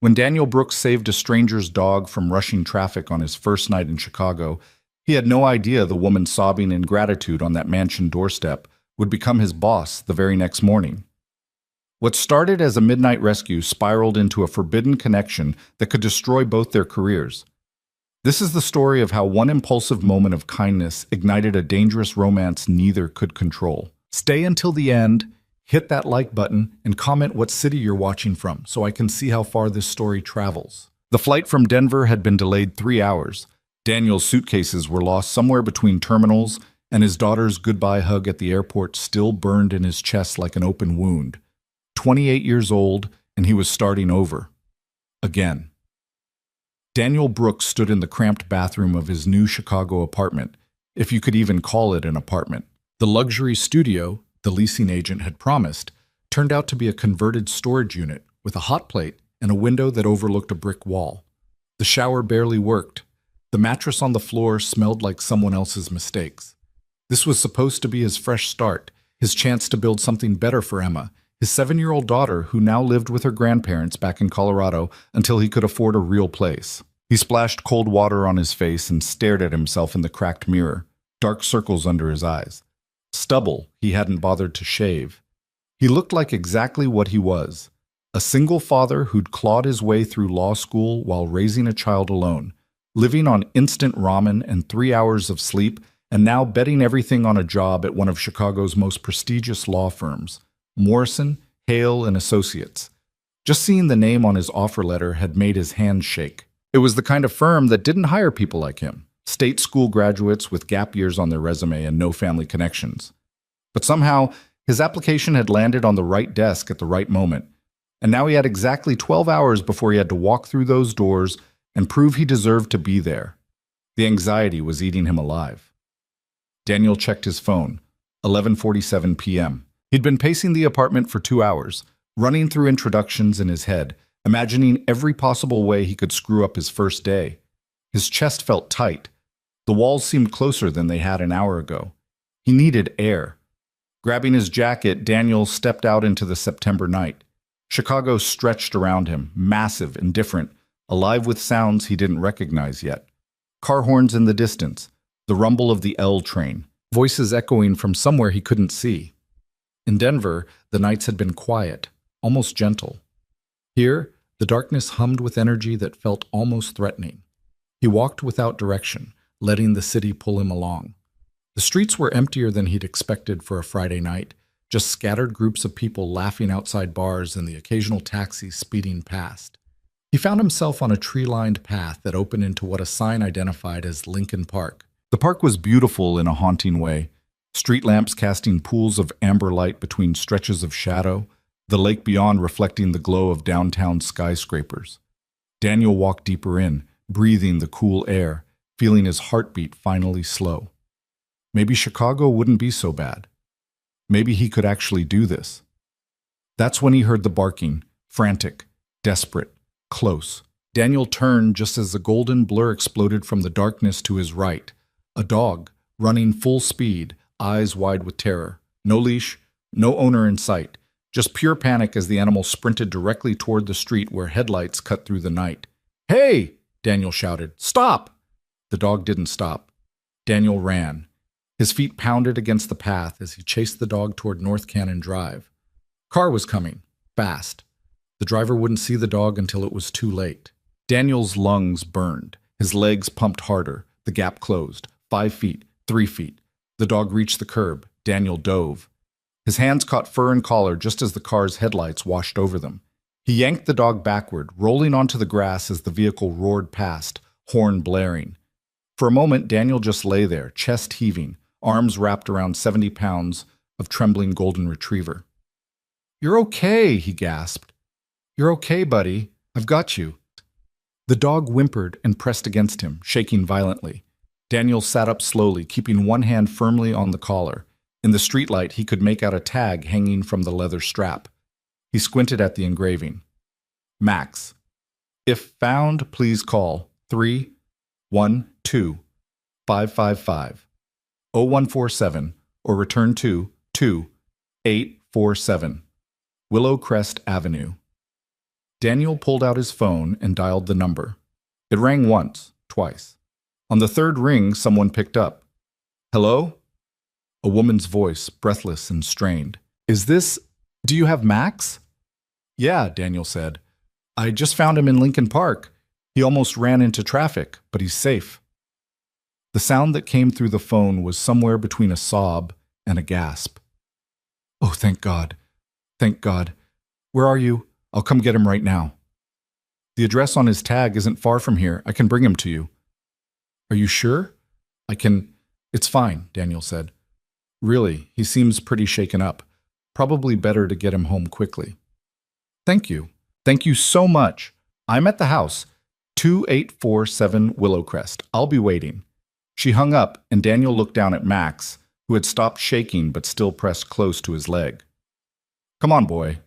When Daniel Brooks saved a stranger's dog from rushing traffic on his first night in Chicago, he had no idea the woman sobbing in gratitude on that mansion doorstep would become his boss the very next morning. What started as a midnight rescue spiraled into a forbidden connection that could destroy both their careers. This is the story of how one impulsive moment of kindness ignited a dangerous romance neither could control. Stay until the end, hit that like button, and comment what city you're watching from so I can see how far this story travels. The flight from Denver had been delayed 3 hours. Daniel's suitcases were lost somewhere between terminals, and his daughter's goodbye hug at the airport still burned in his chest like an open wound. 28 years old, and he was starting over. Again. Daniel Brooks stood in the cramped bathroom of his new Chicago apartment, if you could even call it an apartment. The luxury studio the leasing agent had promised turned out to be a converted storage unit with a hot plate and a window that overlooked a brick wall. The shower barely worked. The mattress on the floor smelled like someone else's mistakes. This was supposed to be his fresh start, his chance to build something better for Emma, his 7-year-old daughter who now lived with her grandparents back in Colorado until he could afford a real place. He splashed cold water on his face and stared at himself in the cracked mirror, dark circles under his eyes. Stubble he hadn't bothered to shave. He looked like exactly what he was, a single father who'd clawed his way through law school while raising a child alone, living on instant ramen and 3 hours of sleep, and now betting everything on a job at one of Chicago's most prestigious law firms, Morrison, Hale and Associates. Just seeing the name on his offer letter had made his hands shake. It was the kind of firm that didn't hire people like him, state school graduates with gap years on their resume and no family connections. But somehow, his application had landed on the right desk at the right moment, and now he had exactly 12 hours before he had to walk through those doors and prove he deserved to be there. The anxiety was eating him alive. Daniel checked his phone, 11:47 p.m. He'd been pacing the apartment for 2 hours, running through introductions in his head, imagining every possible way he could screw up his first day. His chest felt tight. The walls seemed closer than they had an hour ago. He needed air. Grabbing his jacket, Daniel stepped out into the September night. Chicago stretched around him, massive and different, alive with sounds he didn't recognize yet. Car horns in the distance, the rumble of the L train, voices echoing from somewhere he couldn't see. In Denver, the nights had been quiet, almost gentle. Here, the darkness hummed with energy that felt almost threatening. He walked without direction, letting the city pull him along. The streets were emptier than he'd expected for a Friday night, just scattered groups of people laughing outside bars and the occasional taxi speeding past. He found himself on a tree-lined path that opened into what a sign identified as Lincoln Park. The park was beautiful in a haunting way, street lamps casting pools of amber light between stretches of shadow, the lake beyond reflecting the glow of downtown skyscrapers. Daniel walked deeper in, breathing the cool air, feeling his heartbeat finally slow. Maybe Chicago wouldn't be so bad. Maybe he could actually do this. That's when he heard the barking, frantic, desperate, close. Daniel turned just as the golden blur exploded from the darkness to his right. A dog, running full speed, eyes wide with terror. No leash, no owner in sight. Just pure panic as the animal sprinted directly toward the street where headlights cut through the night. "Hey!" Daniel shouted. "Stop!" The dog didn't stop. Daniel ran. His feet pounded against the path as he chased the dog toward North Cannon Drive. Car was coming, fast. The driver wouldn't see the dog until it was too late. Daniel's lungs burned. His legs pumped harder. The gap closed. 5 feet, 3 feet. The dog reached the curb. Daniel dove. His hands caught fur and collar just as the car's headlights washed over them. He yanked the dog backward, rolling onto the grass as the vehicle roared past, horn blaring. For a moment, Daniel just lay there, chest heaving, arms wrapped around 70 pounds of trembling golden retriever. "You're okay," he gasped. "You're okay, buddy. I've got you." The dog whimpered and pressed against him, shaking violently. Daniel sat up slowly, keeping one hand firmly on the collar. In the streetlight, he could make out a tag hanging from the leather strap. He squinted at the engraving. Max. If found, please call 312-555-0147 or return to 2847 Willow Crest Avenue. Daniel pulled out his phone and dialed the number. It rang once, twice. On the third ring, someone picked up. Hello? A woman's voice, breathless and strained. Do you have Max? Yeah, Daniel said. I just found him in Lincoln Park. He almost ran into traffic, but he's safe. The sound that came through the phone was somewhere between a sob and a gasp. Oh, thank God. Thank God. Where are you? I'll come get him right now. The address on his tag isn't far from here. I can bring him to you. Are you sure? It's fine, Daniel said. Really, he seems pretty shaken up. Probably better to get him home quickly. Thank you. Thank you so much. I'm at the house, 2847 Willowcrest. I'll be waiting. She hung up, and Daniel looked down at Max, who had stopped shaking but still pressed close to his leg. Come on, boy.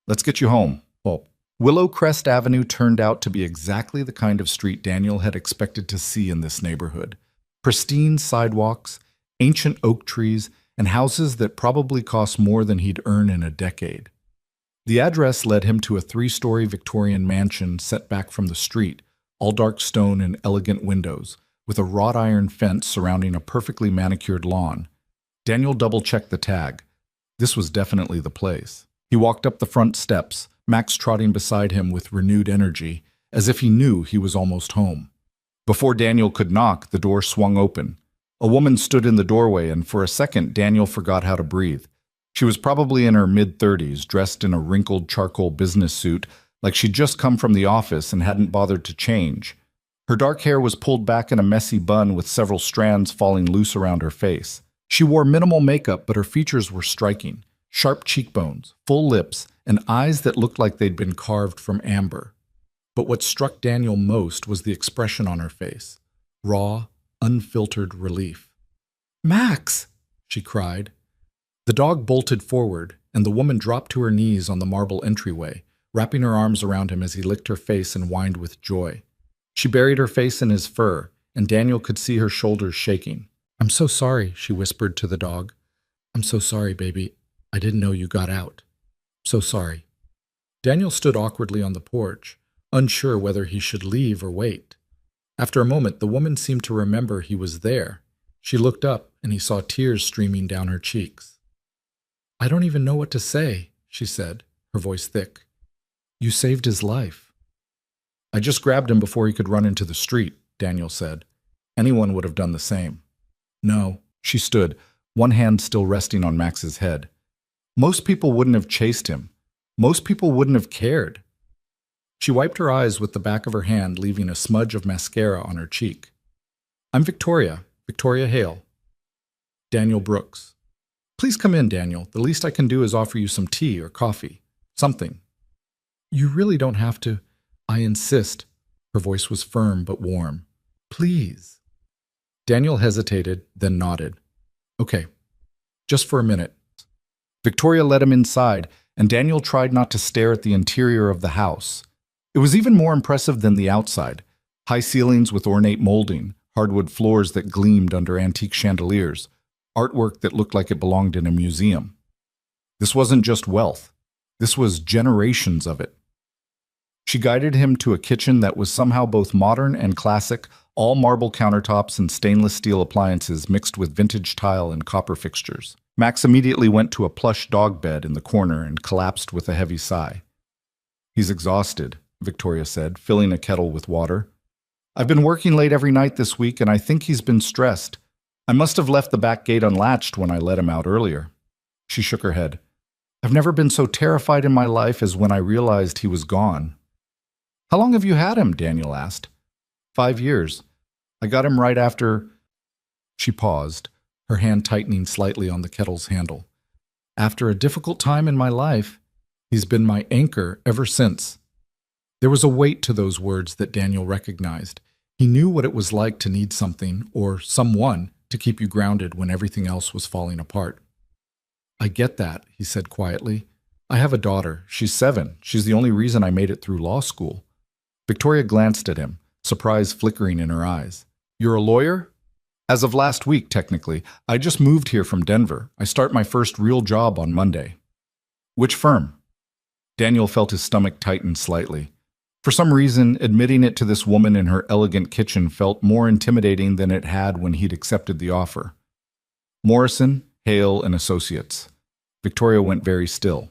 Let's get you home. Well, Willowcrest Avenue turned out to be exactly the kind of street Daniel had expected to see in this neighborhood. Pristine sidewalks, ancient oak trees, and houses that probably cost more than he'd earn in a decade. The address led him to a 3-story Victorian mansion set back from the street, all dark stone and elegant windows, with a wrought iron fence surrounding a perfectly manicured lawn. Daniel double-checked the tag. This was definitely the place. He walked up the front steps, Max trotting beside him with renewed energy, as if he knew he was almost home. Before Daniel could knock, the door swung open. A woman stood in the doorway, and for a second, Daniel forgot how to breathe. She was probably in her mid-30s, dressed in a wrinkled charcoal business suit, like she'd just come from the office and hadn't bothered to change. Her dark hair was pulled back in a messy bun with several strands falling loose around her face. She wore minimal makeup, but her features were striking. Sharp cheekbones, full lips, and eyes that looked like they'd been carved from amber. But what struck Daniel most was the expression on her face. Raw, unfiltered relief. "Max!" she cried. The dog bolted forward, and the woman dropped to her knees on the marble entryway, wrapping her arms around him as he licked her face and whined with joy. She buried her face in his fur, and Daniel could see her shoulders shaking. "I'm so sorry," she whispered to the dog. "I'm so sorry, baby. I didn't know you got out. So sorry." Daniel stood awkwardly on the porch, unsure whether he should leave or wait. After a moment, the woman seemed to remember he was there. She looked up, and he saw tears streaming down her cheeks. "I don't even know what to say," she said, her voice thick. "You saved his life." "I just grabbed him before he could run into the street," Daniel said. "Anyone would have done the same." "No." She stood, one hand still resting on Max's head. "Most people wouldn't have chased him. Most people wouldn't have cared." She wiped her eyes with the back of her hand, leaving a smudge of mascara on her cheek. "I'm Victoria Hale." "Daniel Brooks." "Please come in, Daniel. The least I can do is offer you some tea or coffee. Something." "You really don't have to." "I insist." Her voice was firm but warm. "Please." Daniel hesitated, then nodded. "Okay, just for a minute." Victoria led him inside, and Daniel tried not to stare at the interior of the house. It was even more impressive than the outside. High ceilings with ornate molding, hardwood floors that gleamed under antique chandeliers, artwork that looked like it belonged in a museum. This wasn't just wealth. This was generations of it. She guided him to a kitchen that was somehow both modern and classic, all marble countertops and stainless steel appliances mixed with vintage tile and copper fixtures. Max immediately went to a plush dog bed in the corner and collapsed with a heavy sigh. "He's exhausted," Victoria said, filling a kettle with water. "I've been working late every night this week, and I think he's been stressed. I must have left the back gate unlatched when I let him out earlier." She shook her head. "I've never been so terrified in my life as when I realized he was gone." "How long have you had him?" Daniel asked. 5 years. I got him right after—" She paused, her hand tightening slightly on the kettle's handle. "After a difficult time in my life, he's been my anchor ever since." There was a weight to those words that Daniel recognized. He knew what it was like to need something, or someone, to keep you grounded when everything else was falling apart. "I get that," he said quietly. "I have a daughter. She's 7. She's the only reason I made it through law school." Victoria glanced at him, surprise flickering in her eyes. "You're a lawyer?" "As of last week, technically. I just moved here from Denver. I start my first real job on Monday." "Which firm?" Daniel felt his stomach tighten slightly. For some reason, admitting it to this woman in her elegant kitchen felt more intimidating than it had when he'd accepted the offer. Morrison, Hale, and Associates. Victoria went very still.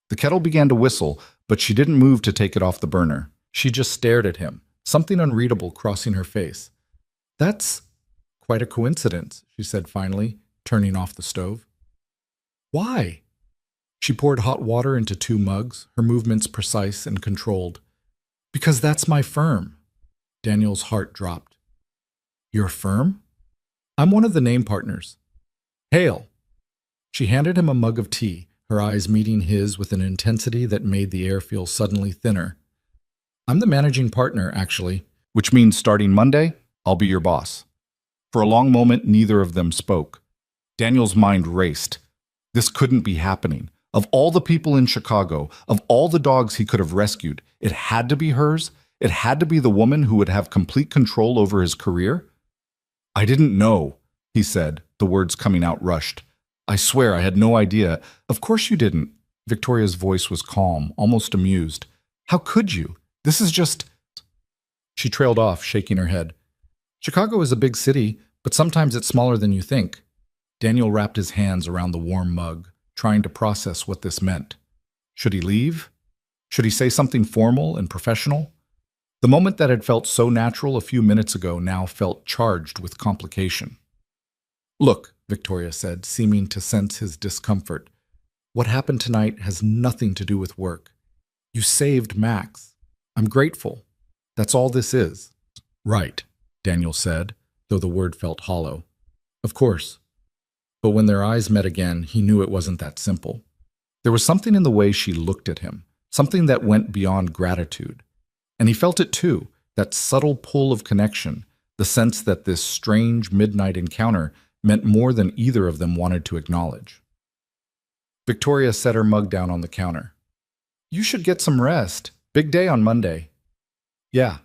The kettle began to whistle, but she didn't move to take it off the burner. She just stared at him, something unreadable crossing her face. "That's quite a coincidence," she said finally, turning off the stove. "Why?" She poured hot water into 2 mugs, her movements precise and controlled. "Because that's my firm." Daniel's heart dropped. "Your firm?" "I'm one of the name partners." "Hale." She handed him a mug of tea, her eyes meeting his with an intensity that made the air feel suddenly thinner. "I'm the managing partner, actually." "Which means starting Monday, I'll be your boss." For a long moment, neither of them spoke. Daniel's mind raced. This couldn't be happening. Of all the people in Chicago, of all the dogs he could have rescued, it had to be hers? It had to be the woman who would have complete control over his career? "I didn't know," he said, the words coming out rushed. "I swear I had no idea." "Of course you didn't." Victoria's voice was calm, almost amused. "How could you? This is just—" She trailed off, shaking her head. "Chicago is a big city, but sometimes it's smaller than you think." Daniel wrapped his hands around the warm mug, trying to process what this meant. Should he leave? Should he say something formal and professional? The moment that had felt so natural a few minutes ago now felt charged with complication. "Look," Victoria said, seeming to sense his discomfort. "What happened tonight has nothing to do with work. You saved Max. I'm grateful. That's all this is." "Right," Daniel said, though the word felt hollow. "Of course." But when their eyes met again, he knew it wasn't that simple. There was something in the way she looked at him, something that went beyond gratitude. And he felt it too, that subtle pull of connection, the sense that this strange midnight encounter meant more than either of them wanted to acknowledge. Victoria set her mug down on the counter. "You should get some rest. Big day on Monday." "Yeah."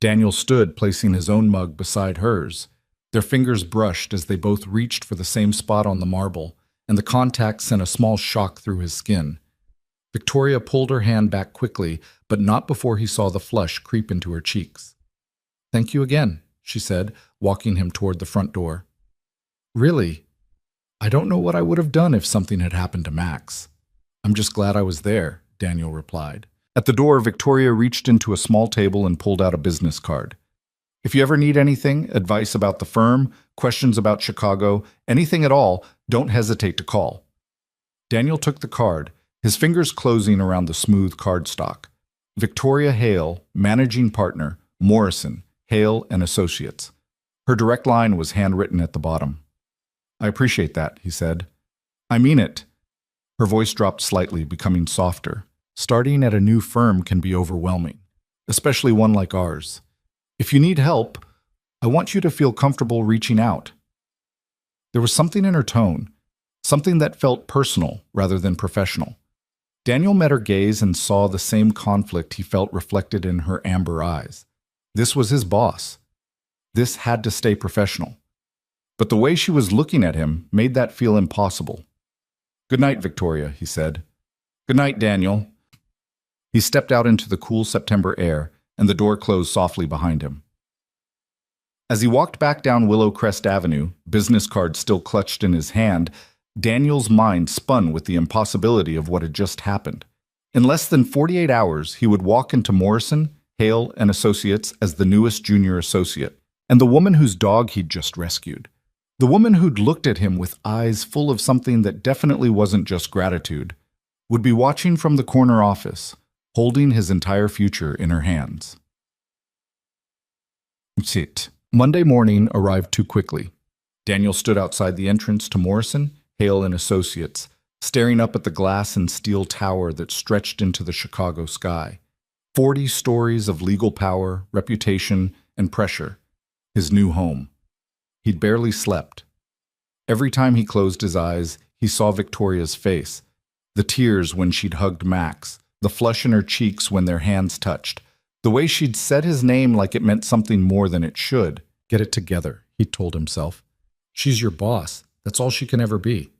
Daniel stood, placing his own mug beside hers. Their fingers brushed as they both reached for the same spot on the marble, and the contact sent a small shock through his skin. Victoria pulled her hand back quickly, but not before he saw the flush creep into her cheeks. "Thank you again," she said, walking him toward the front door. "Really, I don't know what I would have done if something had happened to Max." "I'm just glad I was there," Daniel replied. At the door, Victoria reached into a small table and pulled out a business card. "If you ever need anything, advice about the firm, questions about Chicago, anything at all, don't hesitate to call." Daniel took the card, his fingers closing around the smooth cardstock. Victoria Hale, managing partner, Morrison, Hale and Associates. Her direct line was handwritten at the bottom. "I appreciate that," he said. "I mean it." Her voice dropped slightly, becoming softer. "Starting at a new firm can be overwhelming, especially one like ours. If you need help, I want you to feel comfortable reaching out." There was something in her tone, something that felt personal rather than professional. Daniel met her gaze and saw the same conflict he felt reflected in her amber eyes. This was his boss. This had to stay professional. But the way she was looking at him made that feel impossible. "Good night, Victoria," he said. "Good night, Daniel." He stepped out into the cool September air, and the door closed softly behind him. As he walked back down Willow Crest Avenue, business card still clutched in his hand, Daniel's mind spun with the impossibility of what had just happened. In less than 48 hours, he would walk into Morrison, Hale and Associates as the newest junior associate, and the woman whose dog he'd just rescued. The woman who'd looked at him with eyes full of something that definitely wasn't just gratitude, would be watching from the corner office, holding his entire future in her hands. Sit. Monday morning arrived too quickly. Daniel stood outside the entrance to Morrison, Hale and Associates, staring up at the glass and steel tower that stretched into the Chicago sky. 40 stories of legal power, reputation, and pressure. His new home. He'd barely slept. Every time he closed his eyes, he saw Victoria's face, the tears when she'd hugged Max, the flush in her cheeks when their hands touched, the way she'd said his name like it meant something more than it should. Get it together, he told himself. She's your boss. That's all she can ever be.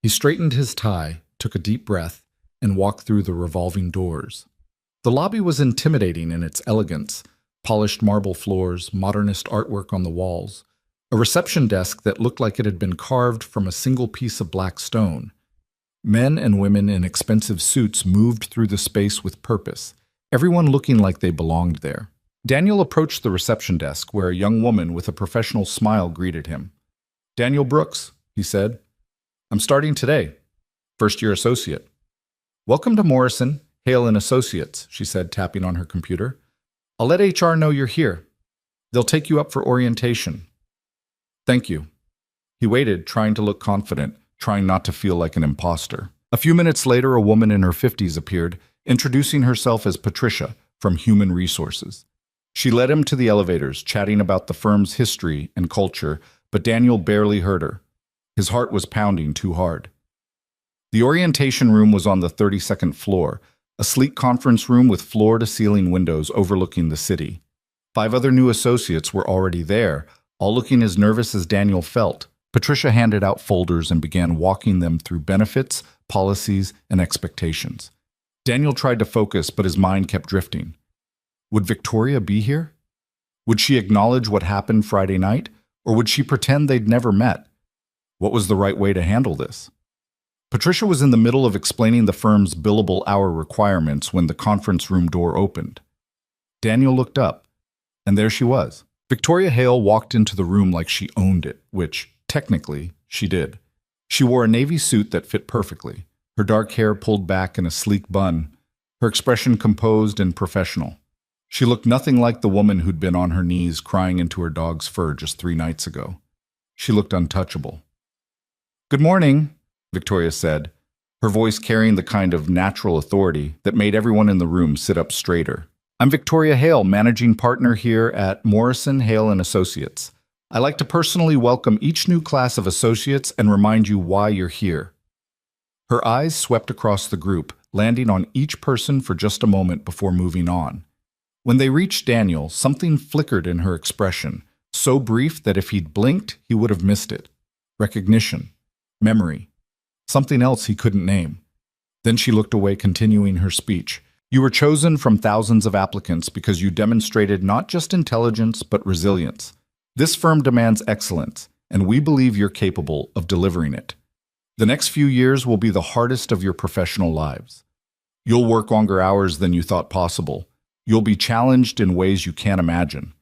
He straightened his tie, took a deep breath, and walked through the revolving doors. The lobby was intimidating in its elegance: polished marble floors, modernist artwork on the walls, a reception desk that looked like it had been carved from a single piece of black stone. Men and women in expensive suits moved through the space with purpose, everyone looking like they belonged there. Daniel approached the reception desk, where a young woman with a professional smile greeted him. "Daniel Brooks," he said. "I'm starting today. First-year associate." "Welcome to Morrison, Hale and Associates," she said, tapping on her computer. "I'll let HR know you're here. They'll take you up for orientation." "Thank you." He waited, trying to look confident, trying not to feel like an imposter. A few minutes later, a woman in her 50s appeared, introducing herself as Patricia from Human Resources. She led him to the elevators, chatting about the firm's history and culture, but Daniel barely heard her. His heart was pounding too hard. The orientation room was on the 32nd floor, a sleek conference room with floor-to-ceiling windows overlooking the city. 5 other new associates were already there, all looking as nervous as Daniel felt. Patricia handed out folders and began walking them through benefits, policies, and expectations. Daniel tried to focus, but his mind kept drifting. Would Victoria be here? Would she acknowledge what happened Friday night, or would she pretend they'd never met? What was the right way to handle this? Patricia was in the middle of explaining the firm's billable hour requirements when the conference room door opened. Daniel looked up, and there she was. Victoria Hale walked into the room like she owned it, which, technically, she did. She wore a navy suit that fit perfectly, her dark hair pulled back in a sleek bun, her expression composed and professional. She looked nothing like the woman who'd been on her knees crying into her dog's fur just 3 nights ago. She looked untouchable. "Good morning," Victoria said, her voice carrying the kind of natural authority that made everyone in the room sit up straighter. "I'm Victoria Hale, managing partner here at Morrison, Hale & Associates. I'd like to personally welcome each new class of associates and remind you why you're here." Her eyes swept across the group, landing on each person for just a moment before moving on. When they reached Daniel, something flickered in her expression, so brief that if he'd blinked, he would have missed it. Recognition. Memory. Something else he couldn't name. Then she looked away, continuing her speech. "You were chosen from thousands of applicants because you demonstrated not just intelligence, but resilience. This firm demands excellence, and we believe you're capable of delivering it. The next few years will be the hardest of your professional lives. You'll work longer hours than you thought possible. You'll be challenged in ways you can't imagine.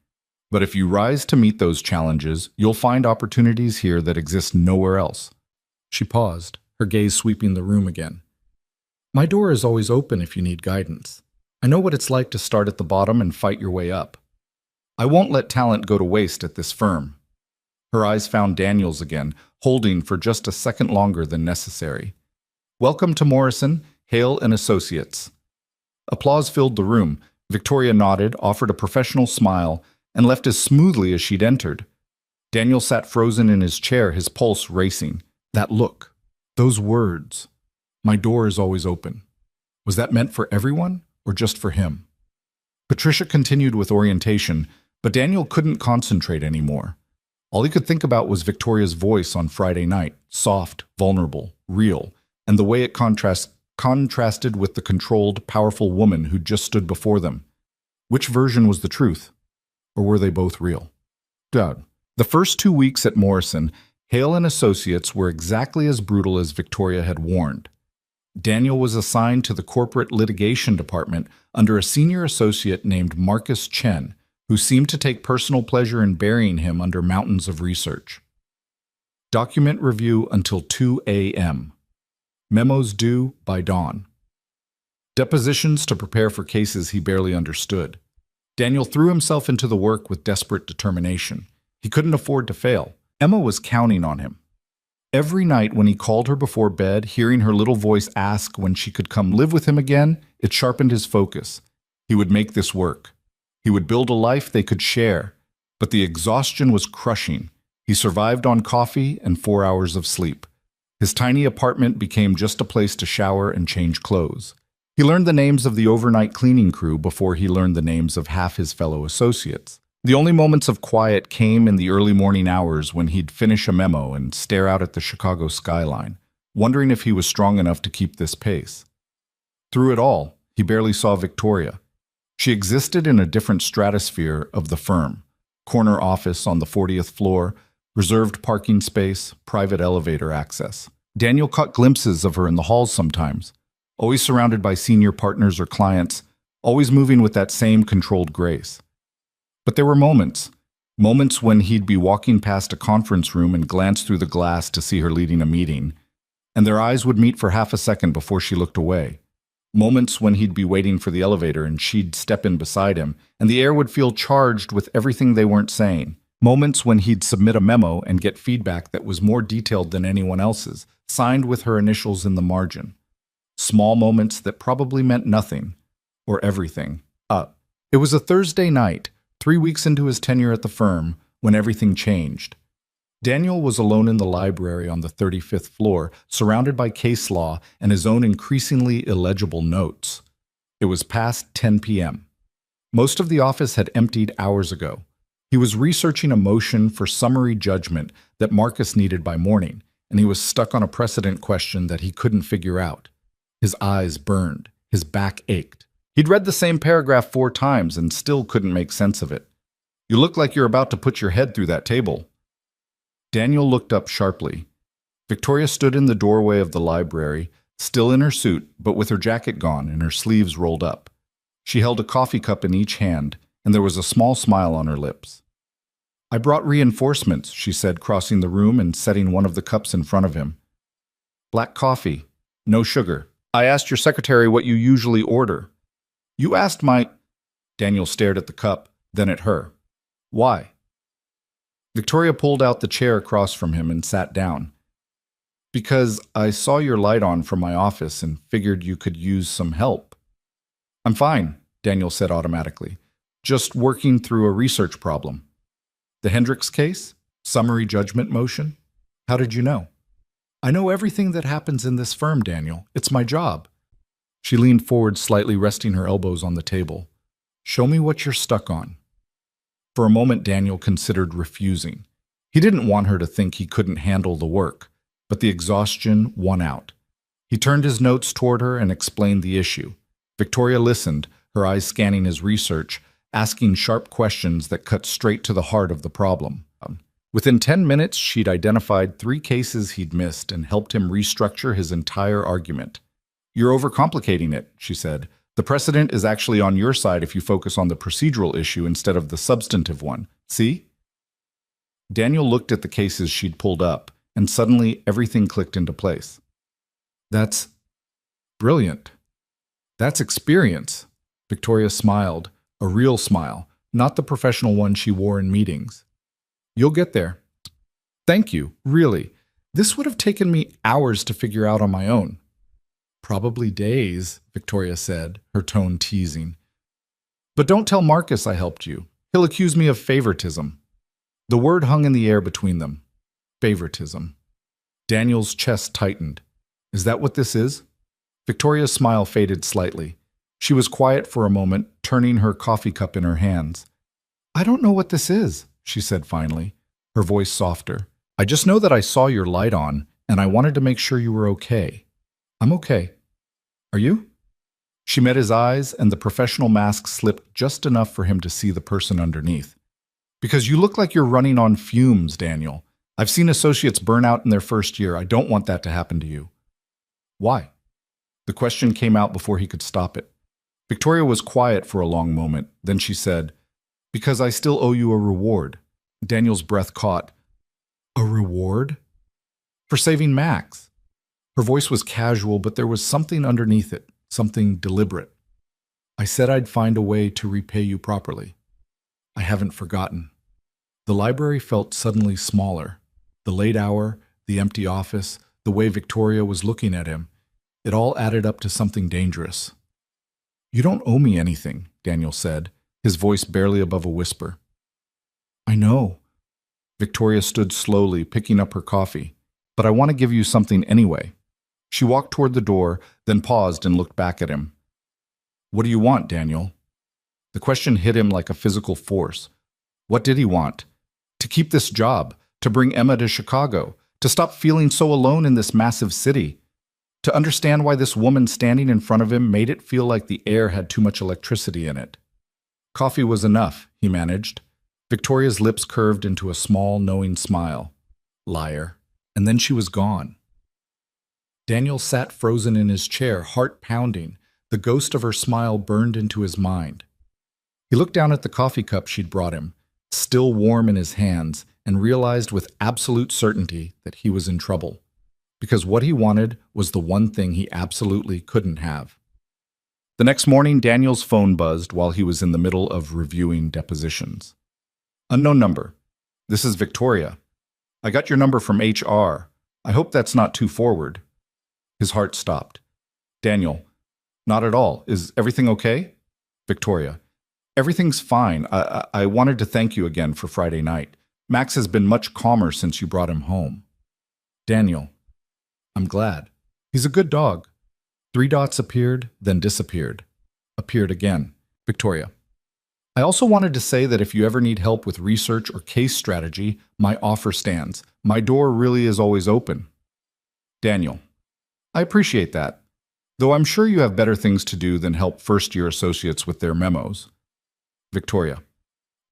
But if you rise to meet those challenges, you'll find opportunities here that exist nowhere else." She paused, her gaze sweeping the room again. "My door is always open if you need guidance. I know what it's like to start at the bottom and fight your way up. I won't let talent go to waste at this firm." Her eyes found Daniel's again, holding for just a second longer than necessary. "Welcome to Morrison, Hale & Associates." Applause filled the room. Victoria nodded, offered a professional smile, and left as smoothly as she'd entered. Daniel sat frozen in his chair, his pulse racing. That look, those words, "My door is always open." Was that meant for everyone, or just for him? Patricia continued with orientation, but Daniel couldn't concentrate anymore. All he could think about was Victoria's voice on Friday night, soft, vulnerable, real, and the way it contrasted with the controlled, powerful woman who just stood before them. Which version was the truth? Or were they both real? The first 2 weeks at Morrison, Hale & Associates were exactly as brutal as Victoria had warned. Daniel was assigned to the corporate litigation department under a senior associate named Marcus Chen, who seemed to take personal pleasure in burying him under mountains of research. Document review until 2 a.m. Memos due by dawn. Depositions to prepare for cases he barely understood. Daniel threw himself into the work with desperate determination. He couldn't afford to fail. Emma was counting on him. Every night when he called her before bed, hearing her little voice ask when she could come live with him again, it sharpened his focus. He would make this work. He would build a life they could share. But the exhaustion was crushing. He survived on coffee and 4 hours of sleep. His tiny apartment became just a place to shower and change clothes. He learned the names of the overnight cleaning crew before he learned the names of half his fellow associates. The only moments of quiet came in the early morning hours when he'd finish a memo and stare out at the Chicago skyline, wondering if he was strong enough to keep this pace. Through it all, he barely saw Victoria. She existed in a different stratosphere of the firm. Corner office on the 40th floor, reserved parking space, private elevator access. Daniel caught glimpses of her in the halls sometimes, always surrounded by senior partners or clients, always moving with that same controlled grace. But there were moments when he'd be walking past a conference room and glance through the glass to see her leading a meeting, and their eyes would meet for half a second before she looked away. Moments when he'd be waiting for the elevator and she'd step in beside him, and the air would feel charged with everything they weren't saying. Moments when he'd submit a memo and get feedback that was more detailed than anyone else's, signed with her initials in the margin. Small moments that probably meant nothing, or everything. It was a Thursday night, 3 weeks into his tenure at the firm, when everything changed. Daniel was alone in the library on the 35th floor, surrounded by case law and his own increasingly illegible notes. It was past 10 p.m. Most of the office had emptied hours ago. He was researching a motion for summary judgment that Marcus needed by morning, and he was stuck on a precedent question that he couldn't figure out. His eyes burned. His back ached. He'd read the same paragraph 4 times and still couldn't make sense of it. "You look like you're about to put your head through that table." Daniel looked up sharply. Victoria stood in the doorway of the library, still in her suit, but with her jacket gone and her sleeves rolled up. She held a coffee cup in each hand, and there was a small smile on her lips. "I brought reinforcements," she said, crossing the room and setting one of the cups in front of him. "Black coffee, no sugar. I asked your secretary what you usually order." "You asked my—" Daniel stared at the cup, then at her. "Why?" Victoria pulled out the chair across from him and sat down. "Because I saw your light on from my office and figured you could use some help." "I'm fine," Daniel said automatically. "Just working through a research problem." "The Hendricks case? Summary judgment motion? How did you know?" "I know everything that happens in this firm, Daniel. It's my job." She leaned forward slightly, resting her elbows on the table. "Show me what you're stuck on." For a moment, Daniel considered refusing. He didn't want her to think he couldn't handle the work, but the exhaustion won out. He turned his notes toward her and explained the issue. Victoria listened, her eyes scanning his research, asking sharp questions that cut straight to the heart of the problem. Within 10 minutes, she'd identified 3 cases he'd missed and helped him restructure his entire argument. "You're overcomplicating it," she said. "The precedent is actually on your side if you focus on the procedural issue instead of the substantive one. See?" Daniel looked at the cases she'd pulled up, and suddenly everything clicked into place. "That's brilliant. That's experience." Victoria smiled, a real smile, not the professional one she wore in meetings. "You'll get there." "Thank you, really. This would have taken me hours to figure out on my own." "Probably days," Victoria said, her tone teasing. "But don't tell Marcus I helped you. He'll accuse me of favoritism." The word hung in the air between them. Favoritism. Daniel's chest tightened. "Is that what this is?" Victoria's smile faded slightly. She was quiet for a moment, turning her coffee cup in her hands. "I don't know what this is," she said finally, her voice softer. "I just know that I saw your light on, and I wanted to make sure you were okay." "I'm okay. Are you?" She met his eyes, and the professional mask slipped just enough for him to see the person underneath. "Because you look like you're running on fumes, Daniel. I've seen associates burn out in their first year. I don't want that to happen to you." "Why?" The question came out before he could stop it. Victoria was quiet for a long moment. Then she said, "Because I still owe you a reward." Daniel's breath caught. "A reward?" "For saving Max." Her voice was casual, but there was something underneath it, something deliberate. "I said I'd find a way to repay you properly. I haven't forgotten." The library felt suddenly smaller. The late hour, the empty office, the way Victoria was looking at him, it all added up to something dangerous. "You don't owe me anything," Daniel said, his voice barely above a whisper. "I know." Victoria stood slowly, picking up her coffee. "But I want to give you something anyway." She walked toward the door, then paused and looked back at him. "What do you want, Daniel?" The question hit him like a physical force. What did he want? To keep this job, to bring Emma to Chicago, to stop feeling so alone in this massive city, to understand why this woman standing in front of him made it feel like the air had too much electricity in it. Coffee was enough, he managed. Victoria's lips curved into a small, knowing smile. Liar. And then she was gone. Daniel sat frozen in his chair, heart pounding. The ghost of her smile burned into his mind. He looked down at the coffee cup she'd brought him, still warm in his hands, and realized with absolute certainty that he was in trouble. Because what he wanted was the one thing he absolutely couldn't have. The next morning, Daniel's phone buzzed while he was in the middle of reviewing depositions. Unknown number. This is Victoria. I got your number from HR. I hope that's not too forward. His heart stopped. Daniel. Not at all. Is everything okay? Victoria. Everything's fine. I wanted to thank you again for Friday night. Max has been much calmer since you brought him home. Daniel. I'm glad. He's a good dog. 3 dots appeared, then disappeared. Appeared again. Victoria. I also wanted to say that if you ever need help with research or case strategy, my offer stands. My door really is always open. Daniel. I appreciate that, though I'm sure you have better things to do than help first-year associates with their memos. Victoria.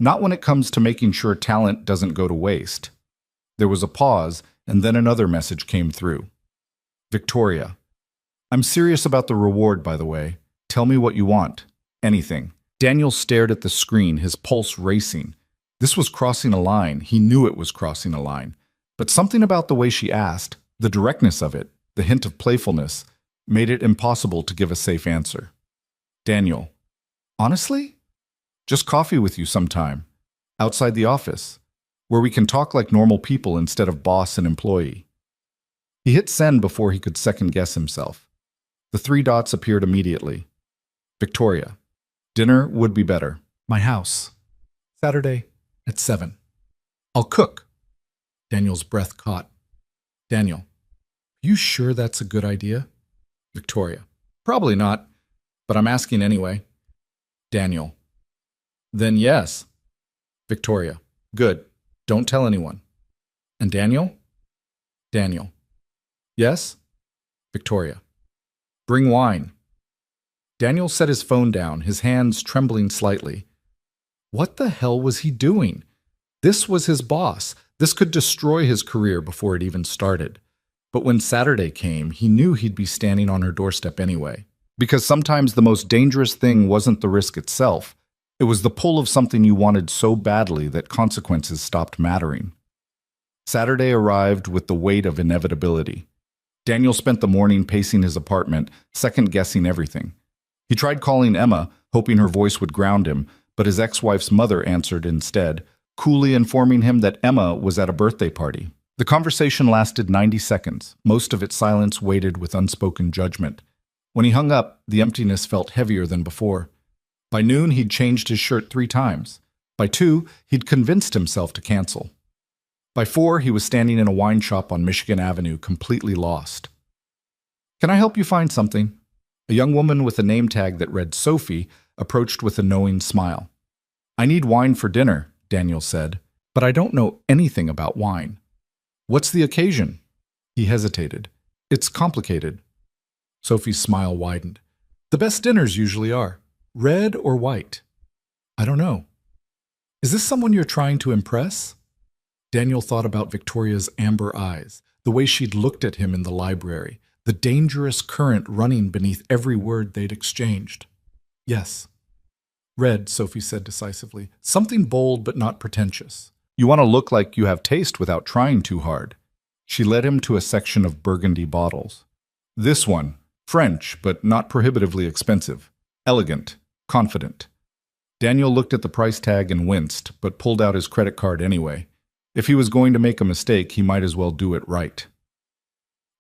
Not when it comes to making sure talent doesn't go to waste. There was a pause, and then another message came through. Victoria. I'm serious about the reward, by the way. Tell me what you want. Anything. Daniel stared at the screen, his pulse racing. This was crossing a line. He knew it was crossing a line. But something about the way she asked, the directness of it, the hint of playfulness, made it impossible to give a safe answer. Daniel. Honestly? Just coffee with you sometime. Outside the office. Where we can talk like normal people instead of boss and employee. He hit send before he could second-guess himself. The 3 dots appeared immediately. Victoria. Dinner would be better. My house. Saturday at 7. I'll cook. Daniel's breath caught. Daniel. You sure that's a good idea? Victoria. Probably not, but I'm asking anyway. Daniel. Then yes. Victoria. Good. Don't tell anyone. And Daniel? Daniel. Yes? Victoria. Bring wine. Daniel set his phone down, his hands trembling slightly. What the hell was he doing? This was his boss. This could destroy his career before it even started. But when Saturday came, he knew he'd be standing on her doorstep anyway. Because sometimes the most dangerous thing wasn't the risk itself. It was the pull of something you wanted so badly that consequences stopped mattering. Saturday arrived with the weight of inevitability. Daniel spent the morning pacing his apartment, second-guessing everything. He tried calling Emma, hoping her voice would ground him, but his ex-wife's mother answered instead, coolly informing him that Emma was at a birthday party. The conversation lasted 90 seconds, most of its silence weighted with unspoken judgment. When he hung up, the emptiness felt heavier than before. By noon, he'd changed his shirt 3 times. By 2, he'd convinced himself to cancel. By 4, he was standing in a wine shop on Michigan Avenue, completely lost. Can I help you find something? A young woman with a name tag that read Sophie approached with a knowing smile. I need wine for dinner, Daniel said, but I don't know anything about wine. What's the occasion? He hesitated. It's complicated. Sophie's smile widened. The best dinners usually are. Red or white? I don't know. Is this someone you're trying to impress? Daniel thought about Victoria's amber eyes, the way she'd looked at him in the library, the dangerous current running beneath every word they'd exchanged. Yes. Red, Sophie said decisively. Something bold but not pretentious. You want to look like you have taste without trying too hard. She led him to a section of burgundy bottles. This one, French, but not prohibitively expensive. Elegant, confident. Daniel looked at the price tag and winced, but pulled out his credit card anyway. If he was going to make a mistake, he might as well do it right.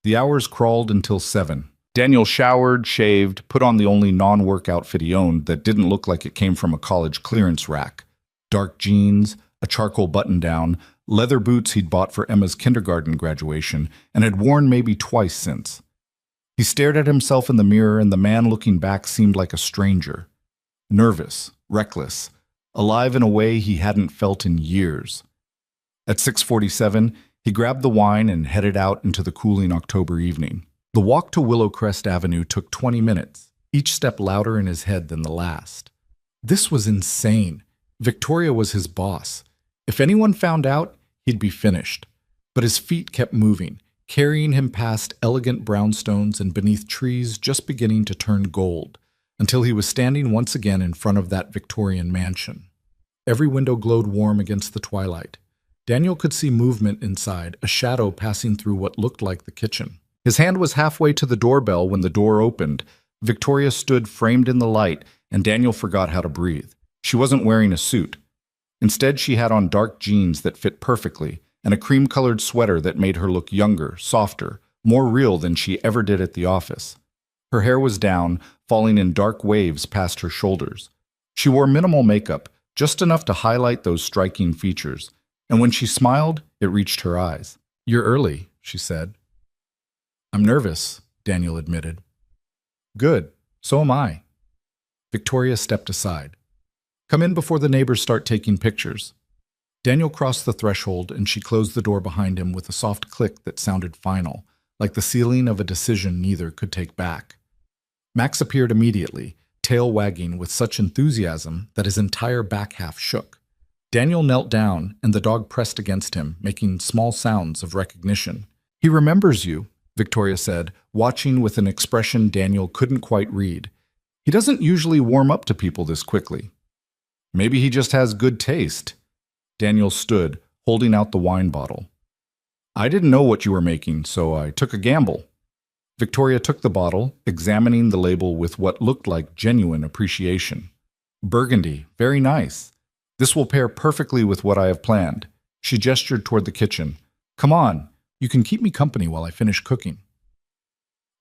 The hours crawled until 7. Daniel showered, shaved, put on the only non-work outfit he owned that didn't look like it came from a college clearance rack. Dark jeans, a charcoal button-down, leather boots he'd bought for Emma's kindergarten graduation and had worn maybe twice since. He stared at himself in the mirror, and the man looking back seemed like a stranger. Nervous, reckless, alive in a way he hadn't felt in years. At 6:47, he grabbed the wine and headed out into the cooling October evening. The walk to Willowcrest Avenue took 20 minutes, each step louder in his head than the last. This was insane. Victoria was his boss. If anyone found out, he'd be finished. But his feet kept moving, carrying him past elegant brownstones and beneath trees just beginning to turn gold, until he was standing once again in front of that Victorian mansion. Every window glowed warm against the twilight. Daniel could see movement inside, a shadow passing through what looked like the kitchen. His hand was halfway to the doorbell when the door opened. Victoria stood framed in the light, and Daniel forgot how to breathe. She wasn't wearing a suit. Instead, she had on dark jeans that fit perfectly, and a cream-colored sweater that made her look younger, softer, more real than she ever did at the office. Her hair was down, falling in dark waves past her shoulders. She wore minimal makeup, just enough to highlight those striking features, and when she smiled, it reached her eyes. "You're early," she said. "I'm nervous," Daniel admitted. "Good, so am I." Victoria stepped aside. "Come in before the neighbors start taking pictures." Daniel crossed the threshold and she closed the door behind him with a soft click that sounded final, like the sealing of a decision neither could take back. Max appeared immediately, tail wagging with such enthusiasm that his entire back half shook. Daniel knelt down and the dog pressed against him, making small sounds of recognition. "He remembers you," Victoria said, watching with an expression Daniel couldn't quite read. "He doesn't usually warm up to people this quickly." "Maybe he just has good taste." Daniel stood, holding out the wine bottle. "I didn't know what you were making, so I took a gamble." Victoria took the bottle, examining the label with what looked like genuine appreciation. "Burgundy, very nice. This will pair perfectly with what I have planned." She gestured toward the kitchen. "Come on, you can keep me company while I finish cooking."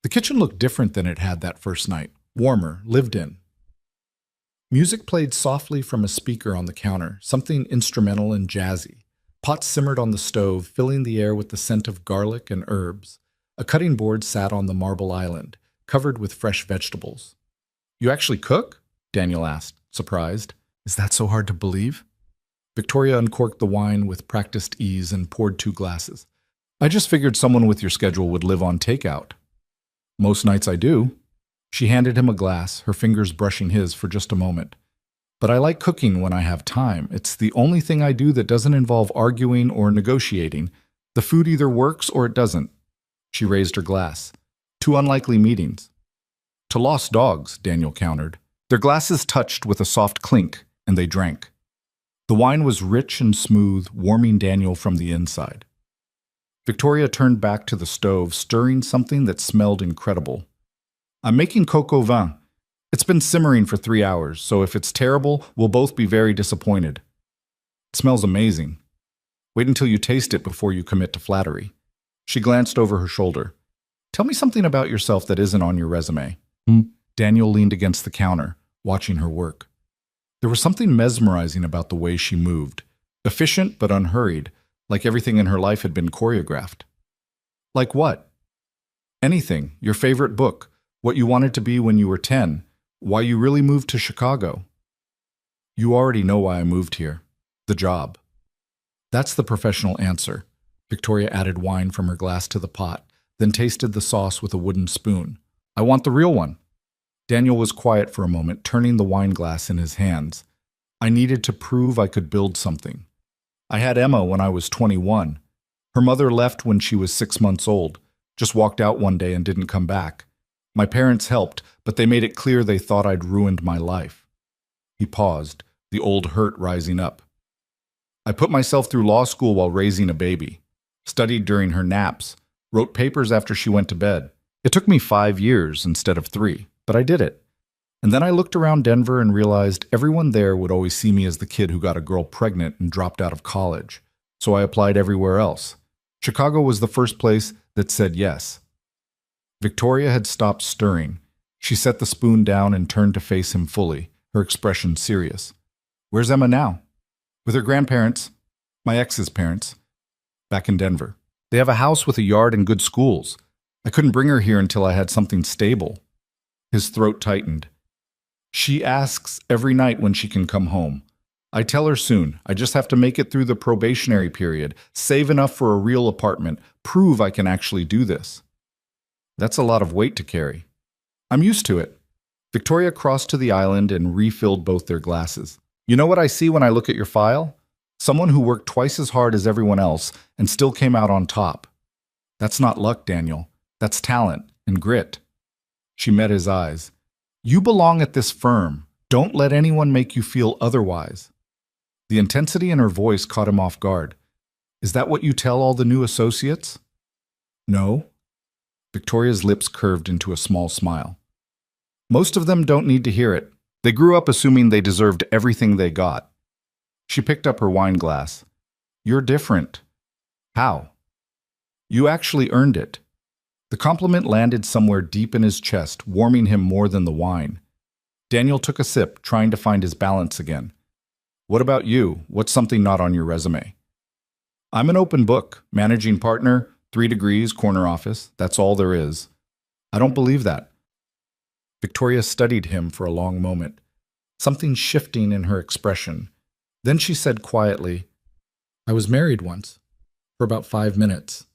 The kitchen looked different than it had that first night, warmer, lived in. Music played softly from a speaker on the counter, something instrumental and jazzy. Pots simmered on the stove, filling the air with the scent of garlic and herbs. A cutting board sat on the marble island, covered with fresh vegetables. "You actually cook?" Daniel asked, surprised. "Is that so hard to believe?" Victoria uncorked the wine with practiced ease and poured 2 glasses. "I just figured someone with your schedule would live on takeout." "Most nights I do." She handed him a glass, her fingers brushing his for just a moment. "But I like cooking when I have time. It's the only thing I do that doesn't involve arguing or negotiating. The food either works or it doesn't." She raised her glass. "Two unlikely meetings." "To lost dogs," Daniel countered. Their glasses touched with a soft clink, and they drank. The wine was rich and smooth, warming Daniel from the inside. Victoria turned back to the stove, stirring something that smelled incredible. "I'm making coco vin. It's been simmering for 3 hours, so if it's terrible, we'll both be very disappointed." "It smells amazing." "Wait until you taste it before you commit to flattery." She glanced over her shoulder. "Tell me something about yourself that isn't on your resume." Daniel leaned against the counter, watching her work. There was something mesmerizing about the way she moved, efficient but unhurried, like everything in her life had been choreographed. "Like what?" "Anything. Your favorite book. What you wanted to be when you were 10. Why you really moved to Chicago." "You already know why I moved here. The job." "That's the professional answer." Victoria added wine from her glass to the pot, then tasted the sauce with a wooden spoon. "I want the real one." Daniel was quiet for a moment, turning the wine glass in his hands. "I needed to prove I could build something. I had Emma when I was 21. Her mother left when she was 6 months old, just walked out one day and didn't come back. My parents helped, but they made it clear they thought I'd ruined my life." He paused, the old hurt rising up. "I put myself through law school while raising a baby, studied during her naps, wrote papers after she went to bed. It took me 5 years instead of 3, but I did it. And then I looked around Denver and realized everyone there would always see me as the kid who got a girl pregnant and dropped out of college. So I applied everywhere else. Chicago was the first place that said yes." Victoria had stopped stirring. She set the spoon down and turned to face him fully, her expression serious. "Where's Emma now?" "With her grandparents, my ex's parents, back in Denver. They have a house with a yard and good schools. I couldn't bring her here until I had something stable." His throat tightened. "She asks every night when she can come home. I tell her soon. I just have to make it through the probationary period, save enough for a real apartment, prove I can actually do this." That's a lot of weight to carry. I'm used to it. Victoria crossed to the island and refilled both their glasses. You know what I see when I look at your file? Someone who worked twice as hard as everyone else and still came out on top. That's not luck, Daniel. That's talent and grit. She met his eyes. You belong at this firm. Don't let anyone make you feel otherwise. The intensity in her voice caught him off guard. Is that what you tell all the new associates? No. Victoria's lips curved into a small smile. Most of them don't need to hear it. They grew up assuming they deserved everything they got. She picked up her wine glass. You're different. How? You actually earned it. The compliment landed somewhere deep in his chest, warming him more than the wine. Daniel took a sip, trying to find his balance again. What about you? What's something not on your resume? I'm an open book, managing partner, 3 degrees, corner office. That's all there is. I don't believe that. Victoria studied him for a long moment, something shifting in her expression. Then she said quietly, I was married once, for about 5 minutes.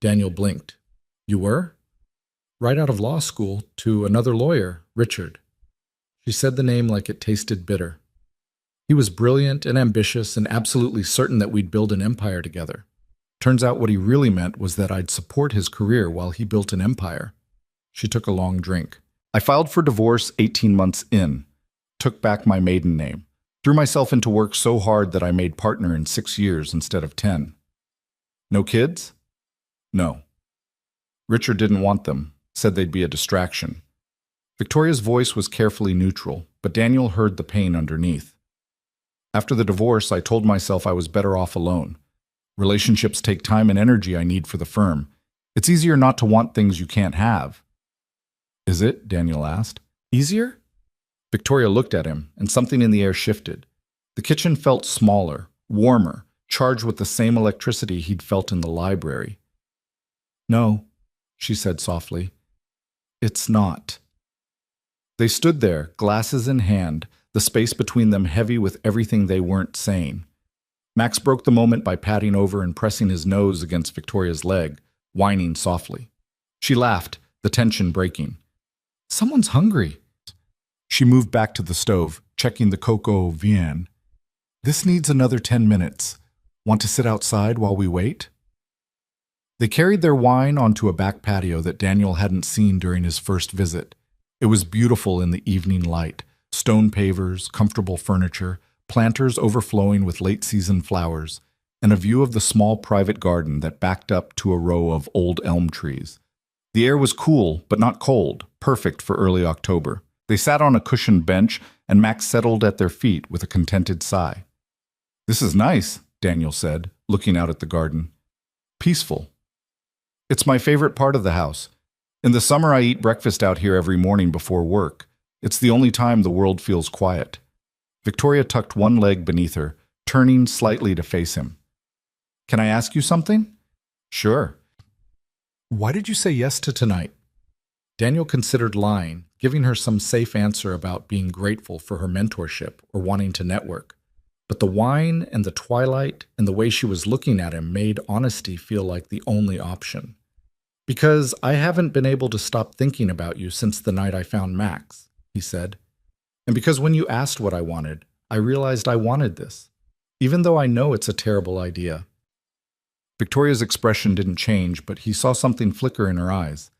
Daniel blinked. You were? Right out of law school, to another lawyer, Richard. She said the name like it tasted bitter. He was brilliant and ambitious and absolutely certain that we'd build an empire together. Turns out what he really meant was that I'd support his career while he built an empire. She took a long drink. I filed for divorce 18 months in, took back my maiden name, threw myself into work so hard that I made partner in 6 years instead of 10. No kids? No. Richard didn't want them, said they'd be a distraction. Victoria's voice was carefully neutral, but Daniel heard the pain underneath. After the divorce, I told myself I was better off alone. Relationships take time and energy I need for the firm. It's easier not to want things you can't have. Is it? Daniel asked. Easier? Victoria looked at him, and something in the air shifted. The kitchen felt smaller, warmer, charged with the same electricity he'd felt in the library. No, she said softly. It's not. They stood there, glasses in hand, the space between them heavy with everything they weren't saying. Max broke the moment by patting over and pressing his nose against Victoria's leg, whining softly. She laughed, the tension breaking. Someone's hungry. She moved back to the stove, checking the cocoa vien. This needs another 10 minutes. Want to sit outside while we wait? They carried their wine onto a back patio that Daniel hadn't seen during his first visit. It was beautiful in the evening light. Stone pavers, comfortable furniture, planters overflowing with late-season flowers, and a view of the small private garden that backed up to a row of old elm trees. The air was cool, but not cold, perfect for early October. They sat on a cushioned bench, and Max settled at their feet with a contented sigh. This is nice, Daniel said, looking out at the garden. Peaceful. It's my favorite part of the house. In the summer, I eat breakfast out here every morning before work. It's the only time the world feels quiet. Victoria tucked one leg beneath her, turning slightly to face him. Can I ask you something? Sure. Why did you say yes to tonight? Daniel considered lying, giving her some safe answer about being grateful for her mentorship or wanting to network. But the wine and the twilight and the way she was looking at him made honesty feel like the only option. Because I haven't been able to stop thinking about you since the night I found Max, he said. And because when you asked what I wanted, I realized I wanted this, even though I know it's a terrible idea. Victoria's expression didn't change, but he saw something flicker in her eyes.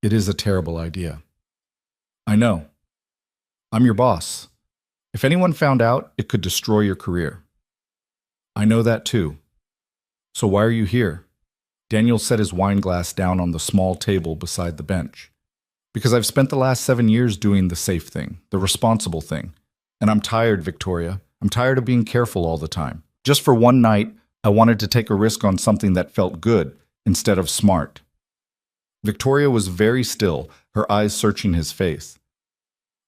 It is a terrible idea. I know. I'm your boss. If anyone found out, it could destroy your career. I know that too. So why are you here? Daniel set his wine glass down on the small table beside the bench. Because I've spent the last 7 years doing the safe thing, the responsible thing. And I'm tired, Victoria. I'm tired of being careful all the time. Just for one night, I wanted to take a risk on something that felt good instead of smart. Victoria was very still, her eyes searching his face.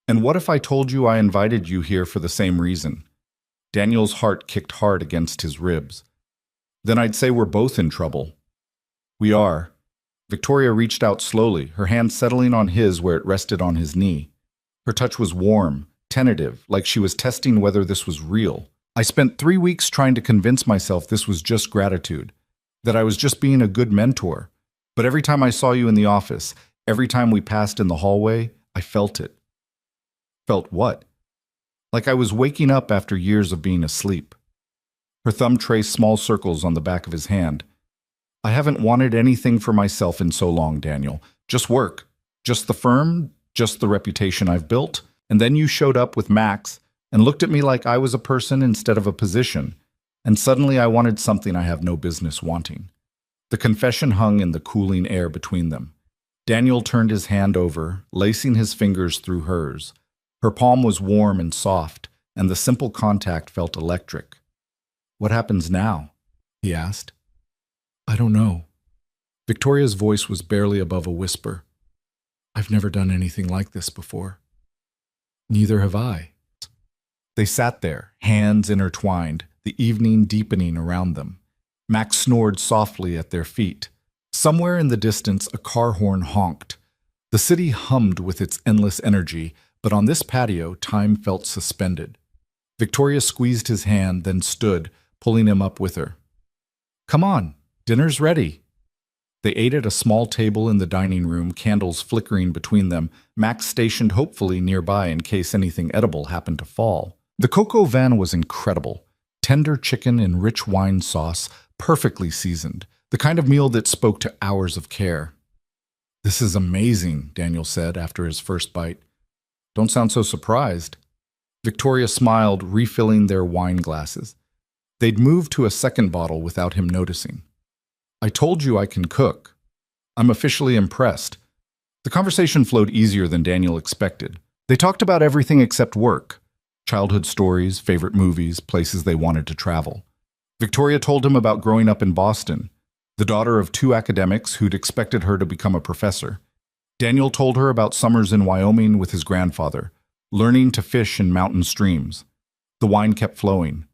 And what if I told you I invited you here for the same reason? Daniel's heart kicked hard against his ribs. Then I'd say we're both in trouble. We are. Victoria reached out slowly, her hand settling on his where it rested on his knee. Her touch was warm, tentative, like she was testing whether this was real. I spent 3 weeks trying to convince myself this was just gratitude, that I was just being a good mentor. But every time I saw you in the office, every time we passed in the hallway, I felt it. Felt what? Like I was waking up after years of being asleep. Her thumb traced small circles on the back of his hand. I haven't wanted anything for myself in so long, Daniel. Just work. Just the firm, just the reputation I've built. And then you showed up with Max and looked at me like I was a person instead of a position. And suddenly I wanted something I have no business wanting. The confession hung in the cooling air between them. Daniel turned his hand over, lacing his fingers through hers. Her palm was warm and soft, and the simple contact felt electric. "What happens now?" he asked. "I don't know." Victoria's voice was barely above a whisper. "I've never done anything like this before." "Neither have I." They sat there, hands intertwined, the evening deepening around them. Max snored softly at their feet. Somewhere in the distance, a car horn honked. The city hummed with its endless energy, but on this patio, time felt suspended. Victoria squeezed his hand, then stood, pulling him up with her. "Come on, dinner's ready." They ate at a small table in the dining room, candles flickering between them, Max stationed hopefully nearby in case anything edible happened to fall. The cocoa van was incredible. Tender chicken in rich wine sauce, perfectly seasoned, the kind of meal that spoke to hours of care. "This is amazing," Daniel said after his first bite. "Don't sound so surprised." Victoria smiled, refilling their wine glasses. They'd moved to a second bottle without him noticing. "I told you I can cook. I'm officially impressed." The conversation flowed easier than Daniel expected. They talked about everything except work. Childhood stories, favorite movies, places they wanted to travel. Victoria told him about growing up in Boston, the daughter of two academics who'd expected her to become a professor. Daniel told her about summers in Wyoming with his grandfather, learning to fish in mountain streams. The wine kept flowing.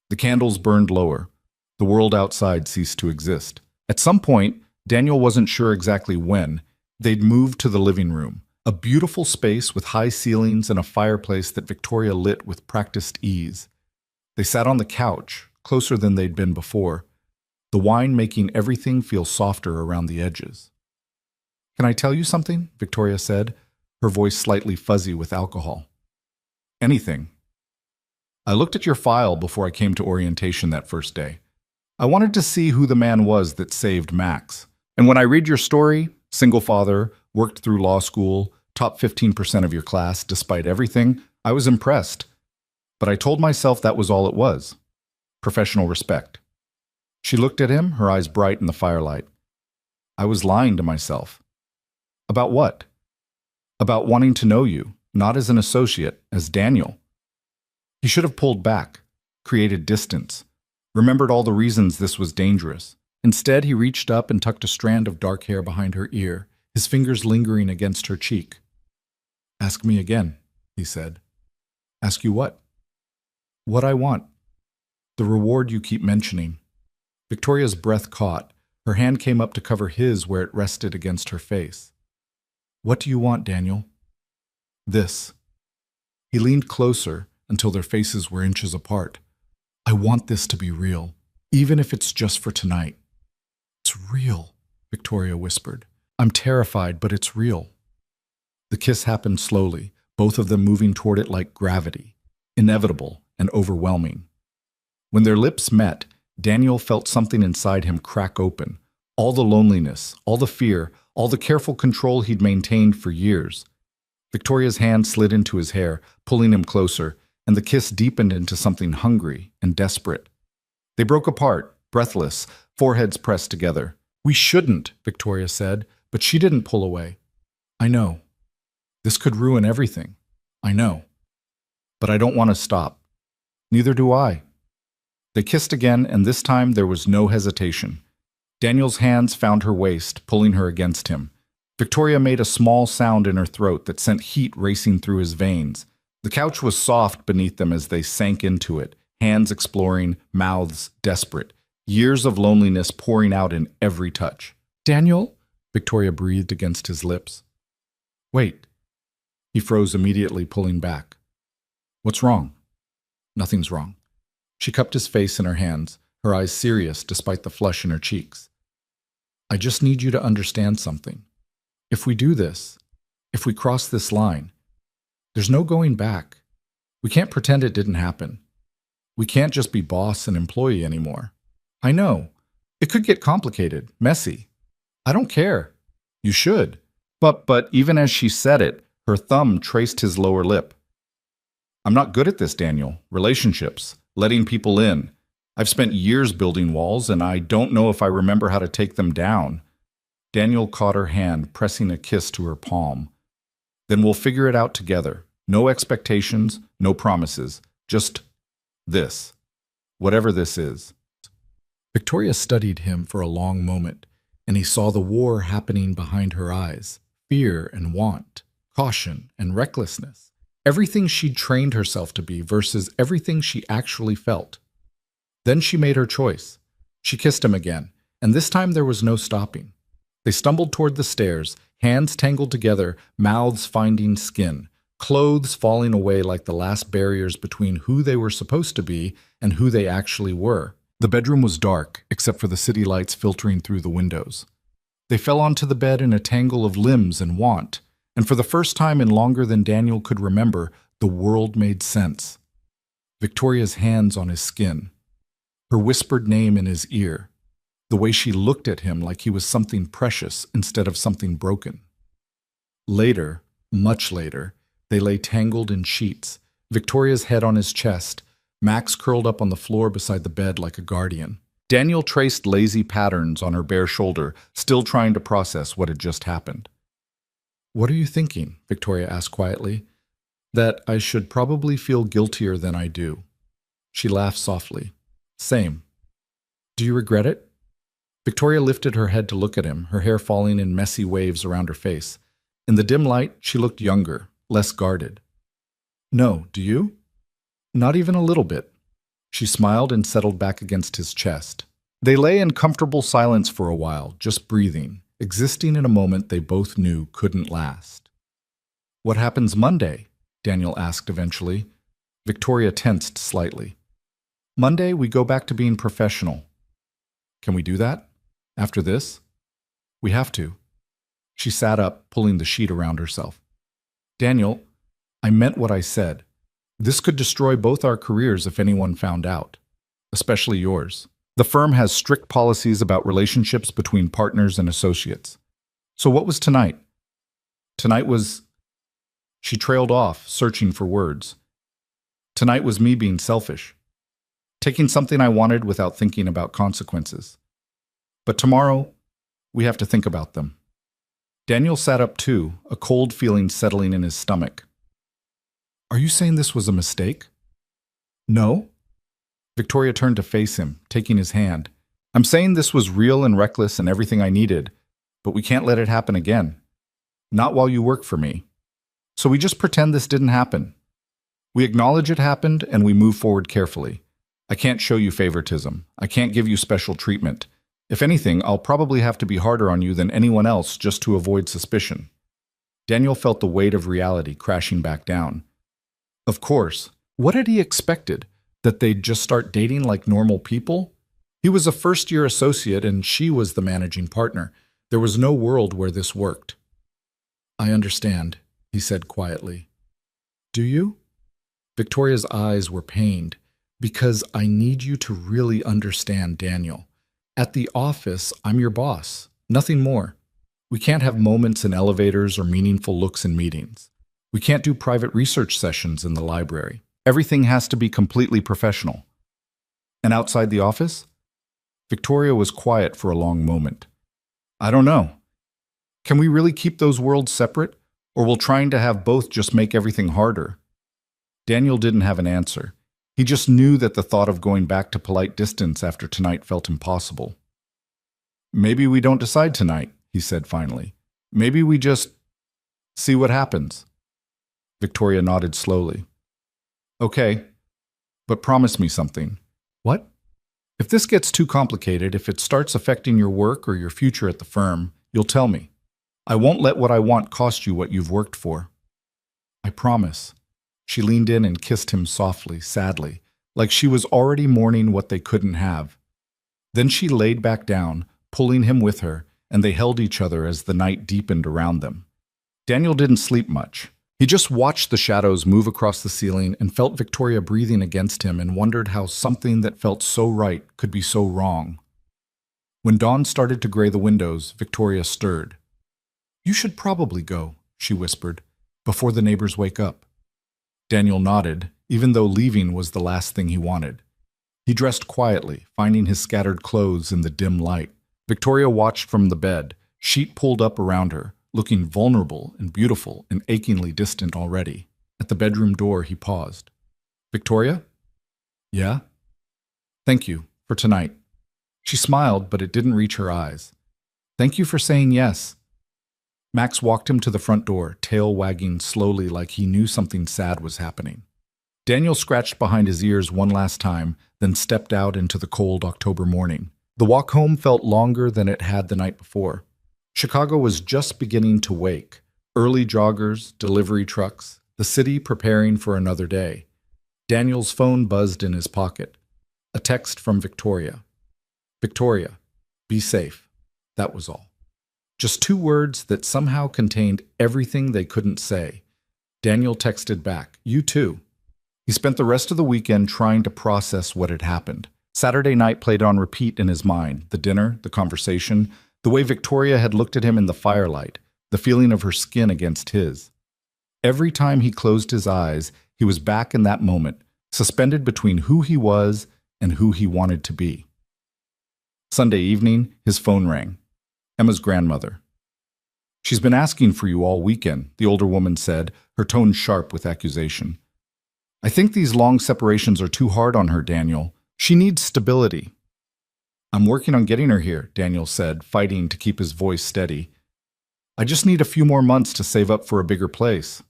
The candles burned lower. The world outside ceased to exist. At some point, Daniel wasn't sure exactly when, they'd moved to the living room, a beautiful space with high ceilings and a fireplace that Victoria lit with practiced ease. They sat on the couch, closer than they'd been before, the wine making everything feel softer around the edges. "Can I tell you something?" Victoria said, her voice slightly fuzzy with alcohol. "Anything." "I looked at your file before I came to orientation that first day. I wanted to see who the man was that saved Max. And when I read your story, single father, worked through law school, top 15% of your class, despite everything, I was impressed. But I told myself that was all it was. Professional respect." She looked at him, her eyes bright in the firelight. "I was lying to myself." "About what?" "About wanting to know you, not as an associate, as Daniel." He should have pulled back, created distance, remembered all the reasons this was dangerous. Instead, he reached up and tucked a strand of dark hair behind her ear, his fingers lingering against her cheek. "Ask me again," he said. "Ask you what?" "What I want. The reward you keep mentioning." Victoria's breath caught. Her hand came up to cover his where it rested against her face. "What do you want, Daniel?" "This." He leaned closer until their faces were inches apart. "I want this to be real, even if it's just for tonight." "It's real," Victoria whispered. "I'm terrified, but it's real." The kiss happened slowly, both of them moving toward it like gravity, inevitable and overwhelming. When their lips met, Daniel felt something inside him crack open. All the loneliness, all the fear, all the careful control he'd maintained for years. Victoria's hand slid into his hair, pulling him closer, and the kiss deepened into something hungry and desperate. They broke apart, breathless, foreheads pressed together. "We shouldn't," Victoria said, but she didn't pull away. "I know. This could ruin everything. I know. But I don't want to stop. Neither do I." They kissed again, and this time there was no hesitation. Daniel's hands found her waist, pulling her against him. Victoria made a small sound in her throat that sent heat racing through his veins. The couch was soft beneath them as they sank into it, hands exploring, mouths desperate, years of loneliness pouring out in every touch. "Daniel?" Victoria breathed against his lips. "Wait." He froze immediately, pulling back. "What's wrong?" "Nothing's wrong." She cupped his face in her hands, her eyes serious despite the flush in her cheeks. I just need you to understand something. If we do this, if we cross this line, there's no going back. We can't pretend it didn't happen. We can't just be boss and employee anymore. I know. It could get complicated, messy. I don't care. You should. But even as she said it, her thumb traced his lower lip. I'm not good at this, Daniel. Relationships, letting people in. I've spent years building walls, and I don't know if I remember how to take them down. Daniel caught her hand, pressing a kiss to her palm. Then we'll figure it out together. No expectations, no promises. Just this. Whatever this is. Victoria studied him for a long moment, and he saw the war happening behind her eyes. Fear and want, caution and recklessness. Everything she'd trained herself to be versus everything she actually felt. Then she made her choice. She kissed him again, and this time there was no stopping. They stumbled toward the stairs, hands tangled together, mouths finding skin, clothes falling away like the last barriers between who they were supposed to be and who they actually were. The bedroom was dark, except for the city lights filtering through the windows. They fell onto the bed in a tangle of limbs and want, and for the first time in longer than Daniel could remember, the world made sense. Victoria's hands on his skin, her whispered name in his ear, the way she looked at him like he was something precious instead of something broken. Later, much later, they lay tangled in sheets, Victoria's head on his chest, Max curled up on the floor beside the bed like a guardian. Daniel traced lazy patterns on her bare shoulder, still trying to process what had just happened. "What are you thinking?" Victoria asked quietly. "That I should probably feel guiltier than I do." She laughed softly. "Same. Do you regret it?" Victoria lifted her head to look at him, her hair falling in messy waves around her face. In the dim light, she looked younger, less guarded. "No, do you?" "Not even a little bit." She smiled and settled back against his chest. They lay in comfortable silence for a while, just breathing, existing in a moment they both knew couldn't last. "What happens Monday?" Daniel asked eventually. Victoria tensed slightly. "Monday, we go back to being professional." "Can we do that? After this?" "We have to." She sat up, pulling the sheet around herself. "Daniel, I meant what I said. This could destroy both our careers if anyone found out, especially yours. The firm has strict policies about relationships between partners and associates. So what was tonight?" "Tonight was..." She trailed off, searching for words. "Tonight was me being selfish. Taking something I wanted without thinking about consequences. But tomorrow, we have to think about them." Daniel sat up too, a cold feeling settling in his stomach. "Are you saying this was a mistake?" "No." Victoria turned to face him, taking his hand. "I'm saying this was real and reckless and everything I needed, but we can't let it happen again. Not while you work for me. So we just pretend this didn't happen. We acknowledge it happened and we move forward carefully. I can't show you favoritism. I can't give you special treatment. If anything, I'll probably have to be harder on you than anyone else just to avoid suspicion." Daniel felt the weight of reality crashing back down. Of course. What had he expected? That they'd just start dating like normal people? He was a first-year associate and she was the managing partner. There was no world where this worked. "I understand," he said quietly. "Do you?" Victoria's eyes were pained. "Because I need you to really understand, Daniel. At the office, I'm your boss. Nothing more. We can't have moments in elevators or meaningful looks in meetings. We can't do private research sessions in the library. Everything has to be completely professional." "And outside the office?" Victoria was quiet for a long moment. "I don't know. Can we really keep those worlds separate? Or will trying to have both just make everything harder?" Daniel didn't have an answer. He just knew that the thought of going back to polite distance after tonight felt impossible. "Maybe we don't decide tonight," he said finally. "Maybe we just see what happens." Victoria nodded slowly. "Okay, but promise me something." "What?" "If this gets too complicated, if it starts affecting your work or your future at the firm, you'll tell me. I won't let what I want cost you what you've worked for." "I promise." She leaned in and kissed him softly, sadly, like she was already mourning what they couldn't have. Then she laid back down, pulling him with her, and they held each other as the night deepened around them. Daniel didn't sleep much. He just watched the shadows move across the ceiling and felt Victoria breathing against him and wondered how something that felt so right could be so wrong. When dawn started to gray the windows, Victoria stirred. "You should probably go," she whispered, "before the neighbors wake up." Daniel nodded, even though leaving was the last thing he wanted. He dressed quietly, finding his scattered clothes in the dim light. Victoria watched from the bed, sheet pulled up around her, looking vulnerable and beautiful and achingly distant already. At the bedroom door, he paused. "Victoria?" "Yeah?" "Thank you for tonight." She smiled, but it didn't reach her eyes. "Thank you for saying yes." Max walked him to the front door, tail wagging slowly like he knew something sad was happening. Daniel scratched behind his ears one last time, then stepped out into the cold October morning. The walk home felt longer than it had the night before. Chicago was just beginning to wake. Early joggers, delivery trucks, the city preparing for another day. Daniel's phone buzzed in his pocket. A text from Victoria. "Victoria, be safe." That was all. Just 2 words that somehow contained everything they couldn't say. Daniel texted back, "You too." He spent the rest of the weekend trying to process what had happened. Saturday night played on repeat in his mind. The dinner, the conversation, the way Victoria had looked at him in the firelight, the feeling of her skin against his. Every time he closed his eyes, he was back in that moment, suspended between who he was and who he wanted to be. Sunday evening, his phone rang. Emma's grandmother. "She's been asking for you all weekend," the older woman said, her tone sharp with accusation. "I think these long separations are too hard on her, Daniel. She needs stability." "I'm working on getting her here," Daniel said, fighting to keep his voice steady. "I just need a few more months to save up for a bigger place."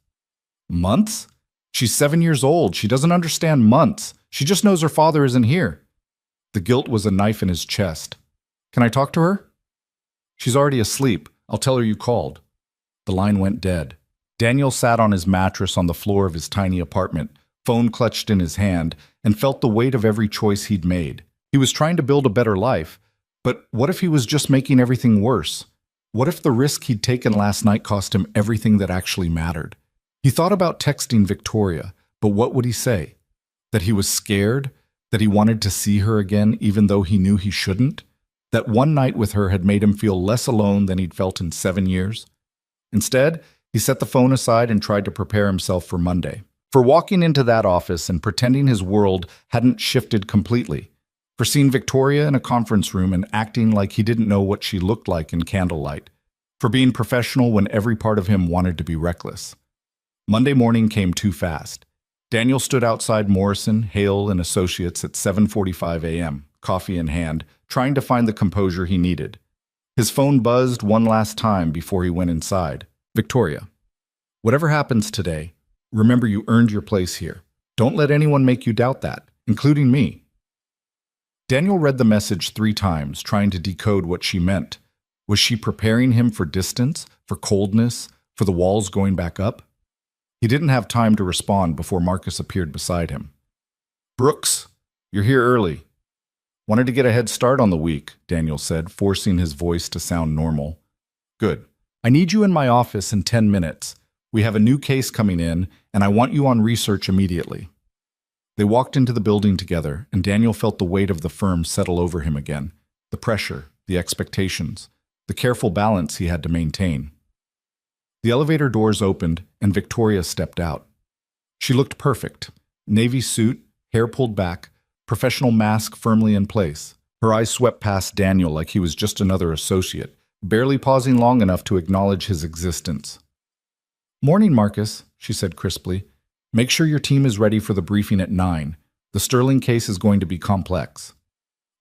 "Months? She's 7 years old. She doesn't understand months. She just knows her father isn't here." The guilt was a knife in his chest. "Can I talk to her?" "She's already asleep. I'll tell her you called." The line went dead. Daniel sat on his mattress on the floor of his tiny apartment, phone clutched in his hand, and felt the weight of every choice he'd made. He was trying to build a better life, but what if he was just making everything worse? What if the risk he'd taken last night cost him everything that actually mattered? He thought about texting Victoria, but what would he say? That he was scared? That he wanted to see her again even though he knew he shouldn't? That one night with her had made him feel less alone than he'd felt in 7 years? Instead, he set the phone aside and tried to prepare himself for Monday. For walking into that office and pretending his world hadn't shifted completely. For seeing Victoria in a conference room and acting like he didn't know what she looked like in candlelight. For being professional when every part of him wanted to be reckless. Monday morning came too fast. Daniel stood outside Morrison, Hale & Associates at 7:45 a.m., coffee in hand, trying to find the composure he needed. His phone buzzed one last time before he went inside. "Victoria, whatever happens today, remember you earned your place here. Don't let anyone make you doubt that, including me." Daniel read the message 3 times, trying to decode what she meant. Was she preparing him for distance, for coldness, for the walls going back up? He didn't have time to respond before Marcus appeared beside him. "Brooks, you're here early." "Wanted to get a head start on the week," Daniel said, forcing his voice to sound normal. "Good. I need you in my office in 10 minutes. We have a new case coming in, and I want you on research immediately." They walked into the building together, and Daniel felt the weight of the firm settle over him again. The pressure, the expectations, the careful balance he had to maintain. The elevator doors opened, and Victoria stepped out. She looked perfect. Navy suit, hair pulled back, professional mask firmly in place. Her eyes swept past Daniel like he was just another associate, barely pausing long enough to acknowledge his existence. "Morning, Marcus," she said crisply. "Make sure your team is ready for the briefing at 9. The Sterling case is going to be complex."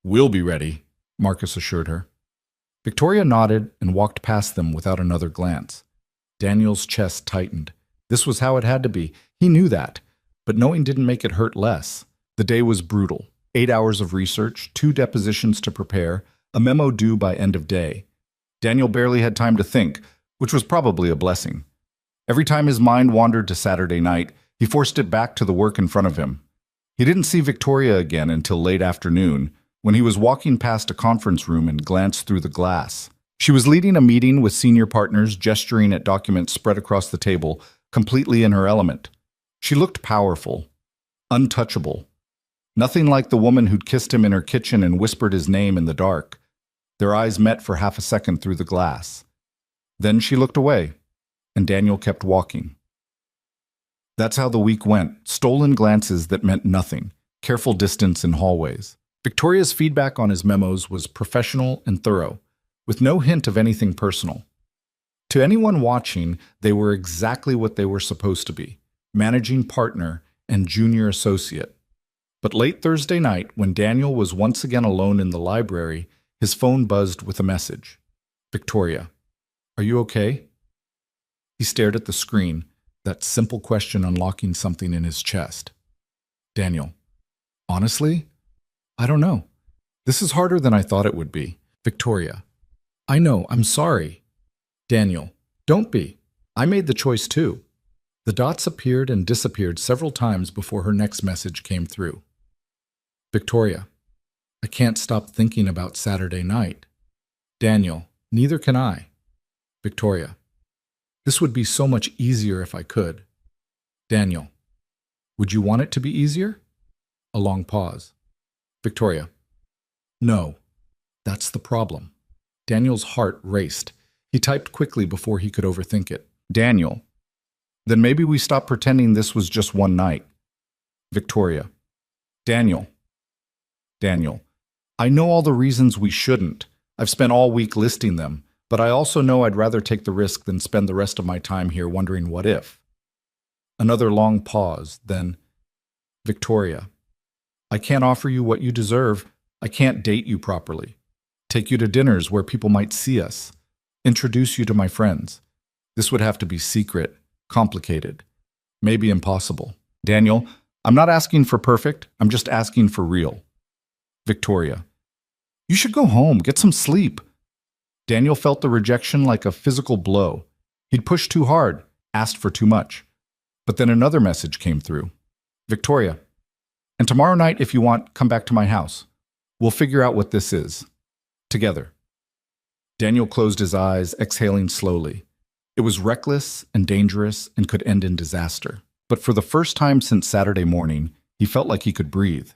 "We'll be ready," Marcus assured her. Victoria nodded and walked past them without another glance. Daniel's chest tightened. This was how it had to be. He knew that. But knowing didn't make it hurt less. The day was brutal. 8 hours of research, 2 depositions to prepare, a memo due by end of day. Daniel barely had time to think, which was probably a blessing. Every time his mind wandered to Saturday night, he forced it back to the work in front of him. He didn't see Victoria again until late afternoon, when he was walking past a conference room and glanced through the glass. She was leading a meeting with senior partners, gesturing at documents spread across the table, completely in her element. She looked powerful, untouchable. Nothing like the woman who'd kissed him in her kitchen and whispered his name in the dark. Their eyes met for half a second through the glass. Then she looked away, and Daniel kept walking. That's how the week went, stolen glances that meant nothing, careful distance in hallways. Victoria's feedback on his memos was professional and thorough, with no hint of anything personal. To anyone watching, they were exactly what they were supposed to be, managing partner and junior associate. But late Thursday night, when Daniel was once again alone in the library, his phone buzzed with a message. Victoria, are you okay? He stared at the screen, that simple question unlocking something in his chest. Daniel, honestly, I don't know. This is harder than I thought it would be. Victoria, I know, I'm sorry. Daniel, don't be. I made the choice too. The dots appeared and disappeared several times before her next message came through. Victoria, I can't stop thinking about Saturday night. Daniel, neither can I. Victoria, this would be so much easier if I could. Daniel, would you want it to be easier? A long pause. Victoria, no, that's the problem. Daniel's heart raced. He typed quickly before he could overthink it. Daniel, then maybe we stop pretending this was just one night. Victoria, Daniel, I know all the reasons we shouldn't. I've spent all week listing them, but I also know I'd rather take the risk than spend the rest of my time here wondering what if. Another long pause, then, Victoria, I can't offer you what you deserve. I can't date you properly. Take you to dinners where people might see us. Introduce you to my friends. This would have to be secret, complicated, maybe impossible. Daniel, I'm not asking for perfect, I'm just asking for real. Victoria, you should go home, get some sleep. Daniel felt the rejection like a physical blow. He'd pushed too hard, asked for too much. But then another message came through. Victoria, and tomorrow night, if you want, come back to my house. We'll figure out what this is. Together. Daniel closed his eyes, exhaling slowly. It was reckless and dangerous and could end in disaster. But for the first time since Saturday morning, he felt like he could breathe.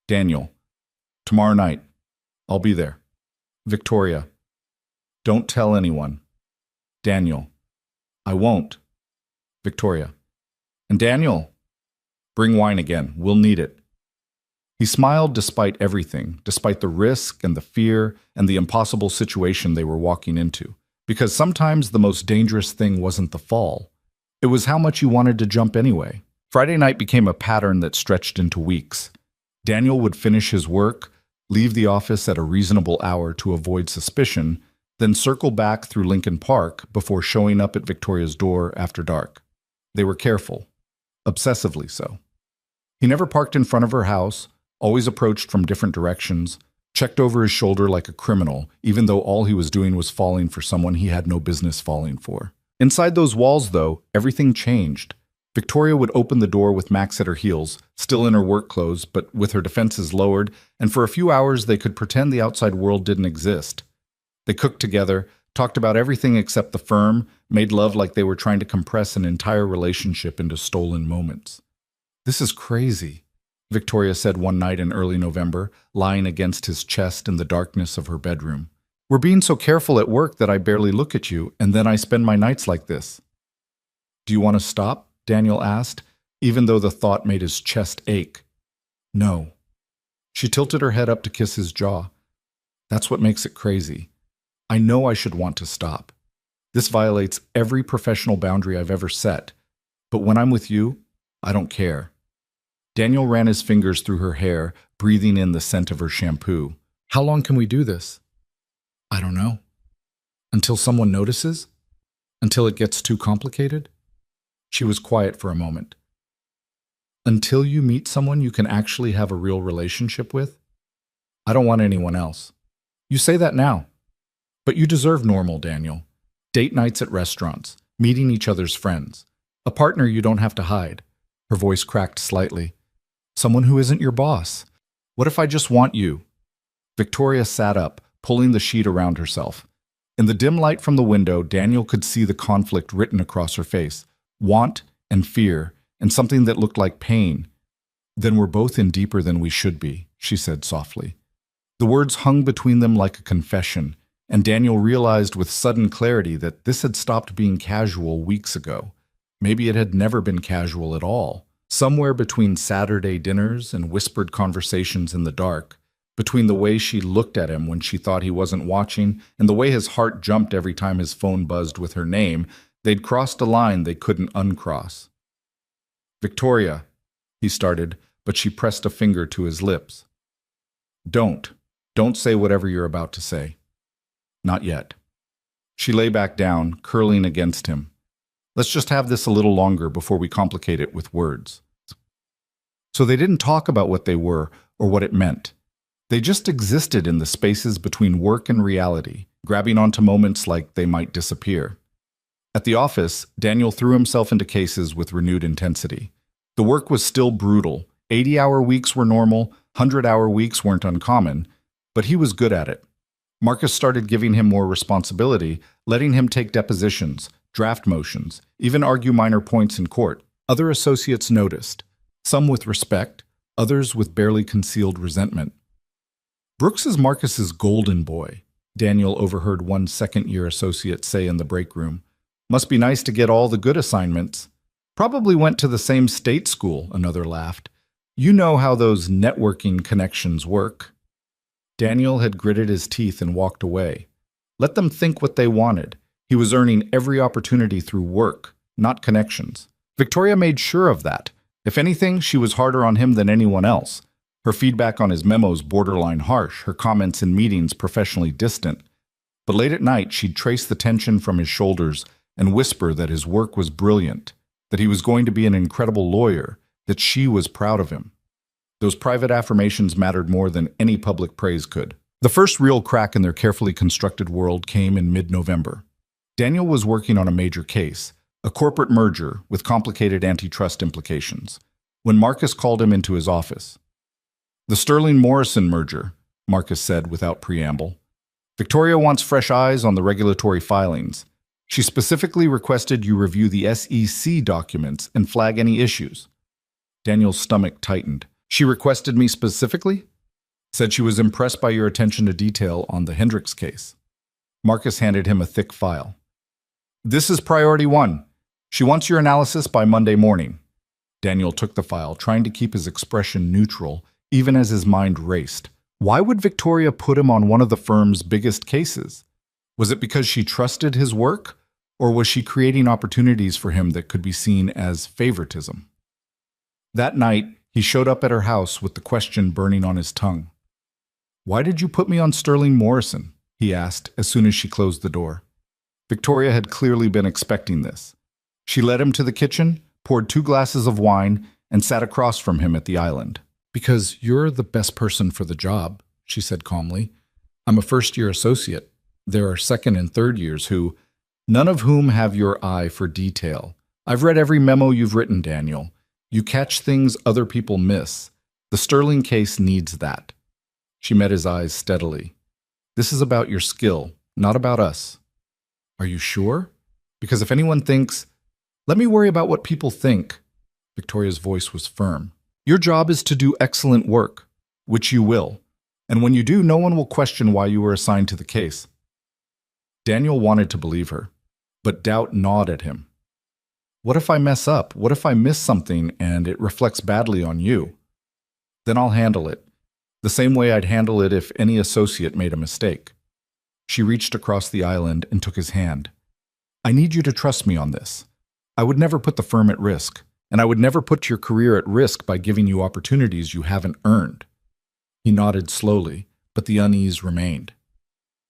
Daniel, tomorrow night, I'll be there. Victoria, don't tell anyone. Daniel, I won't. Victoria, and Daniel, bring wine again. We'll need it. He smiled despite everything, despite the risk and the fear and the impossible situation they were walking into. Because sometimes the most dangerous thing wasn't the fall. It was how much you wanted to jump anyway. Friday night became a pattern that stretched into weeks. Daniel would finish his work, leave the office at a reasonable hour to avoid suspicion, then circle back through Lincoln Park before showing up at Victoria's door after dark. They were careful, obsessively so. He never parked in front of her house, always approached from different directions, checked over his shoulder like a criminal, even though all he was doing was falling for someone he had no business falling for. Inside those walls, though, everything changed. Victoria would open the door with Max at her heels, still in her work clothes, but with her defenses lowered, and for a few hours they could pretend the outside world didn't exist. They cooked together, talked about everything except the firm, made love like they were trying to compress an entire relationship into stolen moments. This is crazy, Victoria said one night in early November, lying against his chest in the darkness of her bedroom. We're being so careful at work that I barely look at you, and then I spend my nights like this. Do you want to stop? Daniel asked, even though the thought made his chest ache. No. She tilted her head up to kiss his jaw. That's what makes it crazy. I know I should want to stop. This violates every professional boundary I've ever set. But when I'm with you, I don't care. Daniel ran his fingers through her hair, breathing in the scent of her shampoo. How long can we do this? I don't know. Until someone notices? Until it gets too complicated? She was quiet for a moment. Until you meet someone you can actually have a real relationship with? I don't want anyone else. You say that now. But you deserve normal, Daniel. Date nights at restaurants, meeting each other's friends. A partner you don't have to hide. Her voice cracked slightly. Someone who isn't your boss. What if I just want you? Victoria sat up, pulling the sheet around herself. In the dim light from the window, Daniel could see the conflict written across her face. Want and fear, and something that looked like pain. "Then we're both in deeper than we should be," she said softly. The words hung between them like a confession, and Daniel realized with sudden clarity that this had stopped being casual weeks ago. Maybe it had never been casual at all. Somewhere between Saturday dinners and whispered conversations in the dark, between the way she looked at him when she thought he wasn't watching and the way his heart jumped every time his phone buzzed with her name, they'd crossed a line they couldn't uncross. "Victoria," he started, but she pressed a finger to his lips. Don't say whatever you're about to say." "Not yet." She lay back down, curling against him. "Let's just have this a little longer before we complicate it with words." So they didn't talk about what they were or what it meant. They just existed in the spaces between work and reality, grabbing onto moments like they might disappear. At the office, Daniel threw himself into cases with renewed intensity. The work was still brutal. 80-hour weeks were normal, 100-hour weeks weren't uncommon, but he was good at it. Marcus started giving him more responsibility, letting him take depositions, draft motions, even argue minor points in court. Other associates noticed, some with respect, others with barely concealed resentment. "Brooks is Marcus's golden boy," Daniel overheard one second-year associate say in the break room. "Must be nice to get all the good assignments." "Probably went to the same state school," another laughed. "You know how those networking connections work." Daniel had gritted his teeth and walked away. Let them think what they wanted. He was earning every opportunity through work, not connections. Victoria made sure of that. If anything, she was harder on him than anyone else. Her feedback on his memos borderline harsh, her comments in meetings professionally distant. But late at night, she'd trace the tension from his shoulders and whisper that his work was brilliant, that he was going to be an incredible lawyer, that she was proud of him. Those private affirmations mattered more than any public praise could. The first real crack in their carefully constructed world came in mid-November. Daniel was working on a major case, a corporate merger with complicated antitrust implications, when Marcus called him into his office. "The Sterling-Morrison merger," Marcus said without preamble. "Victoria wants fresh eyes on the regulatory filings. She specifically requested you review the SEC documents and flag any issues." Daniel's stomach tightened. "She requested me specifically?" "Said she was impressed by your attention to detail on the Hendricks case." Marcus handed him a thick file. "This is priority 1. She wants your analysis by Monday morning." Daniel took the file, trying to keep his expression neutral, even as his mind raced. Why would Victoria put him on one of the firm's biggest cases? Was it because she trusted his work, or was she creating opportunities for him that could be seen as favoritism? That night, he showed up at her house with the question burning on his tongue. "Why did you put me on Sterling-Morrison?" he asked as soon as she closed the door. Victoria had clearly been expecting this. She led him to the kitchen, poured 2 glasses of wine, and sat across from him at the island. "Because you're the best person for the job," she said calmly. "I'm a first-year associate. There are second and third years who, none of whom have your eye for detail. I've read every memo you've written, Daniel. You catch things other people miss. The Sterling case needs that." She met his eyes steadily. "This is about your skill, not about us." "Are you sure? Because if anyone thinks, let me worry about what people think." Victoria's voice was firm. "Your job is to do excellent work, which you will. And when you do, no one will question why you were assigned to the case." Daniel wanted to believe her, but doubt gnawed at him. "What if I mess up? What if I miss something and it reflects badly on you?" "Then I'll handle it, the same way I'd handle it if any associate made a mistake." She reached across the island and took his hand. "I need you to trust me on this. I would never put the firm at risk, and I would never put your career at risk by giving you opportunities you haven't earned." He nodded slowly, but the unease remained.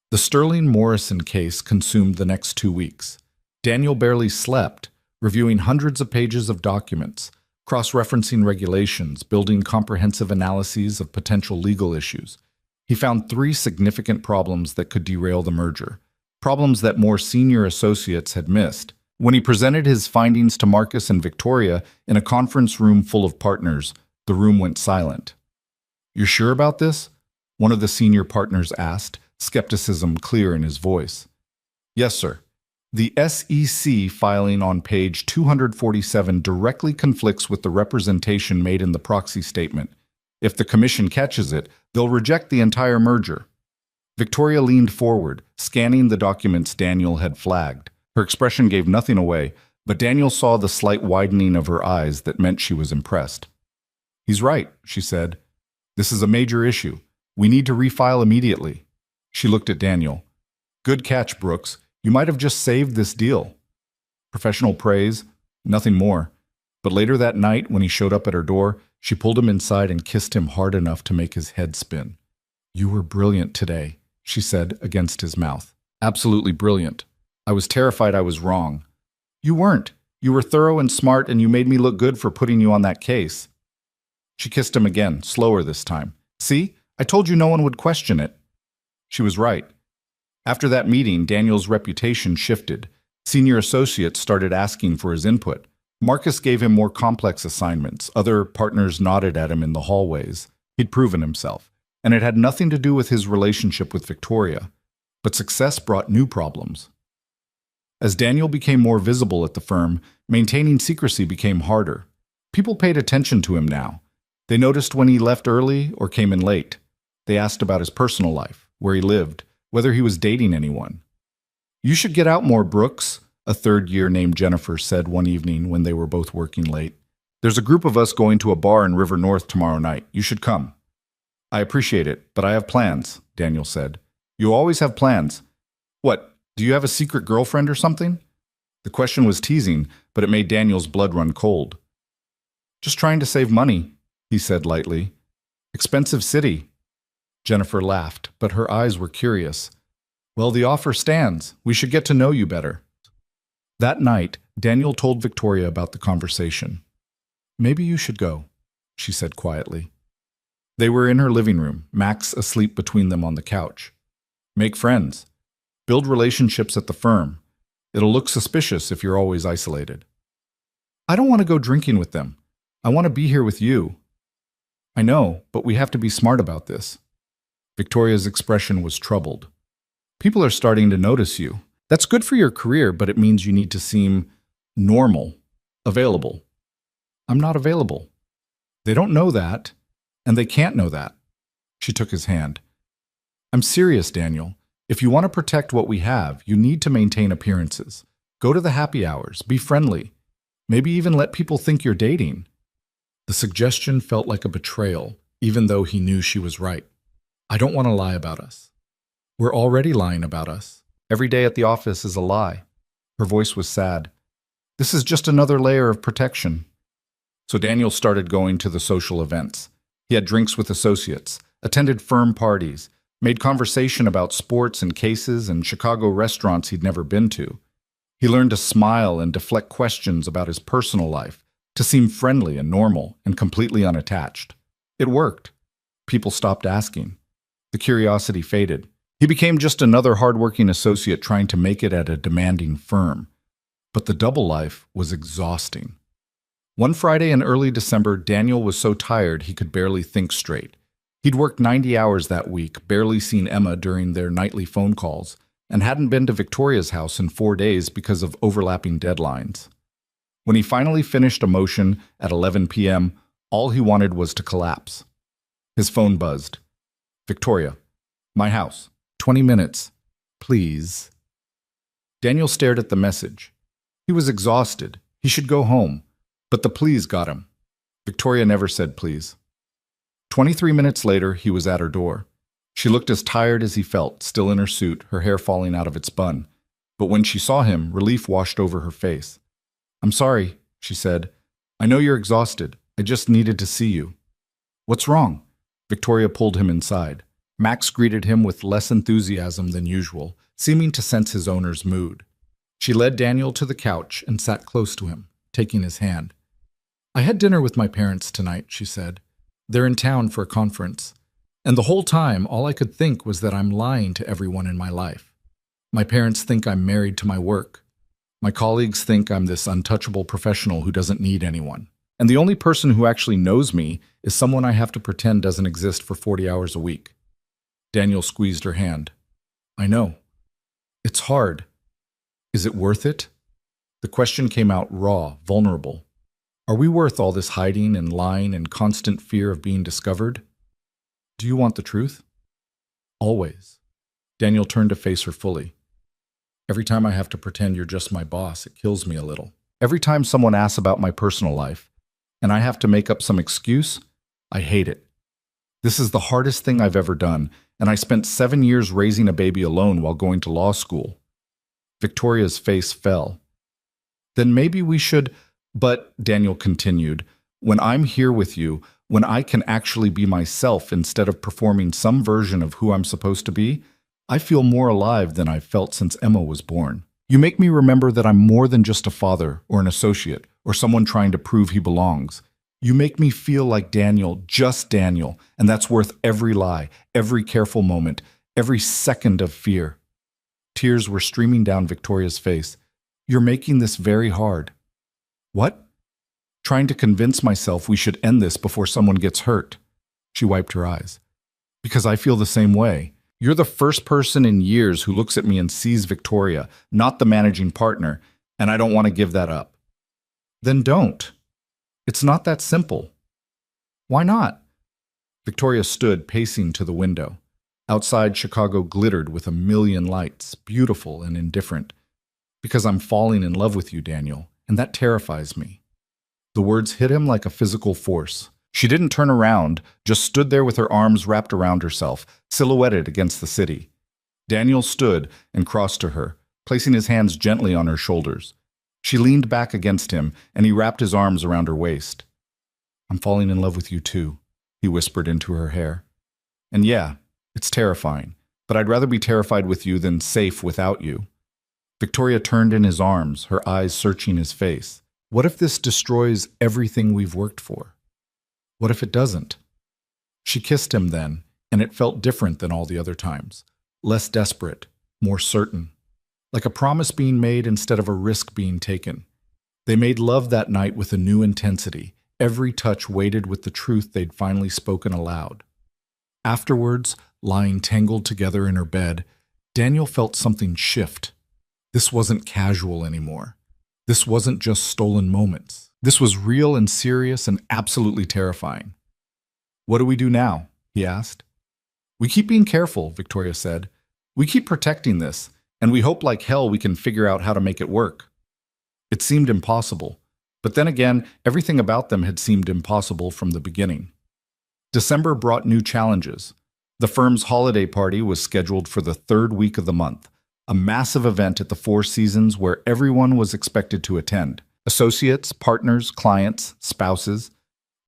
The Sterling-Morrison case consumed the next 2 weeks. Daniel barely slept, reviewing hundreds of pages of documents, cross-referencing regulations, building comprehensive analyses of potential legal issues. He found 3 significant problems that could derail the merger, problems that more senior associates had missed. When he presented his findings to Marcus and Victoria in a conference room full of partners, the room went silent. "You're sure about this?" one of the senior partners asked, skepticism clear in his voice. Yes, sir. The SEC filing on page 247 directly conflicts with the representation made in the proxy statement. If the commission catches it, they'll reject the entire merger. Victoria leaned forward, scanning the documents Daniel had flagged. Her expression gave nothing away, but Daniel saw the slight widening of her eyes that meant she was impressed. He's right, she said. This is a major issue. We need to refile immediately. She looked at Daniel. Good catch, Brooks. You might have just saved this deal. Professional praise, nothing more. But later that night, when he showed up at her door, she pulled him inside and kissed him hard enough to make his head spin. You were brilliant today, she said against his mouth. Absolutely brilliant. I was terrified I was wrong. You weren't. You were thorough and smart, and you made me look good for putting you on that case. She kissed him again, slower this time. See? I told you no one would question it. She was right. After that meeting, Daniel's reputation shifted. Senior associates started asking for his input. Marcus gave him more complex assignments. Other partners nodded at him in the hallways. He'd proven himself. And it had nothing to do with his relationship with Victoria. But success brought new problems. As Daniel became more visible at the firm, maintaining secrecy became harder. People paid attention to him now. They noticed when he left early or came in late. They asked about his personal life, where he lived, whether he was dating anyone. You should get out more, Brooks, a third year named Jennifer said one evening when they were both working late. There's a group of us going to a bar in River North tomorrow night. You should come. I appreciate it, but I have plans, Daniel said. You always have plans. What, do you have a secret girlfriend or something? The question was teasing, but it made Daniel's blood run cold. Just trying to save money, he said lightly. Expensive city. Jennifer laughed, but her eyes were curious. Well, the offer stands. We should get to know you better. That night, Daniel told Victoria about the conversation. Maybe you should go, she said quietly. They were in her living room, Max asleep between them on the couch. Make friends. Build relationships at the firm. It'll look suspicious if you're always isolated. I don't want to go drinking with them. I want to be here with you. I know, but we have to be smart about this. Victoria's expression was troubled. People are starting to notice you. That's good for your career, but it means you need to seem normal, available. I'm not available. They don't know that, and they can't know that. She took his hand. I'm serious, Daniel. If you want to protect what we have, you need to maintain appearances. Go to the happy hours, be friendly. Maybe even let people think you're dating. The suggestion felt like a betrayal, even though he knew she was right. I don't want to lie about us. We're already lying about us. Every day at the office is a lie. Her voice was sad. This is just another layer of protection. So Daniel started going to the social events. He had drinks with associates, attended firm parties, made conversation about sports and cases and Chicago restaurants he'd never been to. He learned to smile and deflect questions about his personal life, to seem friendly and normal and completely unattached. It worked. People stopped asking. The curiosity faded. He became just another hardworking associate trying to make it at a demanding firm. But the double life was exhausting. One Friday in early December, Daniel was so tired he could barely think straight. He'd worked 90 hours that week, barely seen Emma during their nightly phone calls, and hadn't been to Victoria's house in 4 days because of overlapping deadlines. When he finally finished a motion at 11 p.m., all he wanted was to collapse. His phone buzzed. Victoria, my house, 20 minutes, please. Daniel stared at the message. He was exhausted. He should go home. But the please got him. Victoria never said please. 23 minutes later, he was at her door. She looked as tired as he felt, still in her suit, her hair falling out of its bun. But when she saw him, relief washed over her face. I'm sorry, she said. I know you're exhausted. I just needed to see you. What's wrong? Victoria pulled him inside. Max greeted him with less enthusiasm than usual, seeming to sense his owner's mood. She led Daniel to the couch and sat close to him, taking his hand. I had dinner with my parents tonight, she said. They're in town for a conference. And the whole time, all I could think was that I'm lying to everyone in my life. My parents think I'm married to my work. My colleagues think I'm this untouchable professional who doesn't need anyone. And the only person who actually knows me is someone I have to pretend doesn't exist for 40 hours a week. Daniel squeezed her hand. I know. It's hard. Is it worth it? The question came out raw, vulnerable. Are we worth all this hiding and lying and constant fear of being discovered? Do you want the truth? Always. Daniel turned to face her fully. Every time I have to pretend you're just my boss, it kills me a little. Every time someone asks about my personal life, and I have to make up some excuse, I hate it. This is the hardest thing I've ever done, and I spent 7 years raising a baby alone while going to law school. Victoria's face fell. Then maybe we should, but Daniel continued, when I'm here with you, when I can actually be myself instead of performing some version of who I'm supposed to be, I feel more alive than I've felt since Emma was born. You make me remember that I'm more than just a father or an associate or someone trying to prove he belongs. You make me feel like Daniel, just Daniel, and that's worth every lie, every careful moment, every second of fear. Tears were streaming down Victoria's face. You're making this very hard. What? Trying to convince myself we should end this before someone gets hurt. She wiped her eyes. Because I feel the same way. You're the first person in years who looks at me and sees Victoria, not the managing partner, and I don't want to give that up. Then don't. It's not that simple. Why not? Victoria stood, pacing to the window. Outside, Chicago glittered with a million lights, beautiful and indifferent. Because I'm falling in love with you, Daniel, and that terrifies me. The words hit him like a physical force. She didn't turn around, just stood there with her arms wrapped around herself, silhouetted against the city. Daniel stood and crossed to her, placing his hands gently on her shoulders. She leaned back against him, and he wrapped his arms around her waist. I'm falling in love with you too, he whispered into her hair. And yeah, it's terrifying, but I'd rather be terrified with you than safe without you. Victoria turned in his arms, her eyes searching his face. What if this destroys everything we've worked for? What if it doesn't? She kissed him then, and it felt different than all the other times. Less desperate, more certain. Like a promise being made instead of a risk being taken. They made love that night with a new intensity. Every touch weighted with the truth they'd finally spoken aloud. Afterwards, lying tangled together in her bed, Daniel felt something shift. This wasn't casual anymore. This wasn't just stolen moments. This was real and serious and absolutely terrifying. What do we do now? He asked. We keep being careful, Victoria said. We keep protecting this, and we hope like hell we can figure out how to make it work. It seemed impossible, but then again, everything about them had seemed impossible from the beginning. December brought new challenges. The firm's holiday party was scheduled for the third week of the month, a massive event at the Four Seasons where everyone was expected to attend. Associates, partners, clients, spouses.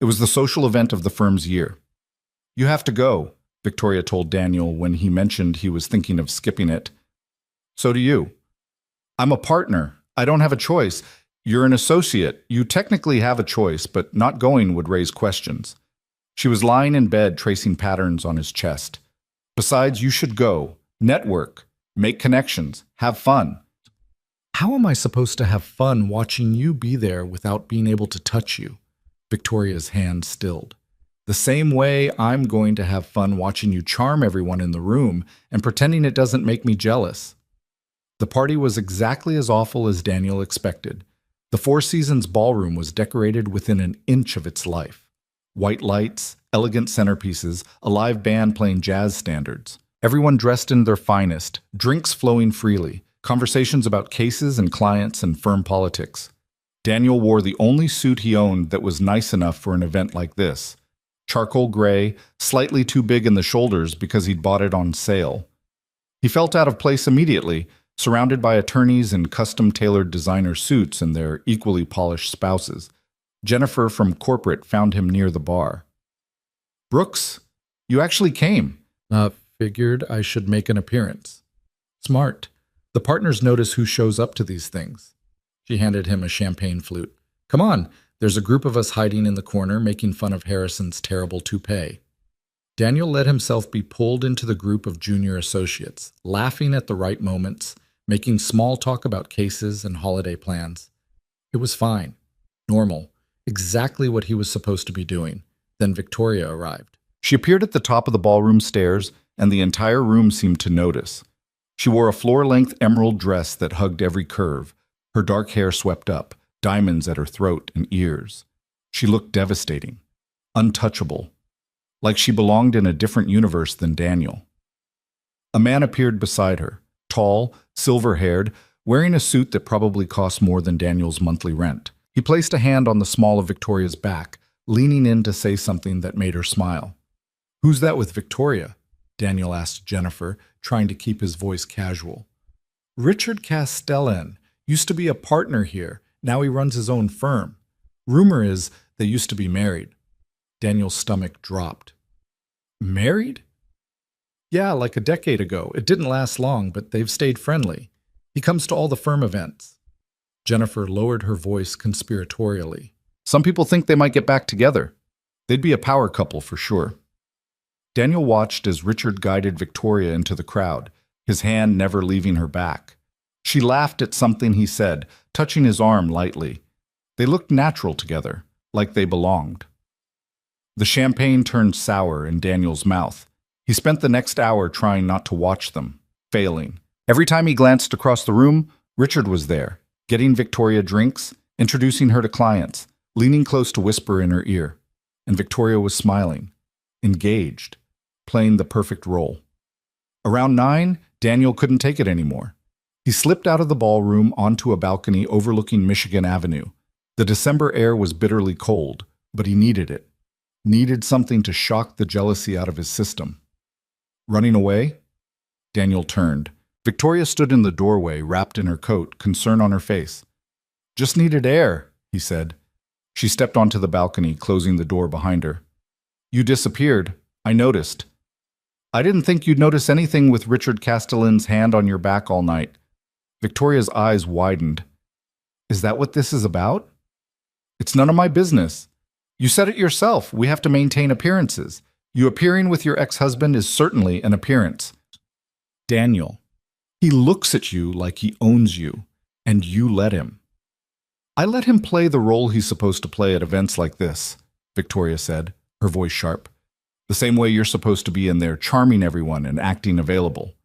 It was the social event of the firm's year. You have to go, Victoria told Daniel when he mentioned he was thinking of skipping it. So do you. I'm a partner. I don't have a choice. You're an associate. You technically have a choice, but not going would raise questions. She was lying in bed tracing patterns on his chest. Besides, you should go. Network. Make connections. Have fun. How am I supposed to have fun watching you be there without being able to touch you? Victoria's hand stilled. The same way I'm going to have fun watching you charm everyone in the room and pretending it doesn't make me jealous. The party was exactly as awful as Daniel expected. The Four Seasons ballroom was decorated within an inch of its life. White lights, elegant centerpieces, a live band playing jazz standards. Everyone dressed in their finest, drinks flowing freely. Conversations about cases and clients and firm politics. Daniel wore the only suit he owned that was nice enough for an event like this. Charcoal gray, slightly too big in the shoulders because he'd bought it on sale. He felt out of place immediately, surrounded by attorneys in custom-tailored designer suits and their equally polished spouses. Jennifer from corporate found him near the bar. Brooks, you actually came. Figured I should make an appearance. Smart. The partners notice who shows up to these things. She handed him a champagne flute. Come on, there's a group of us hiding in the corner making fun of Harrison's terrible toupee. Daniel let himself be pulled into the group of junior associates, laughing at the right moments, making small talk about cases and holiday plans. It was fine, normal, exactly what he was supposed to be doing. Then Victoria arrived. She appeared at the top of the ballroom stairs, and the entire room seemed to notice. She wore a floor-length emerald dress that hugged every curve, her dark hair swept up, diamonds at her throat and ears. She looked devastating, untouchable, like she belonged in a different universe than Daniel. A man appeared beside her, tall, silver-haired, wearing a suit that probably cost more than Daniel's monthly rent. He placed a hand on the small of Victoria's back, leaning in to say something that made her smile. "Who's that with Victoria?" Daniel asked Jennifer, trying to keep his voice casual. "Richard Castellan. Used to be a partner here. Now he runs his own firm. Rumor is they used to be married." Daniel's stomach dropped. "Married?" "Yeah, like a decade ago. It didn't last long, but they've stayed friendly. He comes to all the firm events." Jennifer lowered her voice conspiratorially. "Some people think they might get back together. They'd be a power couple for sure." Daniel watched as Richard guided Victoria into the crowd, his hand never leaving her back. She laughed at something he said, touching his arm lightly. They looked natural together, like they belonged. The champagne turned sour in Daniel's mouth. He spent the next hour trying not to watch them, failing. Every time he glanced across the room, Richard was there, getting Victoria drinks, introducing her to clients, leaning close to whisper in her ear. And Victoria was smiling, engaged, playing the perfect role. Around 9, Daniel couldn't take it anymore. He slipped out of the ballroom onto a balcony overlooking Michigan Avenue. The December air was bitterly cold, but he needed it. Needed something to shock the jealousy out of his system. Running away? Daniel turned. Victoria stood in the doorway, wrapped in her coat, concern on her face. "Just needed air," he said. She stepped onto the balcony, closing the door behind her. "You disappeared. I noticed." "I didn't think you'd notice anything with Richard Castellan's hand on your back all night." Victoria's eyes widened. "Is that what this is about?" "It's none of my business. You said it yourself. We have to maintain appearances. You appearing with your ex-husband is certainly an appearance." "Daniel, he looks at you like he owns you, and you let him." "I let him play the role he's supposed to play at events like this," Victoria said, her voice sharp. "The same way you're supposed to be in there charming everyone and acting available.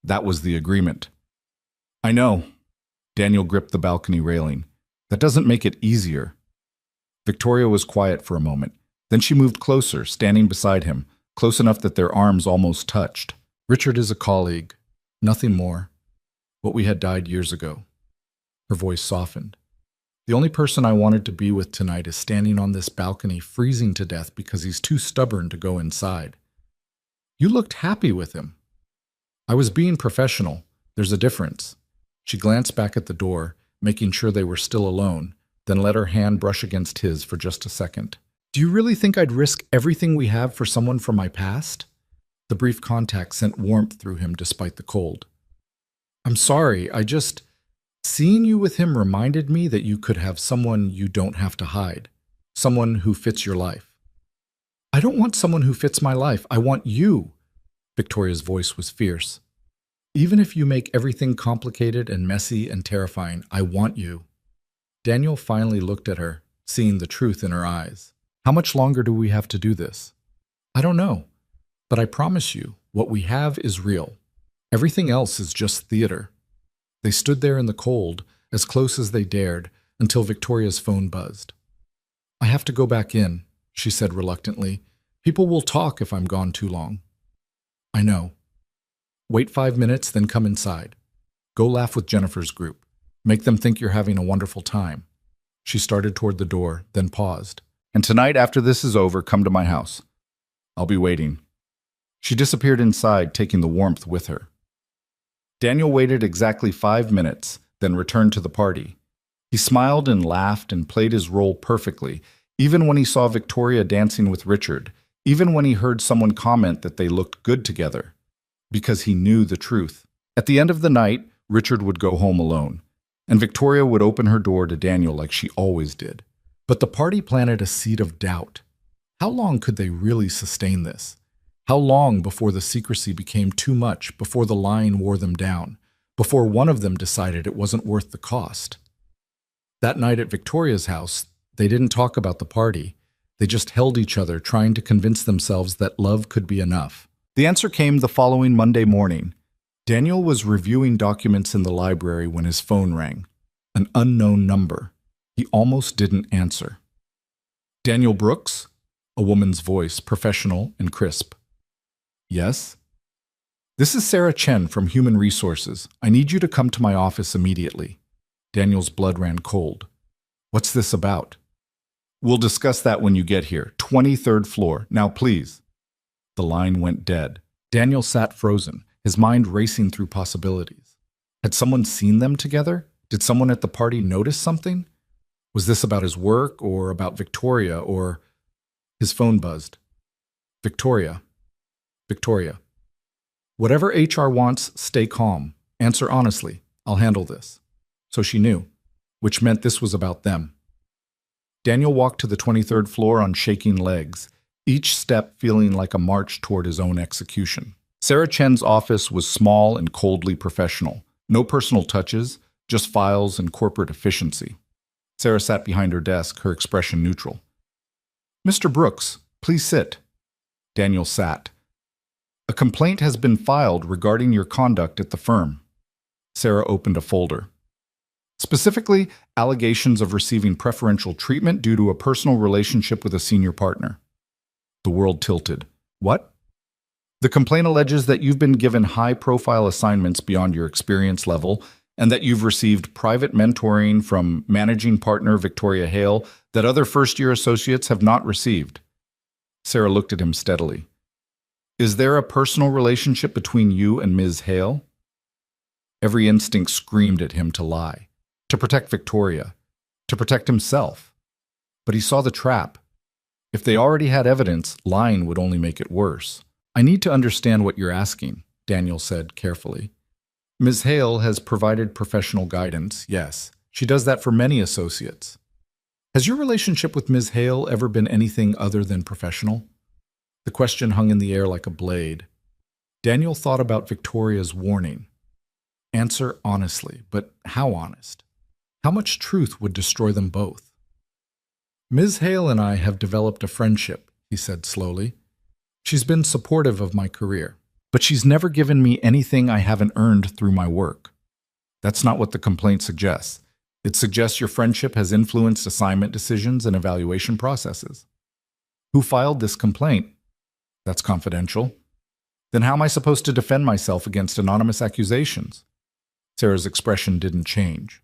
That was the agreement." "I know." Daniel gripped the balcony railing. "That doesn't make it easier." Victoria was quiet for a moment. Then she moved closer, standing beside him, close enough that their arms almost touched. "Richard is a colleague. Nothing more. But we had died years ago." Her voice softened. "The only person I wanted to be with tonight is standing on this balcony freezing to death because he's too stubborn to go inside." "You looked happy with him." "I was being professional. There's a difference." She glanced back at the door, making sure they were still alone, then let her hand brush against his for just a second. "Do you really think I'd risk everything we have for someone from my past?" The brief contact sent warmth through him despite the cold. "I'm sorry, seeing you with him reminded me that you could have someone you don't have to hide. Someone who fits your life." "I don't want someone who fits my life. I want you." Victoria's voice was fierce. "Even if you make everything complicated and messy and terrifying, I want you." Daniel finally looked at her, seeing the truth in her eyes. "How much longer do we have to do this?" "I don't know. But I promise you, what we have is real. Everything else is just theater." They stood there in the cold, as close as they dared, until Victoria's phone buzzed. "I have to go back in," she said reluctantly. "People will talk if I'm gone too long." "I know. Wait 5 minutes, then come inside. Go laugh with Jennifer's group. Make them think you're having a wonderful time." She started toward the door, then paused. "And tonight, after this is over, come to my house. I'll be waiting." She disappeared inside, taking the warmth with her. Daniel waited exactly 5 minutes, then returned to the party. He smiled and laughed and played his role perfectly, even when he saw Victoria dancing with Richard, even when he heard someone comment that they looked good together, because he knew the truth. At the end of the night, Richard would go home alone, and Victoria would open her door to Daniel like she always did. But the party planted a seed of doubt. How long could they really sustain this? How long before the secrecy became too much, before the lying wore them down, before one of them decided it wasn't worth the cost? That night at Victoria's house, they didn't talk about the party. They just held each other, trying to convince themselves that love could be enough. The answer came the following Monday morning. Daniel was reviewing documents in the library when his phone rang. An unknown number. He almost didn't answer. Daniel Brooks? A woman's voice, professional and crisp. Yes? This is Sarah Chen from Human Resources. I need you to come to my office immediately. Daniel's blood ran cold. What's this about? We'll discuss that when you get here. 23rd floor. Now, please. The line went dead. Daniel sat frozen, his mind racing through possibilities. Had someone seen them together? Did someone at the party notice something? Was this about his work or about Victoria or... His phone buzzed. Victoria. Victoria. Whatever HR wants, stay calm. Answer honestly. I'll handle this. So she knew, which meant this was about them. Daniel walked to the 23rd floor on shaking legs, each step feeling like a march toward his own execution. Sarah Chen's office was small and coldly professional. No personal touches, just files and corporate efficiency. Sarah sat behind her desk, her expression neutral. Mr. Brooks, please sit. Daniel sat. A complaint has been filed regarding your conduct at the firm. Sarah opened a folder. Specifically, allegations of receiving preferential treatment due to a personal relationship with a senior partner. The world tilted. What? The complaint alleges that you've been given high-profile assignments beyond your experience level and that you've received private mentoring from managing partner Victoria Hale that other first-year associates have not received. Sarah looked at him steadily. Is there a personal relationship between you and Ms. Hale? Every instinct screamed at him to lie, to protect Victoria, to protect himself. But he saw the trap. If they already had evidence, lying would only make it worse. I need to understand what you're asking, Daniel said carefully. Ms. Hale has provided professional guidance, yes. She does that for many associates. Has your relationship with Ms. Hale ever been anything other than professional? The question hung in the air like a blade. Daniel thought about Victoria's warning. Answer honestly, but how honest? How much truth would destroy them both? Ms. Hale and I have developed a friendship, he said slowly. She's been supportive of my career, but she's never given me anything I haven't earned through my work. That's not what the complaint suggests. It suggests your friendship has influenced assignment decisions and evaluation processes. Who filed this complaint? That's confidential. Then how am I supposed to defend myself against anonymous accusations? Sarah's expression didn't change.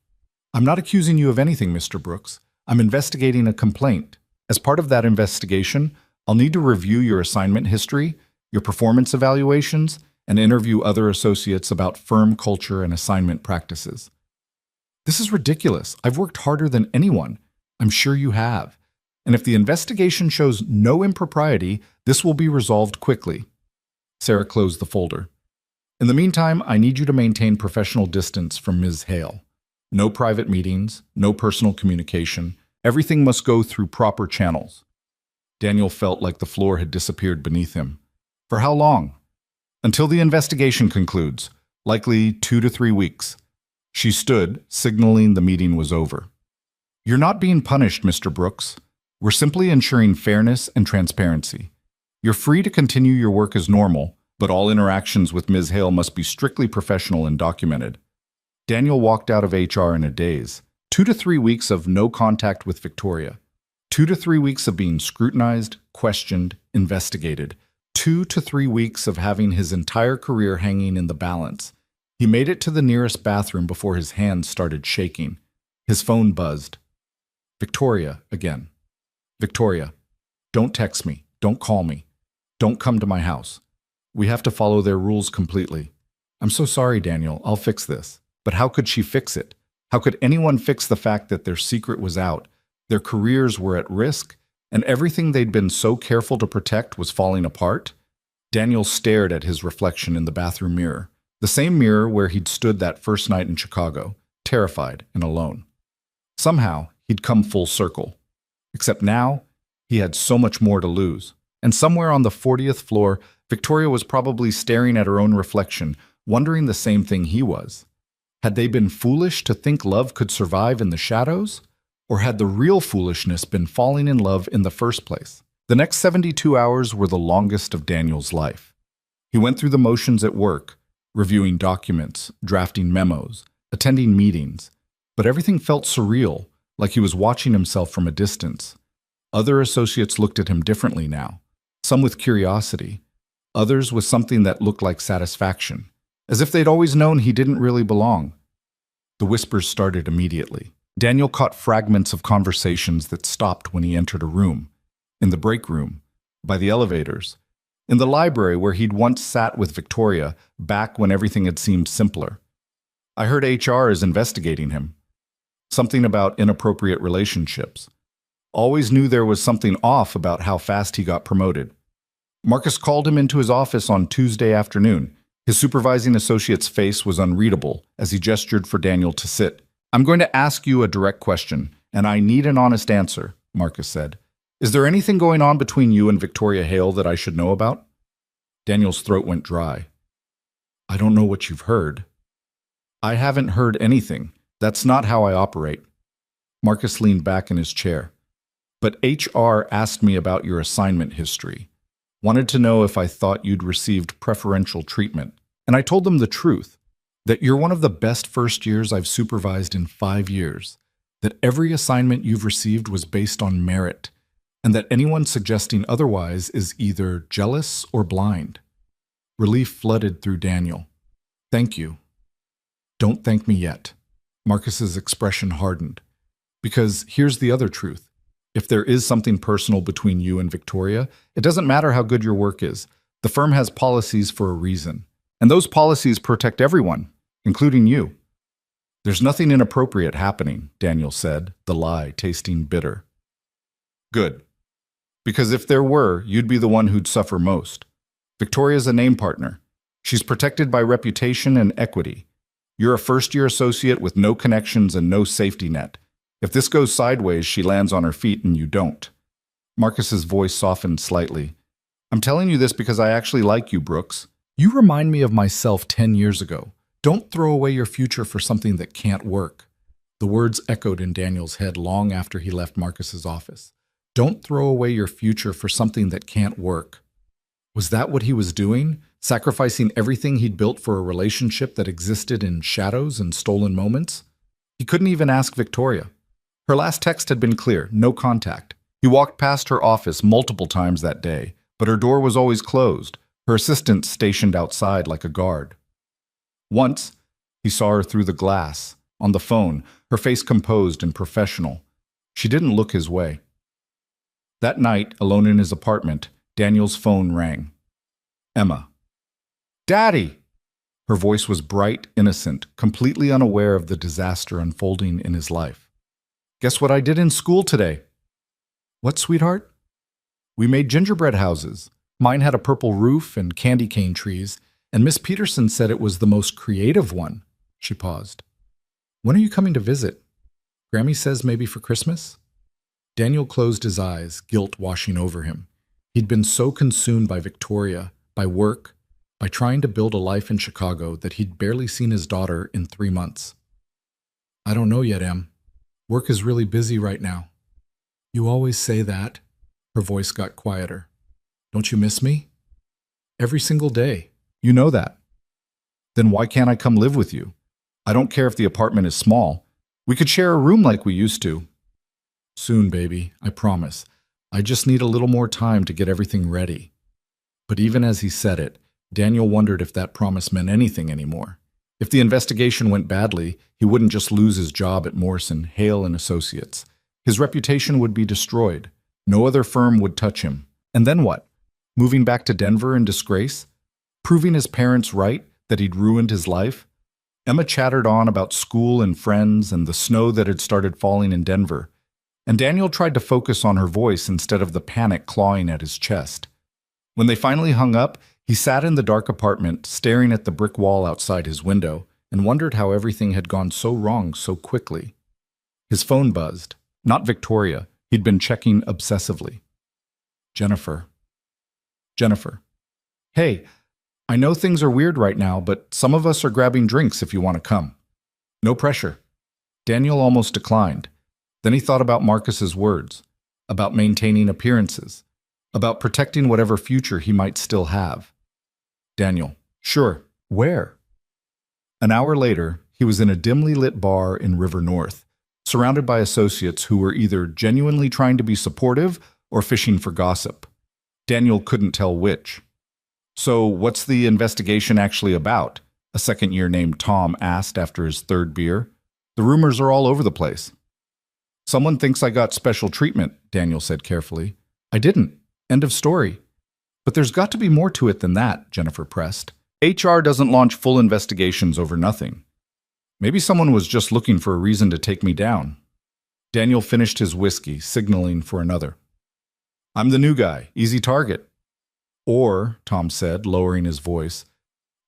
I'm not accusing you of anything, Mr. Brooks. I'm investigating a complaint. As part of that investigation, I'll need to review your assignment history, your performance evaluations, and interview other associates about firm culture and assignment practices. This is ridiculous. I've worked harder than anyone. I'm sure you have. And if the investigation shows no impropriety, this will be resolved quickly. Sarah closed the folder. In the meantime, I need you to maintain professional distance from Ms. Hale. No private meetings, no personal communication. Everything must go through proper channels. Daniel felt like the floor had disappeared beneath him. For how long? Until the investigation concludes, likely 2 to 3 weeks. She stood, signaling the meeting was over. You're not being punished, Mr. Brooks. We're simply ensuring fairness and transparency. You're free to continue your work as normal, but all interactions with Ms. Hale must be strictly professional and documented. Daniel walked out of HR in a daze. 2 to 3 weeks of no contact with Victoria. 2 to 3 weeks of being scrutinized, questioned, investigated. 2 to 3 weeks of having his entire career hanging in the balance. He made it to the nearest bathroom before his hands started shaking. His phone buzzed. Victoria again. Victoria, don't text me. Don't call me. Don't come to my house. We have to follow their rules completely. I'm so sorry, Daniel. I'll fix this. But how could she fix it? How could anyone fix the fact that their secret was out, their careers were at risk, and everything they'd been so careful to protect was falling apart? Daniel stared at his reflection in the bathroom mirror, the same mirror where he'd stood that first night in Chicago, terrified and alone. Somehow, he'd come full circle. Except now, he had so much more to lose. And somewhere on the 40th floor, Victoria was probably staring at her own reflection, wondering the same thing he was. Had they been foolish to think love could survive in the shadows? Or had the real foolishness been falling in love in the first place? The next 72 hours were the longest of Daniel's life. He went through the motions at work, reviewing documents, drafting memos, attending meetings, but everything felt surreal, like he was watching himself from a distance. Other associates looked at him differently now, some with curiosity, others with something that looked like satisfaction, as if they'd always known he didn't really belong. The whispers started immediately. Daniel caught fragments of conversations that stopped when he entered a room, in the break room, by the elevators, in the library where he'd once sat with Victoria, back when everything had seemed simpler. I heard HR is investigating him. Something about inappropriate relationships. Always knew there was something off about how fast he got promoted. Marcus called him into his office on Tuesday afternoon. His supervising associate's face was unreadable as he gestured for Daniel to sit. "I'm going to ask you a direct question, and I need an honest answer," Marcus said. "Is there anything going on between you and Victoria Hale that I should know about?" Daniel's throat went dry. "I don't know what you've heard." "I haven't heard anything. That's not how I operate." Marcus leaned back in his chair. "But HR asked me about your assignment history. Wanted to know if I thought you'd received preferential treatment. And I told them the truth, that you're one of the best first years I've supervised in 5 years, that every assignment you've received was based on merit, and that anyone suggesting otherwise is either jealous or blind." Relief flooded through Daniel. "Thank you." "Don't thank me yet." Marcus's expression hardened. "Because here's the other truth. If there is something personal between you and Victoria, it doesn't matter how good your work is. The firm has policies for a reason. And those policies protect everyone, including you." "There's nothing inappropriate happening," Daniel said, the lie tasting bitter. "Good. Because if there were, you'd be the one who'd suffer most. Victoria's a name partner. She's protected by reputation and equity. You're a first-year associate with no connections and no safety net. If this goes sideways, she lands on her feet and you don't." Marcus's voice softened slightly. "I'm telling you this because I actually like you, Brooks. You remind me of myself 10 years ago. Don't throw away your future for something that can't work." The words echoed in Daniel's head long after he left Marcus's office. Don't throw away your future for something that can't work. Was that what he was doing? Sacrificing everything he'd built for a relationship that existed in shadows and stolen moments? He couldn't even ask Victoria. Her last text had been clear, no contact. He walked past her office multiple times that day, but her door was always closed, her assistant stationed outside like a guard. Once, he saw her through the glass, on the phone, her face composed and professional. She didn't look his way. That night, alone in his apartment, Daniel's phone rang. Emma. "Daddy!" Her voice was bright, innocent, completely unaware of the disaster unfolding in his life. "Guess what I did in school today?" "What, sweetheart?" "We made gingerbread houses. Mine had a purple roof and candy cane trees, and Miss Peterson said it was the most creative one." She paused. "When are you coming to visit? Grammy says maybe for Christmas?" Daniel closed his eyes, guilt washing over him. He'd been so consumed by Victoria, by work, by trying to build a life in Chicago that he'd barely seen his daughter in 3 months. "I don't know yet, Em. Work is really busy right now." "You always say that." Her voice got quieter. "Don't you miss me?" "Every single day. You know that." "Then why can't I come live with you? I don't care if the apartment is small. We could share a room like we used to." "Soon, baby, I promise. I just need a little more time to get everything ready." But even as he said it, Daniel wondered if that promise meant anything anymore. If the investigation went badly, he wouldn't just lose his job at Morrison, Hale and Associates. His reputation would be destroyed. No other firm would touch him. And then what? Moving back to Denver in disgrace? Proving his parents right that he'd ruined his life? Emma chattered on about school and friends and the snow that had started falling in Denver. And Daniel tried to focus on her voice instead of the panic clawing at his chest. When they finally hung up, he sat in the dark apartment, staring at the brick wall outside his window, and wondered how everything had gone so wrong so quickly. His phone buzzed. Not Victoria. He'd been checking obsessively. Jennifer. Jennifer. "Hey, I know things are weird right now, but some of us are grabbing drinks if you want to come." No pressure. Daniel almost declined. Then he thought about Marcus's words, about maintaining appearances, about protecting whatever future he might still have. Daniel. "Sure. Where?" An hour later, he was in a dimly lit bar in River North, surrounded by associates who were either genuinely trying to be supportive or fishing for gossip. Daniel couldn't tell which. "So, what's the investigation actually about?" a second year named Tom asked after his third beer. "The rumors are all over the place." "Someone thinks I got special treatment," Daniel said carefully. "I didn't. End of story." "But there's got to be more to it than that," Jennifer pressed. "HR doesn't launch full investigations over nothing. Maybe someone was just looking for a reason to take me down." Daniel finished his whiskey, signaling for another. "I'm the new guy, easy target." "Or," Tom said, lowering his voice,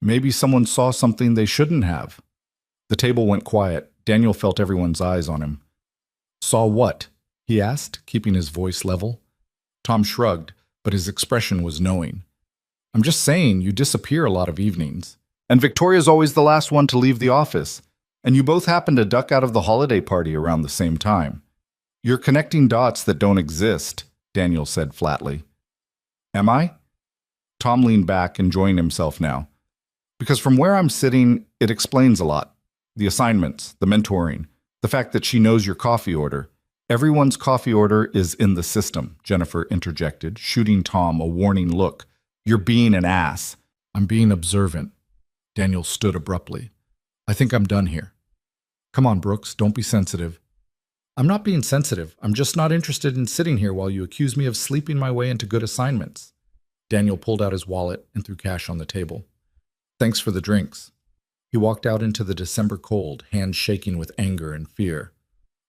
"maybe someone saw something they shouldn't have." The table went quiet. Daniel felt everyone's eyes on him. "Saw what?" he asked, keeping his voice level. Tom shrugged, but his expression was knowing. "I'm just saying you disappear a lot of evenings. And Victoria's always the last one to leave the office. And you both happen to duck out of the holiday party around the same time. You're connecting dots that don't exist," Daniel said flatly. "Am I?" Tom leaned back, enjoying himself now. "Because from where I'm sitting, it explains a lot. The assignments, the mentoring, the fact that she knows your coffee order. Everyone's coffee order is in the system," Jennifer interjected, shooting Tom a warning look. "You're being an ass." "I'm being observant." Daniel stood abruptly. "I think I'm done here." "Come on, Brooks, don't be sensitive." "I'm not being sensitive. I'm just not interested in sitting here while you accuse me of sleeping my way into good assignments." Daniel pulled out his wallet and threw cash on the table. "Thanks for the drinks." He walked out into the December cold, hands shaking with anger and fear.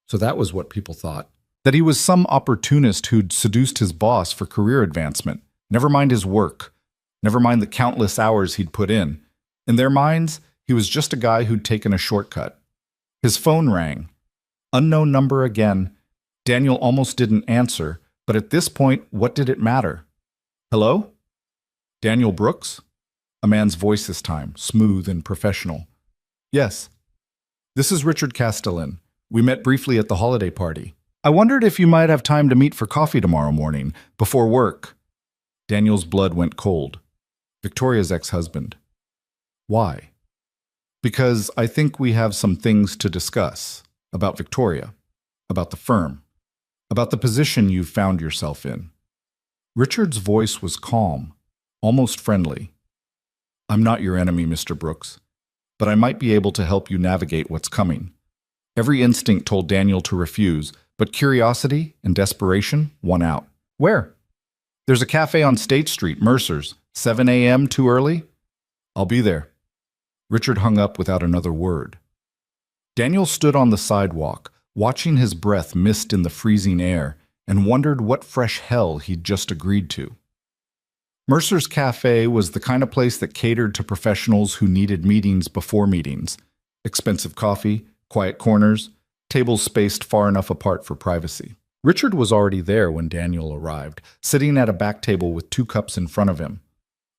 So that was what people thought. That he was some opportunist who'd seduced his boss for career advancement. Never mind his work. Never mind the countless hours he'd put in. In their minds, he was just a guy who'd taken a shortcut. His phone rang. Unknown number again. Daniel almost didn't answer, but at this point, what did it matter? "Hello? Daniel Brooks?" A man's voice this time, smooth and professional. "Yes. This is Richard Castellan. We met briefly at the holiday party. I wondered if you might have time to meet for coffee tomorrow morning, before work." Daniel's blood went cold. Victoria's ex-husband. "Why?" "Because I think we have some things to discuss. About Victoria. About the firm. About the position you've found yourself in." Richard's voice was calm, almost friendly. "I'm not your enemy, Mr. Brooks, but I might be able to help you navigate what's coming." Every instinct told Daniel to refuse, but curiosity and desperation won out. "Where?" "There's a cafe on State Street, Mercer's. 7 a.m. too early?" "I'll be there." Richard hung up without another word. Daniel stood on the sidewalk, watching his breath mist in the freezing air, and wondered what fresh hell he'd just agreed to. Mercer's Cafe was the kind of place that catered to professionals who needed meetings before meetings. Expensive coffee, quiet corners, tables spaced far enough apart for privacy. Richard was already there when Daniel arrived, sitting at a back table with 2 cups in front of him.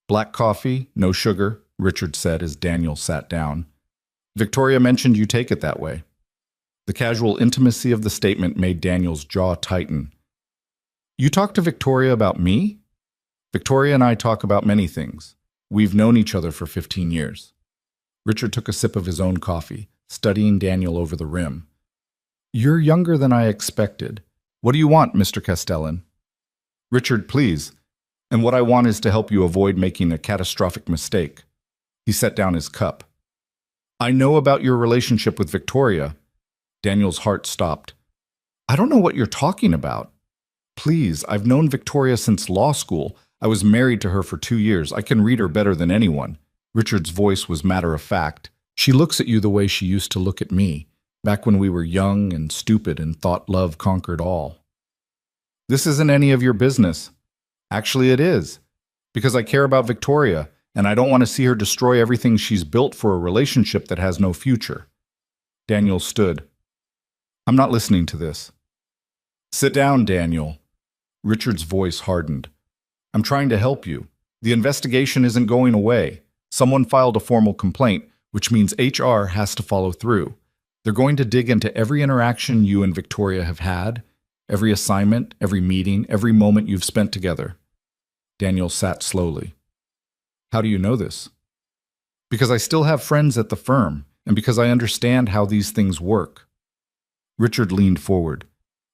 "Black coffee, no sugar," Richard said as Daniel sat down. "Victoria mentioned you take it that way." The casual intimacy of the statement made Daniel's jaw tighten. "You talked to Victoria about me?" "Victoria and I talk about many things. We've known each other for 15 years. Richard took a sip of his own coffee, studying Daniel over the rim. "You're younger than I expected. What do you want, Mr. Castellan?" "Richard, please. And what I want is to help you avoid making a catastrophic mistake." He set down his cup. "I know about your relationship with Victoria." Daniel's heart stopped. "I don't know what you're talking about." "Please, I've known Victoria since law school. I was married to her for 2 years. I can read her better than anyone." Richard's voice was matter-of-fact. "She looks at you the way she used to look at me, back when we were young and stupid and thought love conquered all." "This isn't any of your business." "Actually, it is. Because I care about Victoria, and I don't want to see her destroy everything she's built for a relationship that has no future." Daniel stood. "I'm not listening to this." "Sit down, Daniel." Richard's voice hardened. "I'm trying to help you. The investigation isn't going away. Someone filed a formal complaint, which means HR has to follow through. They're going to dig into every interaction you and Victoria have had, every assignment, every meeting, every moment you've spent together." Daniel sat slowly. "How do you know this?" Because I still have friends at the firm, and because I understand how these things work. Richard leaned forward.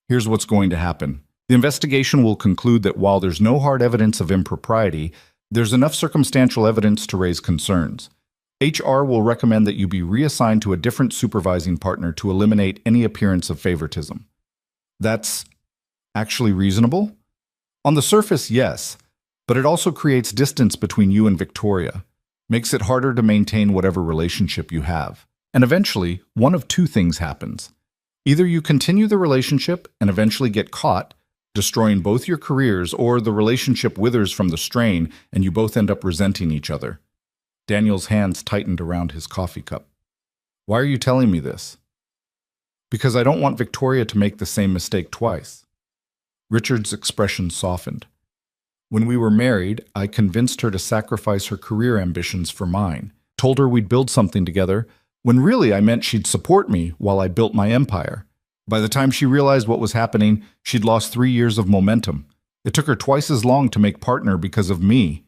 Here's what's going to happen. The investigation will conclude that while there's no hard evidence of impropriety, there's enough circumstantial evidence to raise concerns. HR will recommend that you be reassigned to a different supervising partner to eliminate any appearance of favoritism. That's actually reasonable? On the surface, yes, but it also creates distance between you and Victoria, makes it harder to maintain whatever relationship you have. And eventually, one of two things happens. Either you continue the relationship and eventually get caught, destroying both your careers, or the relationship withers from the strain and you both end up resenting each other. Daniel's hands tightened around his coffee cup. Why are you telling me this? Because I don't want Victoria to make the same mistake twice. Richard's expression softened. When we were married, I convinced her to sacrifice her career ambitions for mine, told her we'd build something together, when really I meant she'd support me while I built my empire. By the time she realized what was happening, she'd lost 3 years of momentum. It took her twice as long to make partner because of me.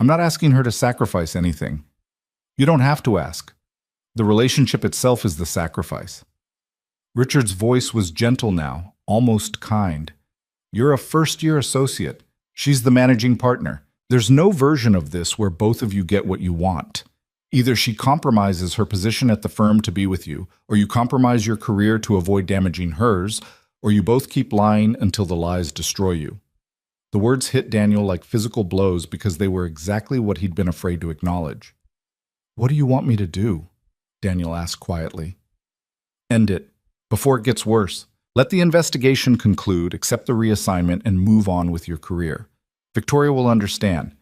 I'm not asking her to sacrifice anything. You don't have to ask. The relationship itself is the sacrifice. Richard's voice was gentle now, almost kind. You're a first-year associate. She's the managing partner. There's no version of this where both of you get what you want. Either she compromises her position at the firm to be with you, or you compromise your career to avoid damaging hers, or you both keep lying until the lies destroy you. The words hit Daniel like physical blows because they were exactly what he'd been afraid to acknowledge. What do you want me to do? Daniel asked quietly. End it, before it gets worse. Let the investigation conclude, accept the reassignment, and move on with your career. Victoria will understand.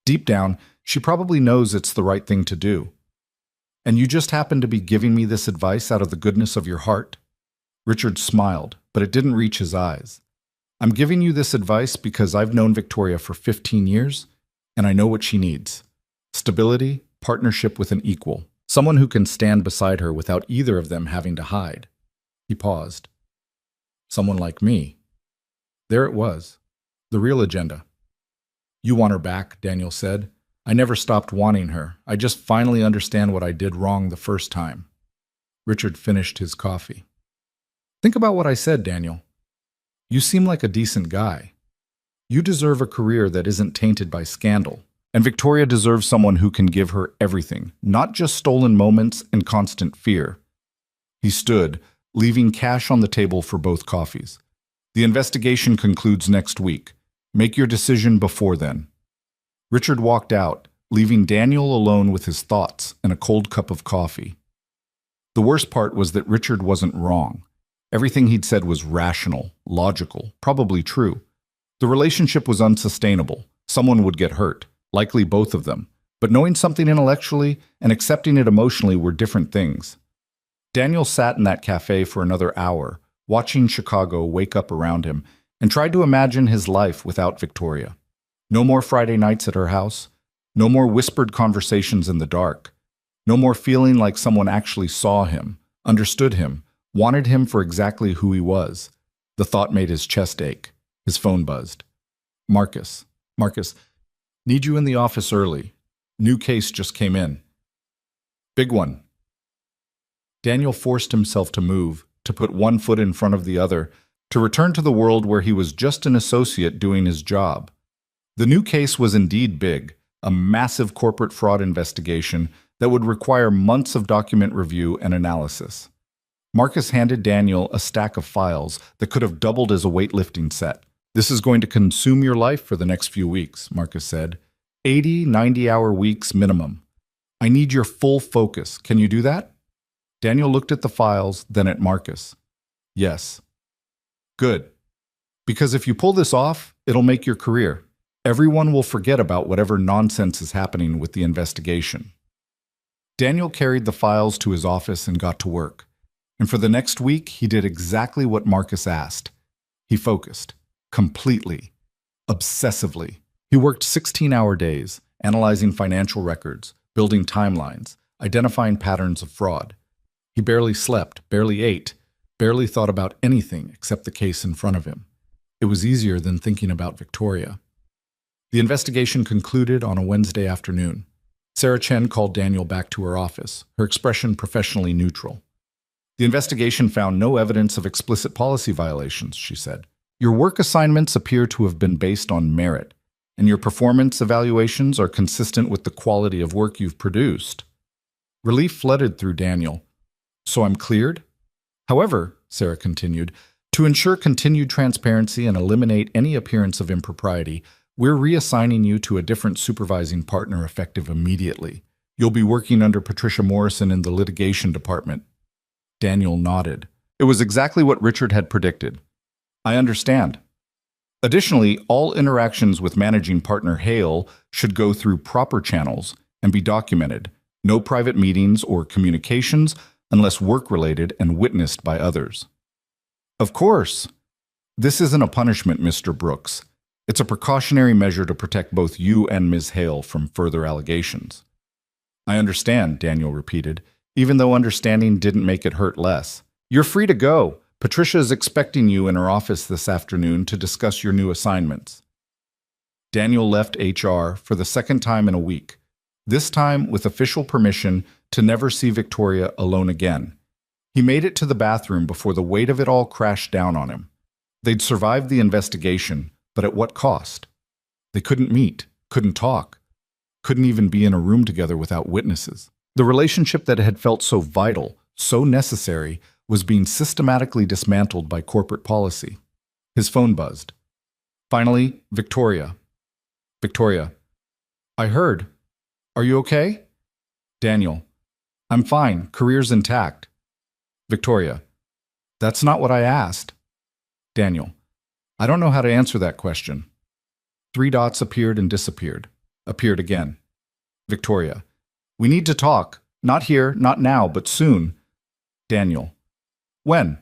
Deep down, she probably knows it's the right thing to do. And you just happen to be giving me this advice out of the goodness of your heart? Richard smiled, but it didn't reach his eyes. I'm giving you this advice because I've known Victoria for 15 years, and I know what she needs. Stability, partnership with an equal. Someone who can stand beside her without either of them having to hide. He paused. Someone like me. There it was. The real agenda. You want her back, Daniel said. I never stopped wanting her. I just finally understand what I did wrong the first time. Richard finished his coffee. Think about what I said, Daniel. You seem like a decent guy. You deserve a career that isn't tainted by scandal. And Victoria deserves someone who can give her everything, not just stolen moments and constant fear. He stood, leaving cash on the table for both coffees. The investigation concludes next week. Make your decision before then. Richard walked out, leaving Daniel alone with his thoughts and a cold cup of coffee. The worst part was that Richard wasn't wrong. Everything he'd said was rational, logical, probably true. The relationship was unsustainable. Someone would get hurt, likely both of them. But knowing something intellectually and accepting it emotionally were different things. Daniel sat in that cafe for another hour, watching Chicago wake up around him, and tried to imagine his life without Victoria. No more Friday nights at her house. No more whispered conversations in the dark. No more feeling like someone actually saw him, understood him, wanted him for exactly who he was. The thought made his chest ache. His phone buzzed. Marcus, need you in the office early. New case just came in. Big one. Daniel forced himself to move, to put one foot in front of the other, to return to the world where he was just an associate doing his job. The new case was indeed big, a massive corporate fraud investigation that would require months of document review and analysis. Marcus handed Daniel a stack of files that could have doubled as a weightlifting set. This is going to consume your life for the next few weeks, Marcus said. 80, 90-hour weeks minimum. I need your full focus. Can you do that? Daniel looked at the files, then at Marcus. Yes. Good. Because if you pull this off, it'll make your career. Everyone will forget about whatever nonsense is happening with the investigation. Daniel carried the files to his office and got to work. And for the next week, he did exactly what Marcus asked. He focused. Completely. Obsessively. He worked 16-hour days, analyzing financial records, building timelines, identifying patterns of fraud. He barely slept, barely ate, barely thought about anything except the case in front of him. It was easier than thinking about Victoria. The investigation concluded on a Wednesday afternoon. Sarah Chen called Daniel back to her office, her expression professionally neutral. The investigation found no evidence of explicit policy violations, she said. Your work assignments appear to have been based on merit, and your performance evaluations are consistent with the quality of work you've produced. Relief flooded through Daniel. So I'm cleared? However, Sarah continued, to ensure continued transparency and eliminate any appearance of impropriety, we're reassigning you to a different supervising partner effective immediately. You'll be working under Patricia Morrison in the litigation department. Daniel nodded. It was exactly what Richard had predicted. I understand. Additionally, all interactions with managing partner Hale should go through proper channels and be documented. No private meetings or communications unless work-related and witnessed by others. Of course. This isn't a punishment, Mr. Brooks. It's a precautionary measure to protect both you and Ms. Hale from further allegations. I understand, Daniel repeated, even though understanding didn't make it hurt less. You're free to go. Patricia is expecting you in her office this afternoon to discuss your new assignments. Daniel left HR for the second time in a week, this time with official permission to never see Victoria alone again. He made it to the bathroom before the weight of it all crashed down on him. They'd survived the investigation, but at what cost? They couldn't meet, couldn't talk, couldn't even be in a room together without witnesses. The relationship that had felt so vital, so necessary, was being systematically dismantled by corporate policy. His phone buzzed. Finally, Victoria. Victoria. I heard. Are you okay? Daniel. I'm fine. Career's intact. Victoria. That's not what I asked. Daniel. I don't know how to answer that question. 3 dots appeared and disappeared. Appeared again. Victoria. We need to talk. Not here, not now, but soon. Daniel. When?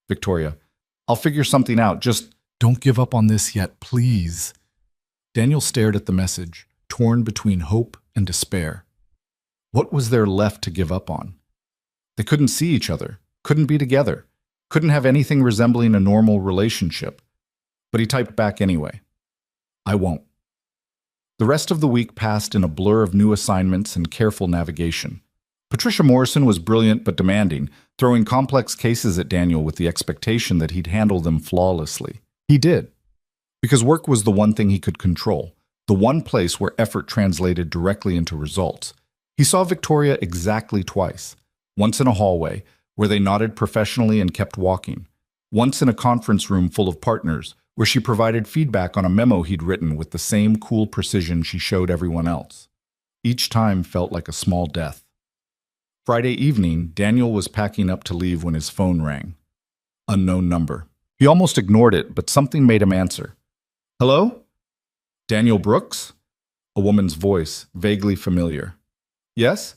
Victoria. I'll figure something out. Just don't give up on this yet, please. Daniel stared at the message, torn between hope and despair. What was there left to give up on? They couldn't see each other, couldn't be together, couldn't have anything resembling a normal relationship. But he typed back anyway. I won't. The rest of the week passed in a blur of new assignments and careful navigation. Patricia Morrison was brilliant but demanding, throwing complex cases at Daniel with the expectation that he'd handle them flawlessly. He did. Because work was the one thing he could control, the one place where effort translated directly into results. He saw Victoria exactly twice. Once in a hallway, where they nodded professionally and kept walking. Once in a conference room full of partners, where she provided feedback on a memo he'd written with the same cool precision she showed everyone else. Each time felt like a small death. Friday evening, Daniel was packing up to leave when his phone rang. Unknown number. He almost ignored it, but something made him answer. Hello? Daniel Brooks? A woman's voice, vaguely familiar. Yes?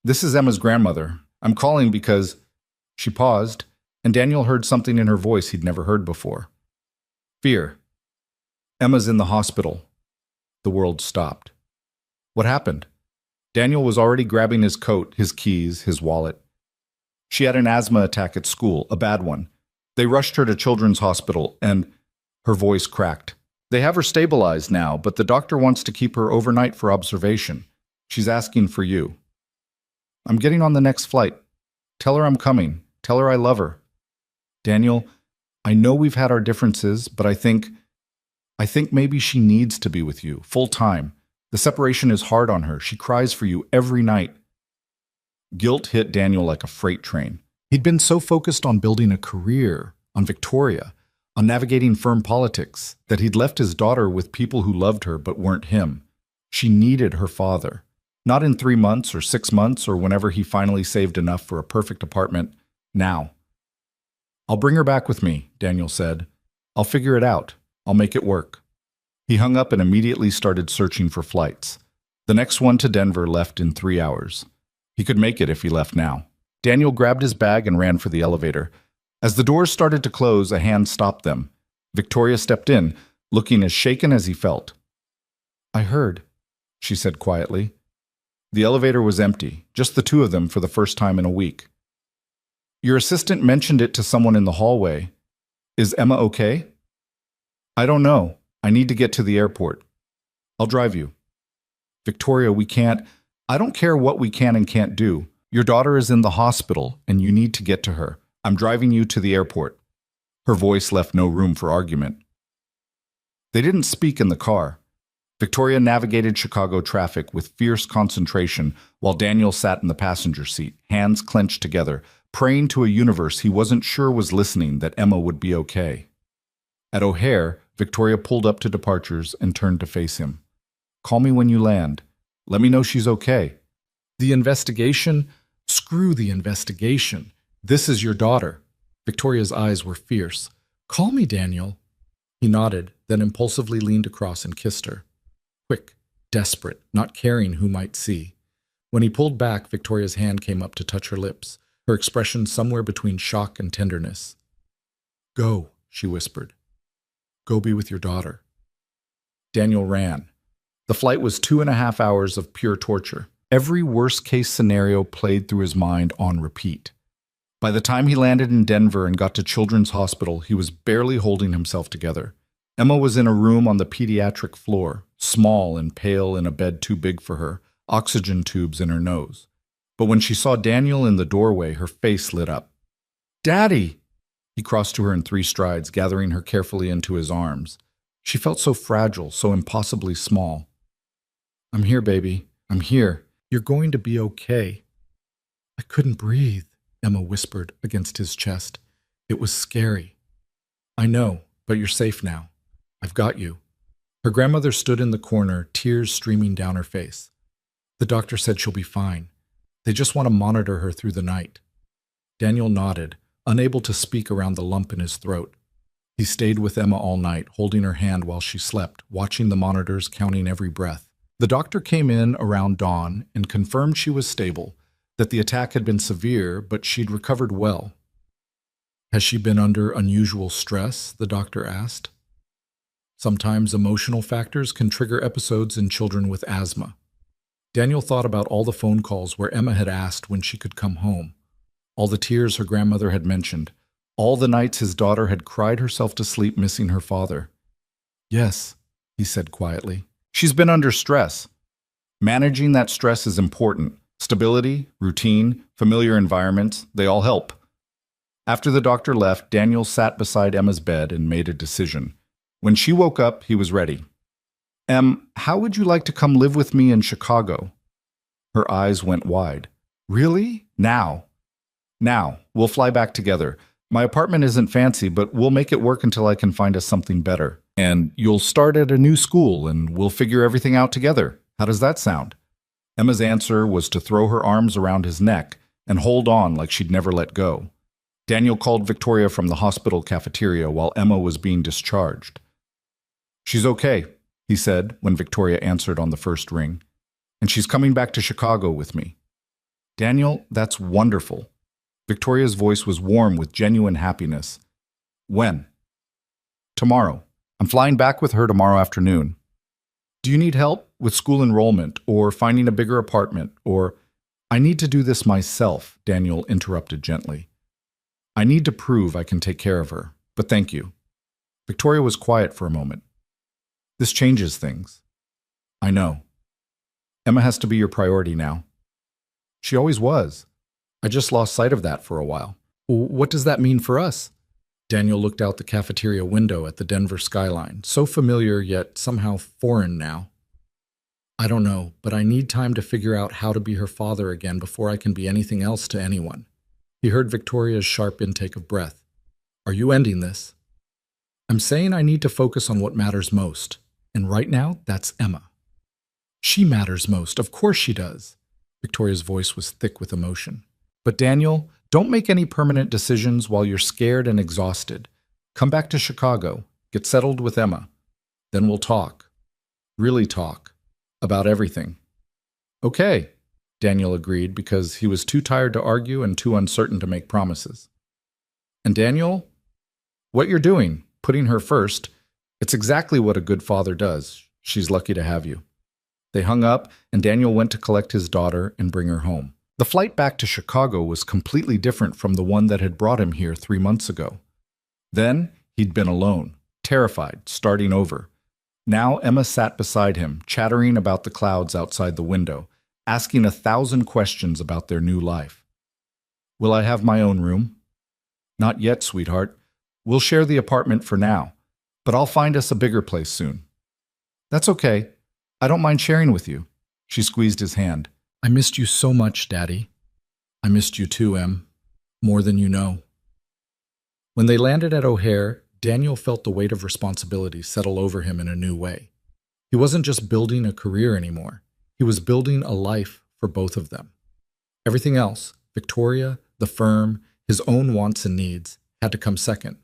This is Emma's grandmother. I'm calling because... She paused, and Daniel heard something in her voice he'd never heard before. Fear. Emma's in the hospital. The world stopped. What happened? Daniel was already grabbing his coat, his keys, his wallet. She had an asthma attack at school, a bad one. They rushed her to Children's Hospital, and her voice cracked. They have her stabilized now, but the doctor wants to keep her overnight for observation. She's asking for you. I'm getting on the next flight. Tell her I'm coming. Tell her I love her. Daniel, I know we've had our differences, but I think maybe she needs to be with you, full time. The separation is hard on her. She cries for you every night. Guilt hit Daniel like a freight train. He'd been so focused on building a career, on Victoria, on navigating firm politics, that he'd left his daughter with people who loved her but weren't him. She needed her father. Not in 3 months or 6 months or whenever he finally saved enough for a perfect apartment. Now. I'll bring her back with me, Daniel said. I'll figure it out. I'll make it work. He hung up and immediately started searching for flights. The next one to Denver left in 3 hours. He could make it if he left now. Daniel grabbed his bag and ran for the elevator. As the doors started to close, a hand stopped them. Victoria stepped in, looking as shaken as he felt. I heard, she said quietly. The elevator was empty, just the 2 of them for the first time in a week. Your assistant mentioned it to someone in the hallway. Is Emma okay? I don't know. I need to get to the airport. I'll drive you. Victoria, we can't. I don't care what we can and can't do. Your daughter is in the hospital, and you need to get to her. I'm driving you to the airport. Her voice left no room for argument. They didn't speak in the car. Victoria navigated Chicago traffic with fierce concentration while Daniel sat in the passenger seat, hands clenched together, praying to a universe he wasn't sure was listening that Emma would be okay. At O'Hare, Victoria pulled up to departures and turned to face him. Call me when you land. Let me know she's okay. The investigation? Screw the investigation. This is your daughter. Victoria's eyes were fierce. Call me, Daniel. He nodded, then impulsively leaned across and kissed her. Quick, desperate, not caring who might see. When he pulled back, Victoria's hand came up to touch her lips, her expression somewhere between shock and tenderness. Go, she whispered. Go be with your daughter. Daniel ran. The flight was 2.5 hours of pure torture. Every worst-case scenario played through his mind on repeat. By the time he landed in Denver and got to Children's Hospital, he was barely holding himself together. Emma was in a room on the pediatric floor, small and pale in a bed too big for her, oxygen tubes in her nose. But when she saw Daniel in the doorway, her face lit up. Daddy! He crossed to her in 3 strides, gathering her carefully into his arms. She felt so fragile, so impossibly small. I'm here, baby. I'm here. You're going to be okay. I couldn't breathe, Emma whispered against his chest. It was scary. I know, but you're safe now. I've got you. Her grandmother stood in the corner, tears streaming down her face. The doctor said she'll be fine. They just want to monitor her through the night. Daniel nodded, unable to speak around the lump in his throat. He stayed with Emma all night, holding her hand while she slept, watching the monitors, counting every breath. The doctor came in around dawn and confirmed she was stable, that the attack had been severe, but she'd recovered well. Has she been under unusual stress? The doctor asked. Sometimes emotional factors can trigger episodes in children with asthma. Daniel thought about all the phone calls where Emma had asked when she could come home, all the tears her grandmother had mentioned, all the nights his daughter had cried herself to sleep missing her father. Yes, he said quietly. She's been under stress. Managing that stress is important. Stability, routine, familiar environments, they all help. After the doctor left, Daniel sat beside Emma's bed and made a decision. When she woke up, he was ready. How would you like to come live with me in Chicago? Her eyes went wide. Really? Now. Now. We'll fly back together. My apartment isn't fancy, but we'll make it work until I can find us something better. And you'll start at a new school, and we'll figure everything out together. How does that sound? Emma's answer was to throw her arms around his neck and hold on like she'd never let go. Daniel called Victoria from the hospital cafeteria while Emma was being discharged. She's okay, he said when Victoria answered on the first ring. And she's coming back to Chicago with me. Daniel, that's wonderful. Victoria's voice was warm with genuine happiness. When? Tomorrow. I'm flying back with her tomorrow afternoon. Do you need help with school enrollment or finding a bigger apartment or... I need to do this myself, Daniel interrupted gently. I need to prove I can take care of her, but thank you. Victoria was quiet for a moment. This changes things. I know. Emma has to be your priority now. She always was. I just lost sight of that for a while. What does that mean for us? Daniel looked out the cafeteria window at the Denver skyline, so familiar yet somehow foreign now. I don't know, but I need time to figure out how to be her father again before I can be anything else to anyone. He heard Victoria's sharp intake of breath. Are you ending this? I'm saying I need to focus on what matters most, and right now, that's Emma. She matters most, of course she does. Victoria's voice was thick with emotion. But Daniel, don't make any permanent decisions while you're scared and exhausted. Come back to Chicago, get settled with Emma. Then we'll talk. Really talk. About everything. Okay, Daniel agreed because he was too tired to argue and too uncertain to make promises. And Daniel, what you're doing, putting her first, it's exactly what a good father does. She's lucky to have you. They hung up, and Daniel went to collect his daughter and bring her home. The flight back to Chicago was completely different from the one that had brought him here 3 months ago. Then, he'd been alone, terrified, starting over. Now Emma sat beside him, chattering about the clouds outside the window, asking 1,000 questions about their new life. Will I have my own room? Not yet, sweetheart. We'll share the apartment for now, but I'll find us a bigger place soon. That's okay. I don't mind sharing with you. She squeezed his hand. I missed you so much, Daddy. I missed you too, Em. More than you know. When they landed at O'Hare, Daniel felt the weight of responsibility settle over him in a new way. He wasn't just building a career anymore. He was building a life for both of them. Everything else, Victoria, the firm, his own wants and needs, had to come second.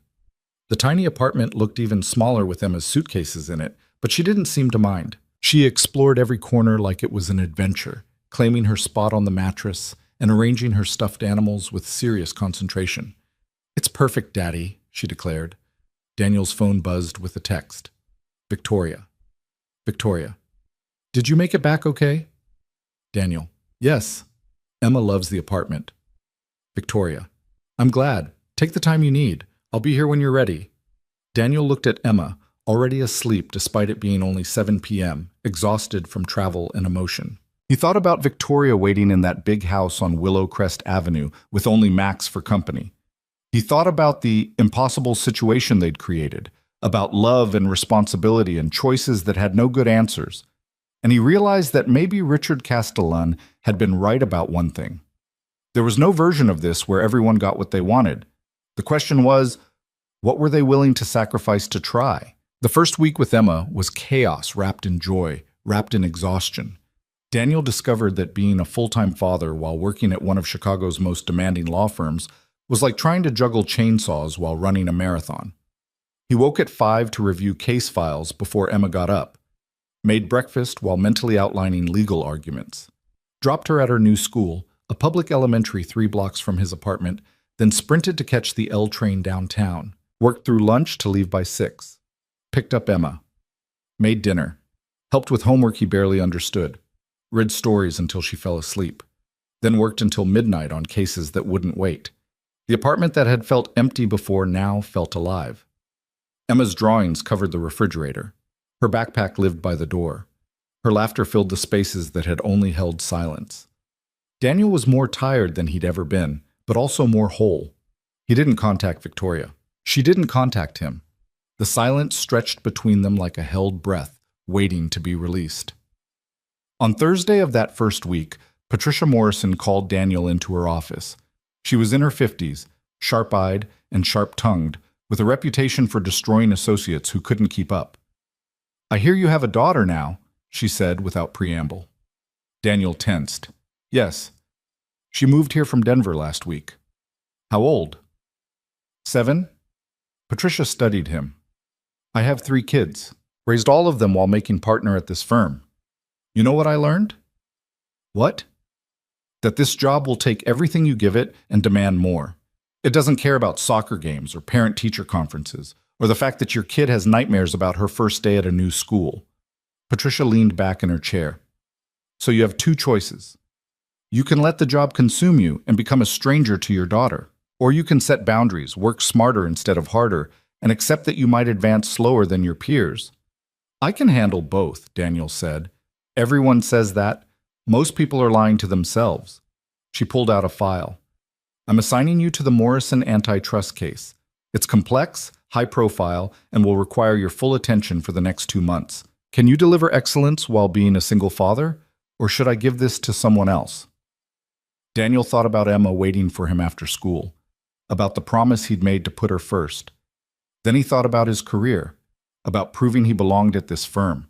The tiny apartment looked even smaller with Emma's suitcases in it, but she didn't seem to mind. She explored every corner like it was an adventure, claiming her spot on the mattress and arranging her stuffed animals with serious concentration. It's perfect, Daddy, she declared. Daniel's phone buzzed with a text. Victoria. Victoria. Did you make it back okay? Daniel. Yes. Emma loves the apartment. Victoria. I'm glad. Take the time you need. I'll be here when you're ready. Daniel looked at Emma, already asleep despite it being only 7 p.m., exhausted from travel and emotion. He thought about Victoria waiting in that big house on Willow Crest Avenue with only Max for company. He thought about the impossible situation they'd created, about love and responsibility and choices that had no good answers. And he realized that maybe Richard Castellan had been right about one thing. There was no version of this where everyone got what they wanted. The question was, what were they willing to sacrifice to try? The first week with Emma was chaos wrapped in joy, wrapped in exhaustion. Daniel discovered that being a full-time father while working at one of Chicago's most demanding law firms was like trying to juggle chainsaws while running a marathon. He woke at 5 to review case files before Emma got up, made breakfast while mentally outlining legal arguments, dropped her at her new school, a public elementary 3 blocks from his apartment, then sprinted to catch the L train downtown, worked through lunch to leave by 6, picked up Emma, made dinner, helped with homework he barely understood, read stories until she fell asleep, then worked until midnight on cases that wouldn't wait. The apartment that had felt empty before now felt alive. Emma's drawings covered the refrigerator. Her backpack lived by the door. Her laughter filled the spaces that had only held silence. Daniel was more tired than he'd ever been, but also more whole. He didn't contact Victoria. She didn't contact him. The silence stretched between them like a held breath, waiting to be released. On Thursday of that first week, Patricia Morrison called Daniel into her office. She was in her 50s, sharp-eyed and sharp-tongued, with a reputation for destroying associates who couldn't keep up. I hear you have a daughter now, she said without preamble. Daniel tensed. Yes. She moved here from Denver last week. How old? 7? Patricia studied him. I have 3 kids, raised all of them while making partner at this firm. You know what I learned? What? That this job will take everything you give it and demand more. It doesn't care about soccer games or parent-teacher conferences, or the fact that your kid has nightmares about her first day at a new school. Patricia leaned back in her chair. So you have 2 choices. You can let the job consume you and become a stranger to your daughter, or you can set boundaries, work smarter instead of harder, and accept that you might advance slower than your peers. I can handle both, Daniel said. Everyone says that. Most people are lying to themselves. She pulled out a file. I'm assigning you to the Morrison antitrust case. It's complex, high profile, and will require your full attention for the next 2 months. Can you deliver excellence while being a single father, or should I give this to someone else? Daniel thought about Emma waiting for him after school, about the promise he'd made to put her first. Then he thought about his career, about proving he belonged at this firm,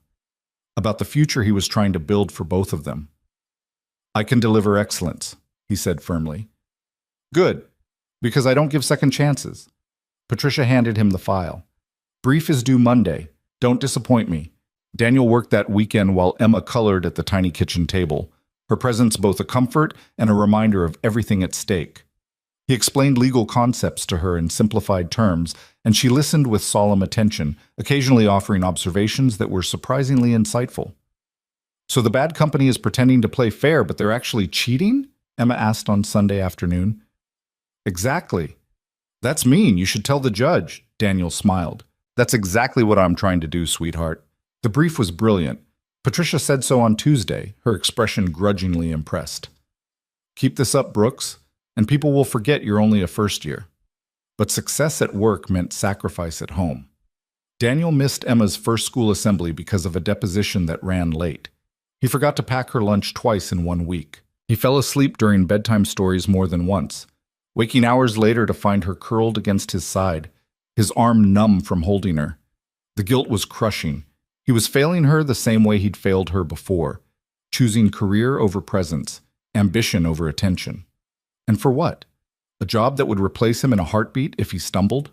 about the future he was trying to build for both of them. I can deliver excellence, he said firmly. Good, because I don't give second chances. Patricia handed him the file. Brief is due Monday. Don't disappoint me. Daniel worked that weekend while Emma colored at the tiny kitchen table, her presence both a comfort and a reminder of everything at stake. He explained legal concepts to her in simplified terms, and she listened with solemn attention, occasionally offering observations that were surprisingly insightful. So the bad company is pretending to play fair, but they're actually cheating? Emma asked on Sunday afternoon. Exactly. That's mean. You should tell the judge, Daniel smiled. That's exactly what I'm trying to do, sweetheart. The brief was brilliant. Patricia said so on Tuesday, her expression grudgingly impressed. Keep this up, Brooks, and people will forget you're only a first year. But success at work meant sacrifice at home. Daniel missed Emma's first school assembly because of a deposition that ran late. He forgot to pack her lunch twice in 1 week. He fell asleep during bedtime stories more than once, waking hours later to find her curled against his side, his arm numb from holding her. The guilt was crushing. He was failing her the same way he'd failed her before, choosing career over presence, ambition over attention. And for what? A job that would replace him in a heartbeat if he stumbled?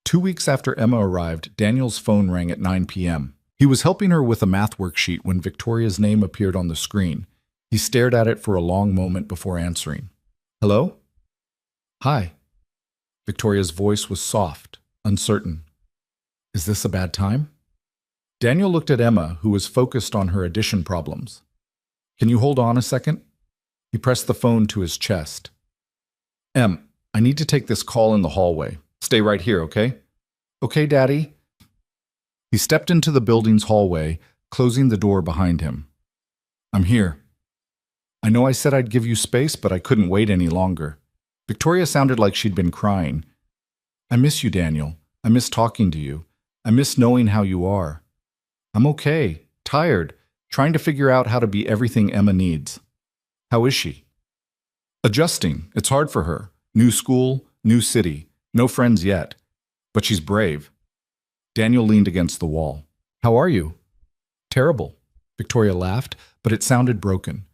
2 weeks after Emma arrived, Daniel's phone rang at 9 p.m. He was helping her with a math worksheet when Victoria's name appeared on the screen. He stared at it for a long moment before answering. Hello? Hi. Victoria's voice was soft, uncertain. Is this a bad time? Daniel looked at Emma, who was focused on her addition problems. Can you hold on a second? He pressed the phone to his chest. Em, I need to take this call in the hallway. Stay right here, okay? Okay, Daddy. He stepped into the building's hallway, closing the door behind him. I'm here. I know I said I'd give you space, but I couldn't wait any longer. Victoria sounded like she'd been crying. I miss you, Daniel. I miss talking to you. I miss knowing how you are. I'm okay, tired, trying to figure out how to be everything Emma needs. How is she? Adjusting. It's hard for her. New school, new city, no friends yet. But she's brave. Daniel leaned against the wall. How are you? Terrible. Victoria laughed, but it sounded broken.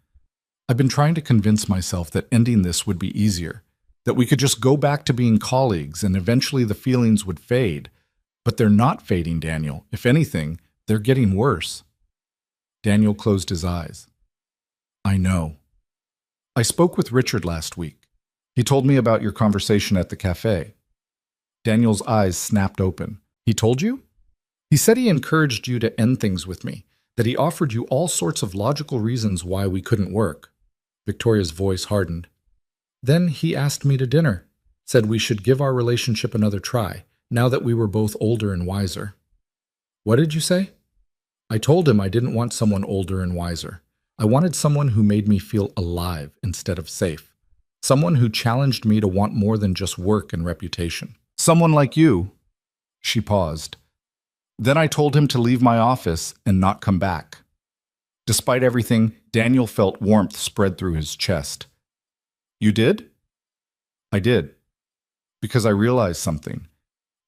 I've been trying to convince myself that ending this would be easier, that we could just go back to being colleagues and eventually the feelings would fade. But they're not fading, Daniel. If anything, they're getting worse. Daniel closed his eyes. I know. I spoke with Richard last week. He told me about your conversation at the cafe. Daniel's eyes snapped open. He told you? He said he encouraged you to end things with me, that he offered you all sorts of logical reasons why we couldn't work. Victoria's voice hardened. Then he asked me to dinner, said we should give our relationship another try, now that we were both older and wiser. What did you say? I told him I didn't want someone older and wiser. I wanted someone who made me feel alive instead of safe. Someone who challenged me to want more than just work and reputation. Someone like you. She paused. Then I told him to leave my office and not come back. Despite everything, Daniel felt warmth spread through his chest. You did? I did. Because I realized something.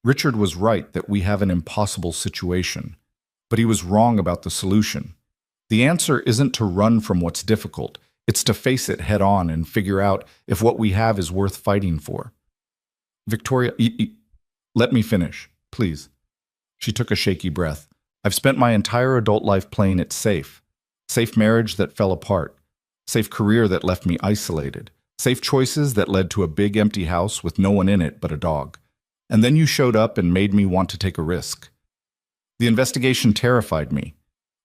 Richard was right that we have an impossible situation, but he was wrong about the solution. The answer isn't to run from what's difficult. It's to face it head on and figure out if what we have is worth fighting for. Victoria, let me finish, please. She took a shaky breath. I've spent my entire adult life playing it safe. Safe marriage that fell apart. Safe career that left me isolated. Safe choices that led to a big empty house with no one in it but a dog. And then you showed up and made me want to take a risk. The investigation terrified me.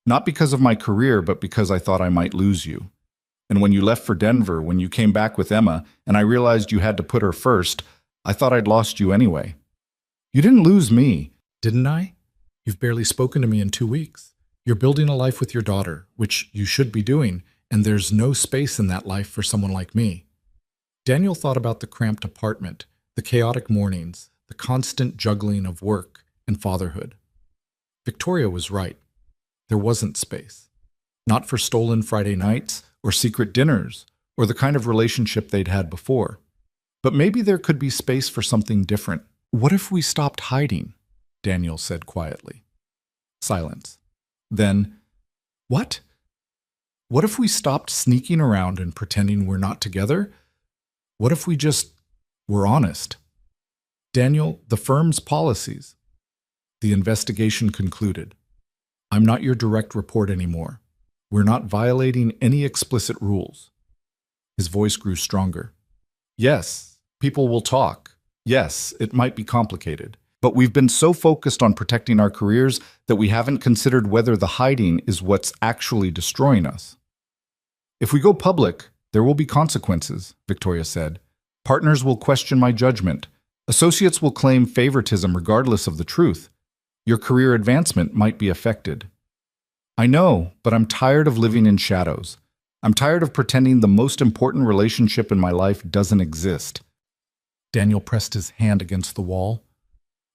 Not because of my career, but because I thought I might lose you. And when you left for Denver, when you came back with Emma, and I realized you had to put her first, I thought I'd lost you anyway. You didn't lose me, didn't I? You've barely spoken to me in 2 weeks. You're building a life with your daughter, which you should be doing, and there's no space in that life for someone like me. Daniel thought about the cramped apartment, the chaotic mornings, the constant juggling of work and fatherhood. Victoria was right. There wasn't space. Not for stolen Friday nights or secret dinners or the kind of relationship they'd had before. But maybe there could be space for something different. What if we stopped hiding? Daniel said quietly. Silence. Then, what? What if we stopped sneaking around and pretending we're not together? What if we just were honest? Daniel, the firm's policies. The investigation concluded. I'm not your direct report anymore. We're not violating any explicit rules. His voice grew stronger. Yes, people will talk. Yes, it might be complicated. But we've been so focused on protecting our careers that we haven't considered whether the hiding is what's actually destroying us. If we go public, there will be consequences, Victoria said. Partners will question my judgment. Associates will claim favoritism regardless of the truth. Your career advancement might be affected. I know, but I'm tired of living in shadows. I'm tired of pretending the most important relationship in my life doesn't exist. Daniel pressed his hand against the wall.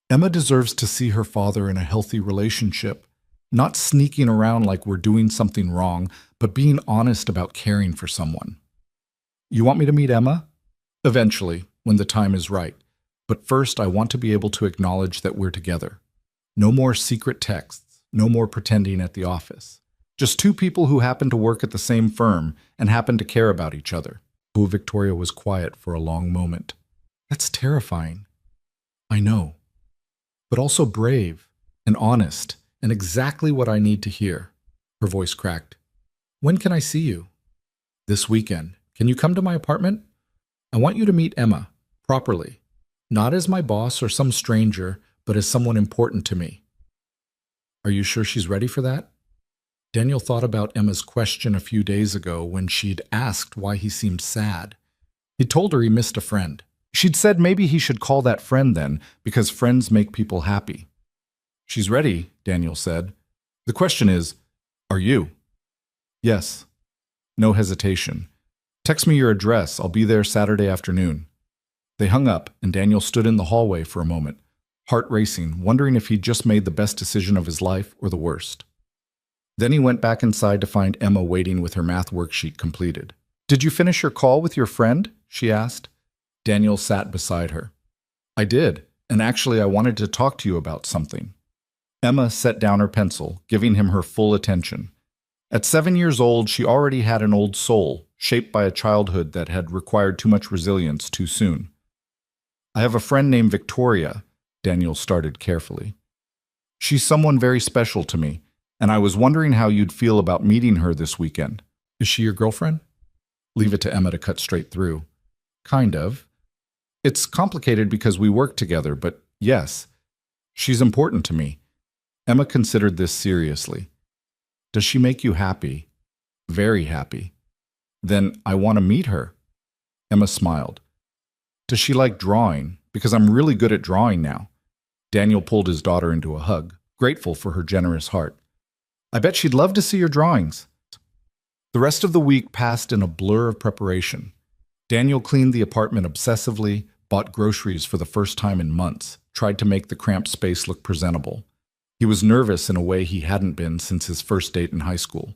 Emma deserves to see her father in a healthy relationship, not sneaking around like we're doing something wrong, but being honest about caring for someone. You want me to meet Emma? Eventually, when the time is right. But first, I want to be able to acknowledge that we're together. No more secret texts, no more pretending at the office. Just two people who happen to work at the same firm and happen to care about each other. Oh, Victoria was quiet for a long moment. That's terrifying. I know. But also brave and honest and exactly what I need to hear. Her voice cracked. When can I see you? This weekend. Can you come to my apartment? I want you to meet Emma, properly. Not as my boss or some stranger, but as someone important to me. Are you sure she's ready for that? Daniel thought about Emma's question a few days ago when she'd asked why he seemed sad. He'd told her he missed a friend. She'd said maybe he should call that friend then, because friends make people happy. She's ready, Daniel said. The question is, are you? Yes. No hesitation. Text me your address. I'll be there Saturday afternoon. They hung up, and Daniel stood in the hallway for a moment, heart racing, wondering if he'd just made the best decision of his life or the worst. Then he went back inside to find Emma waiting with her math worksheet completed. Did you finish your call with your friend? She asked. Daniel sat beside her. I did, and actually I wanted to talk to you about something. Emma set down her pencil, giving him her full attention. At 7 years old, she already had an old soul, shaped by a childhood that had required too much resilience too soon. I have a friend named Victoria, Daniel started carefully. She's someone very special to me, and I was wondering how you'd feel about meeting her this weekend. Is she your girlfriend? Leave it to Emma to cut straight through. Kind of. It's complicated because we work together, but yes, she's important to me. Emma considered this seriously. Does she make you happy? Very happy. Then I want to meet her. Emma smiled. Does she like drawing? Because I'm really good at drawing now. Daniel pulled his daughter into a hug, grateful for her generous heart. I bet she'd love to see your drawings. The rest of the week passed in a blur of preparation. Daniel cleaned the apartment obsessively, bought groceries for the first time in months, tried to make the cramped space look presentable. He was nervous in a way he hadn't been since his first date in high school.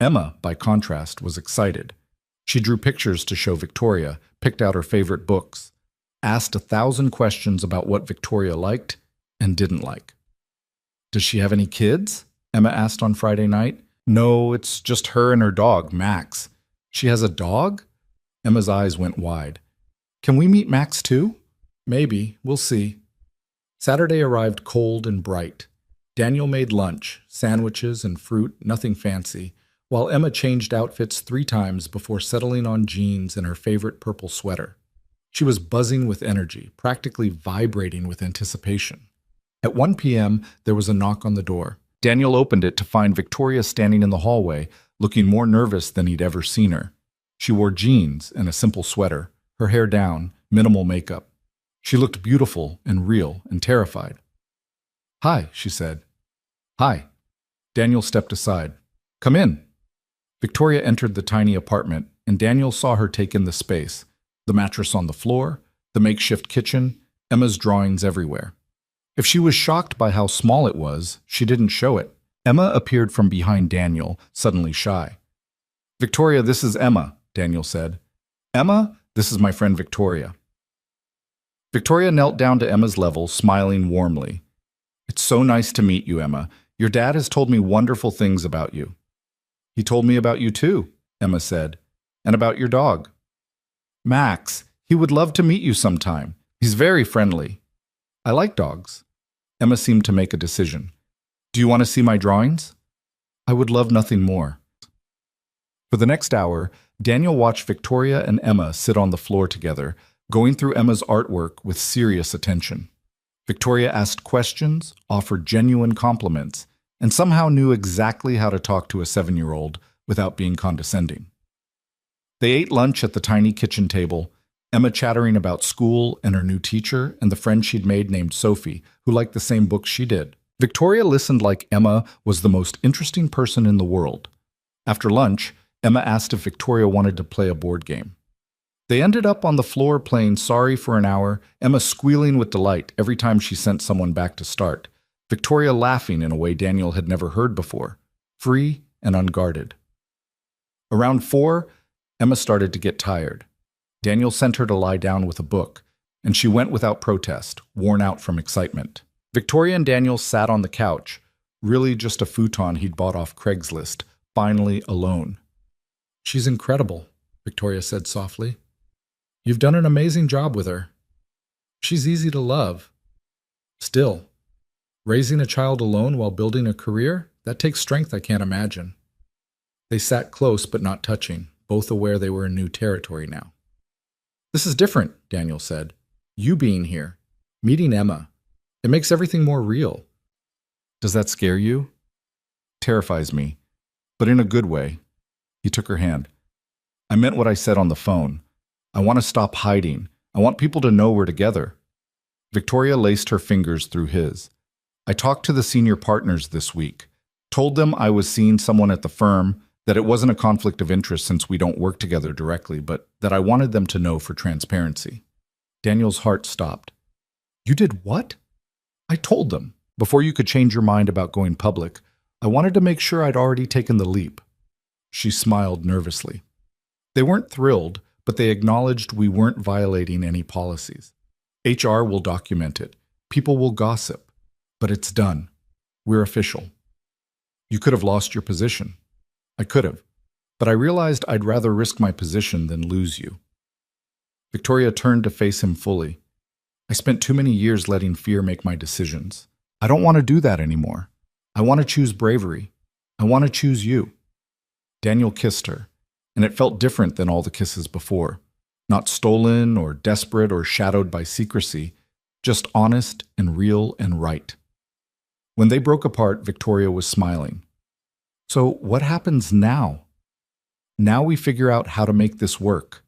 Emma, by contrast, was excited. She drew pictures to show Victoria, picked out her favorite books, asked 1,000 questions about what Victoria liked and didn't like. Does she have any kids? Emma asked on Friday night. No, it's just her and her dog, Max. She has a dog? Emma's eyes went wide. Can we meet Max too? Maybe, we'll see. Saturday arrived cold and bright. Daniel made lunch, sandwiches and fruit, nothing fancy, while Emma changed outfits 3 times before settling on jeans and her favorite purple sweater. She was buzzing with energy, practically vibrating with anticipation. At 1 p.m., there was a knock on the door. Daniel opened it to find Victoria standing in the hallway, looking more nervous than he'd ever seen her. She wore jeans and a simple sweater, her hair down, minimal makeup. She looked beautiful and real and terrified. Hi, she said. Hi. Daniel stepped aside. Come in. Victoria entered the tiny apartment, and Daniel saw her take in the space, the mattress on the floor, the makeshift kitchen, Emma's drawings everywhere. If she was shocked by how small it was, she didn't show it. Emma appeared from behind Daniel, suddenly shy. Victoria, this is Emma, Daniel said. Emma, this is my friend Victoria. Victoria knelt down to Emma's level, smiling warmly. It's so nice to meet you, Emma. Your dad has told me wonderful things about you. He told me about you too, Emma said, and about your dog. Max, he would love to meet you sometime. He's very friendly. I like dogs. Emma seemed to make a decision. Do you want to see my drawings? I would love nothing more. For the next hour, Daniel watched Victoria and Emma sit on the floor together, going through Emma's artwork with serious attention. Victoria asked questions, offered genuine compliments, and somehow knew exactly how to talk to a 7-year-old without being condescending. They ate lunch at the tiny kitchen table, Emma chattering about school and her new teacher and the friend she'd made named Sophie, who liked the same books she did. Victoria listened like Emma was the most interesting person in the world. After lunch, Emma asked if Victoria wanted to play a board game. They ended up on the floor playing Sorry for an hour, Emma squealing with delight every time she sent someone back to start, Victoria laughing in a way Daniel had never heard before, free and unguarded. Around 4, Emma started to get tired. Daniel sent her to lie down with a book, and she went without protest, worn out from excitement. Victoria and Daniel sat on the couch, really just a futon he'd bought off Craigslist, finally alone. "She's incredible," Victoria said softly. "You've done an amazing job with her. She's easy to love. Still, raising a child alone while building a career, that takes strength I can't imagine." They sat close but not touching, both aware they were in new territory now. "This is different," Daniel said. "You being here, meeting Emma, it makes everything more real." "Does that scare you?" "Terrifies me, but in a good way." He took her hand. "I meant what I said on the phone. I want to stop hiding. I want people to know we're together." Victoria laced her fingers through his. "I talked to the senior partners this week, told them I was seeing someone at the firm, that it wasn't a conflict of interest since we don't work together directly, but that I wanted them to know for transparency." Daniel's heart stopped. "You did what?" "I told them, before you could change your mind about going public, I wanted to make sure I'd already taken the leap." She smiled nervously. They weren't thrilled, but they acknowledged we weren't violating any policies. HR will document it. People will gossip. But it's done. We're official. "You could have lost your position." "I could have. But I realized I'd rather risk my position than lose you." Victoria turned to face him fully. "I spent too many years letting fear make my decisions. I don't want to do that anymore. I want to choose bravery. I want to choose you." Daniel kissed her, and it felt different than all the kisses before. Not stolen or desperate or shadowed by secrecy, just honest and real and right. When they broke apart, Victoria was smiling. "So what happens now?" "Now we figure out how to make this work.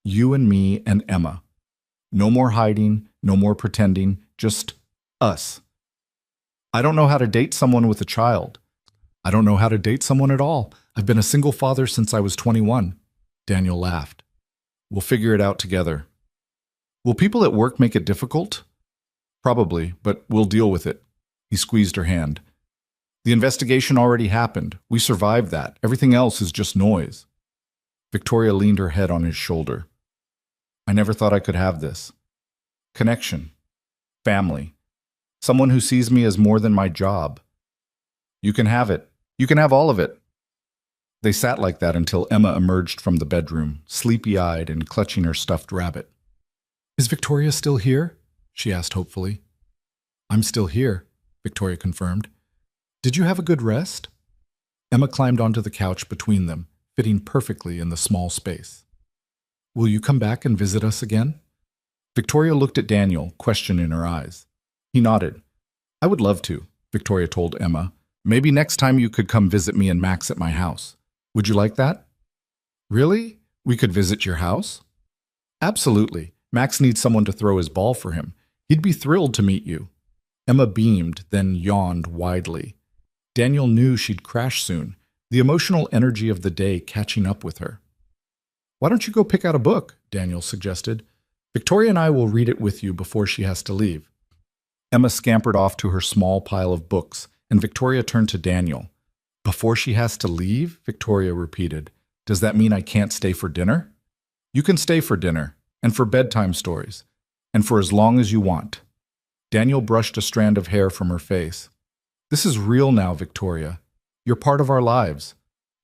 You and me and Emma. No more hiding, no more pretending, just us. I don't know how to date someone with a child. I don't know how to date someone at all. I've been a single father since I was 21. Daniel laughed. "We'll figure it out together." "Will people at work make it difficult?" "Probably, but we'll deal with it." He squeezed her hand. "The investigation already happened. We survived that. Everything else is just noise." Victoria leaned her head on his shoulder. "I never thought I could have this. Connection. Family. Someone who sees me as more than my job. You can have it. You can have all of it." They sat like that until Emma emerged from the bedroom, sleepy-eyed and clutching her stuffed rabbit. "Is Victoria still here?" she asked hopefully. "I'm still here," Victoria confirmed. "Did you have a good rest?" Emma climbed onto the couch between them, fitting perfectly in the small space. "Will you come back and visit us again?" Victoria looked at Daniel, question in her eyes. He nodded. "I would love to," Victoria told Emma. "Maybe next time you could come visit me and Max at my house. Would you like that?" "Really? We could visit your house?" "Absolutely. Max needs someone to throw his ball for him. He'd be thrilled to meet you." Emma beamed, then yawned widely. Daniel knew she'd crash soon, the emotional energy of the day catching up with her. "Why don't you go pick out a book?" Daniel suggested. "Victoria and I will read it with you before she has to leave." Emma scampered off to her small pile of books, and Victoria turned to Daniel. "Before she has to leave?" Victoria repeated. "Does that mean I can't stay for dinner?" "You can stay for dinner, and for bedtime stories, and for as long as you want." Daniel brushed a strand of hair from her face. "This is real now, Victoria. You're part of our lives.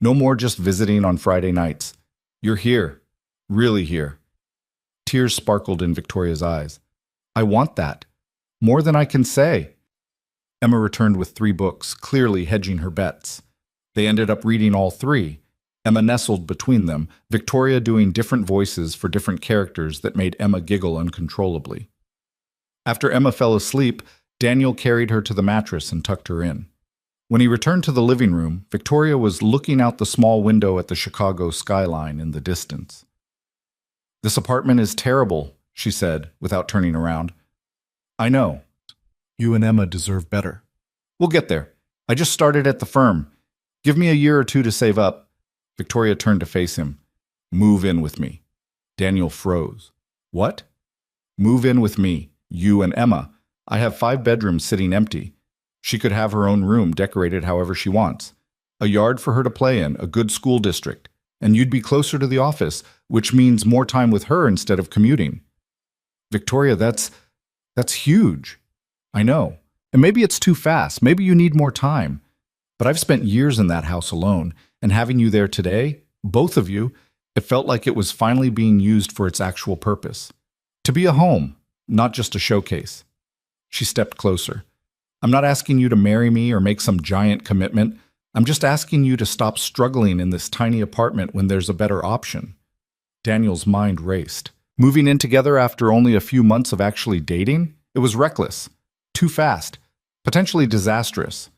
No more just visiting on Friday nights. You're here. Really here." Tears sparkled in Victoria's eyes. "I want that. More than I can say." Emma returned with 3 books, clearly hedging her bets. They ended up reading all 3. Emma nestled between them, Victoria doing different voices for different characters that made Emma giggle uncontrollably. After Emma fell asleep, Daniel carried her to the mattress and tucked her in. When he returned to the living room, Victoria was looking out the small window at the Chicago skyline in the distance. "This apartment is terrible," she said, without turning around. "I know. You and Emma deserve better." We'll get there. I just started at the firm. Give me a year or two to save up. Victoria turned to face him. Move in with me. Daniel froze. What? Move in with me, you and Emma. I have 5 bedrooms sitting empty. She could have her own room decorated however she wants. A yard for her to play in, a good school district. And you'd be closer to the office, which means more time with her instead of commuting. Victoria, that's huge. I know. And maybe it's too fast. Maybe you need more time. But I've spent years in that house alone, and having you there today, both of you, it felt like it was finally being used for its actual purpose. To be a home, not just a showcase. She stepped closer. I'm not asking you to marry me or make some giant commitment. I'm just asking you to stop struggling in this tiny apartment when there's a better option. Daniel's mind raced. Moving in together after only a few months of actually dating? It was reckless. Too fast. Potentially disastrous.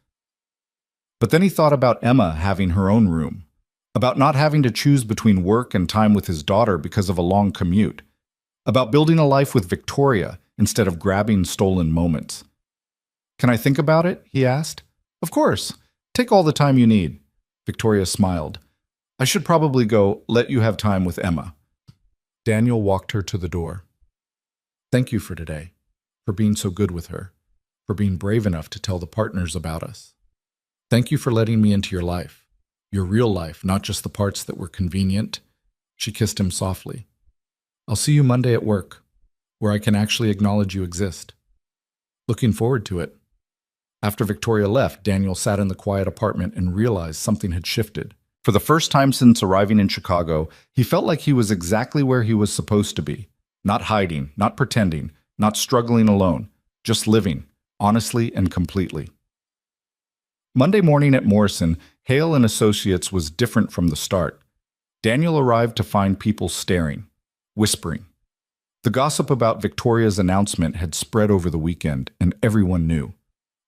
But then he thought about Emma having her own room. About not having to choose between work and time with his daughter because of a long commute. About building a life with Victoria instead of grabbing stolen moments. Can I think about it? He asked. Of course. Take all the time you need. Victoria smiled. I should probably go let you have time with Emma. Daniel walked her to the door. Thank you for today, for being so good with her, for being brave enough to tell the partners about us. Thank you for letting me into your life, your real life, not just the parts that were convenient. She kissed him softly. I'll see you Monday at work, where I can actually acknowledge you exist. Looking forward to it. After Victoria left, Daniel sat in the quiet apartment and realized something had shifted. For the first time since arriving in Chicago, he felt like he was exactly where he was supposed to be. Not hiding, not pretending, not struggling alone, just living, honestly and completely. Monday morning at Morrison, Hale and Associates was different from the start. Daniel arrived to find people staring, whispering. The gossip about Victoria's announcement had spread over the weekend, and everyone knew.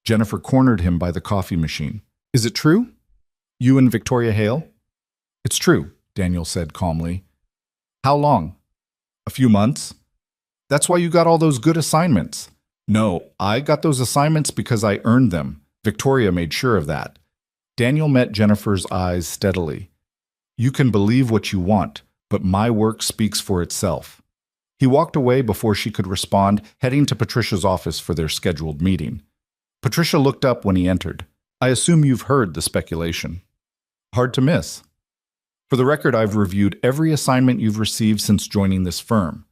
Jennifer cornered him by the coffee machine. Is it true? You and Victoria Hale? It's true, Daniel said calmly. How long? A few months. That's why you got all those good assignments. No, I got those assignments because I earned them. Victoria made sure of that. Daniel met Jennifer's eyes steadily. You can believe what you want, but my work speaks for itself. He walked away before she could respond, heading to Patricia's office for their scheduled meeting. Patricia looked up when he entered. I assume you've heard the speculation. Hard to miss. For the record, I've reviewed every assignment you've received since joining this firm.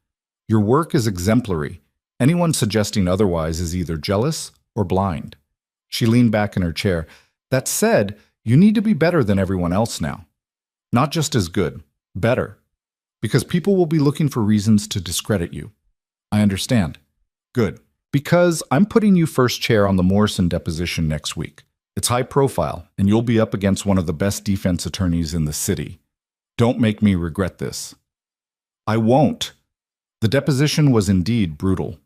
Your work is exemplary. Anyone suggesting otherwise is either jealous or blind. She leaned back in her chair. That said, you need to be better than everyone else now. Not just as good, better. Because people will be looking for reasons to discredit you. I understand. Good. Because I'm putting you first chair on the Morrison deposition next week. It's high profile, and you'll be up against one of the best defense attorneys in the city. Don't make me regret this. I won't. The deposition was indeed brutal.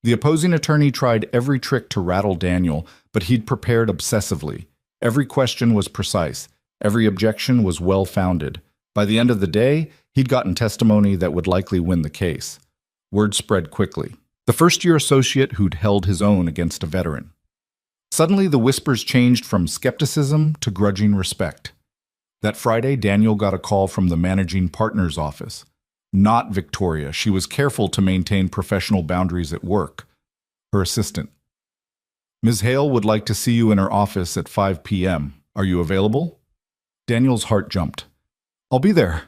The opposing attorney tried every trick to rattle Daniel, but he'd prepared obsessively. Every question was precise. Every objection was well-founded. By the end of the day, he'd gotten testimony that would likely win the case. Word spread quickly. The first-year associate who'd held his own against a veteran. Suddenly, the whispers changed from skepticism to grudging respect. That Friday, Daniel got a call from the managing partner's office. Not Victoria. She was careful to maintain professional boundaries at work. Her assistant. Ms. Hale would like to see you in her office at 5 p.m. Are you available? Daniel's heart jumped. I'll be there.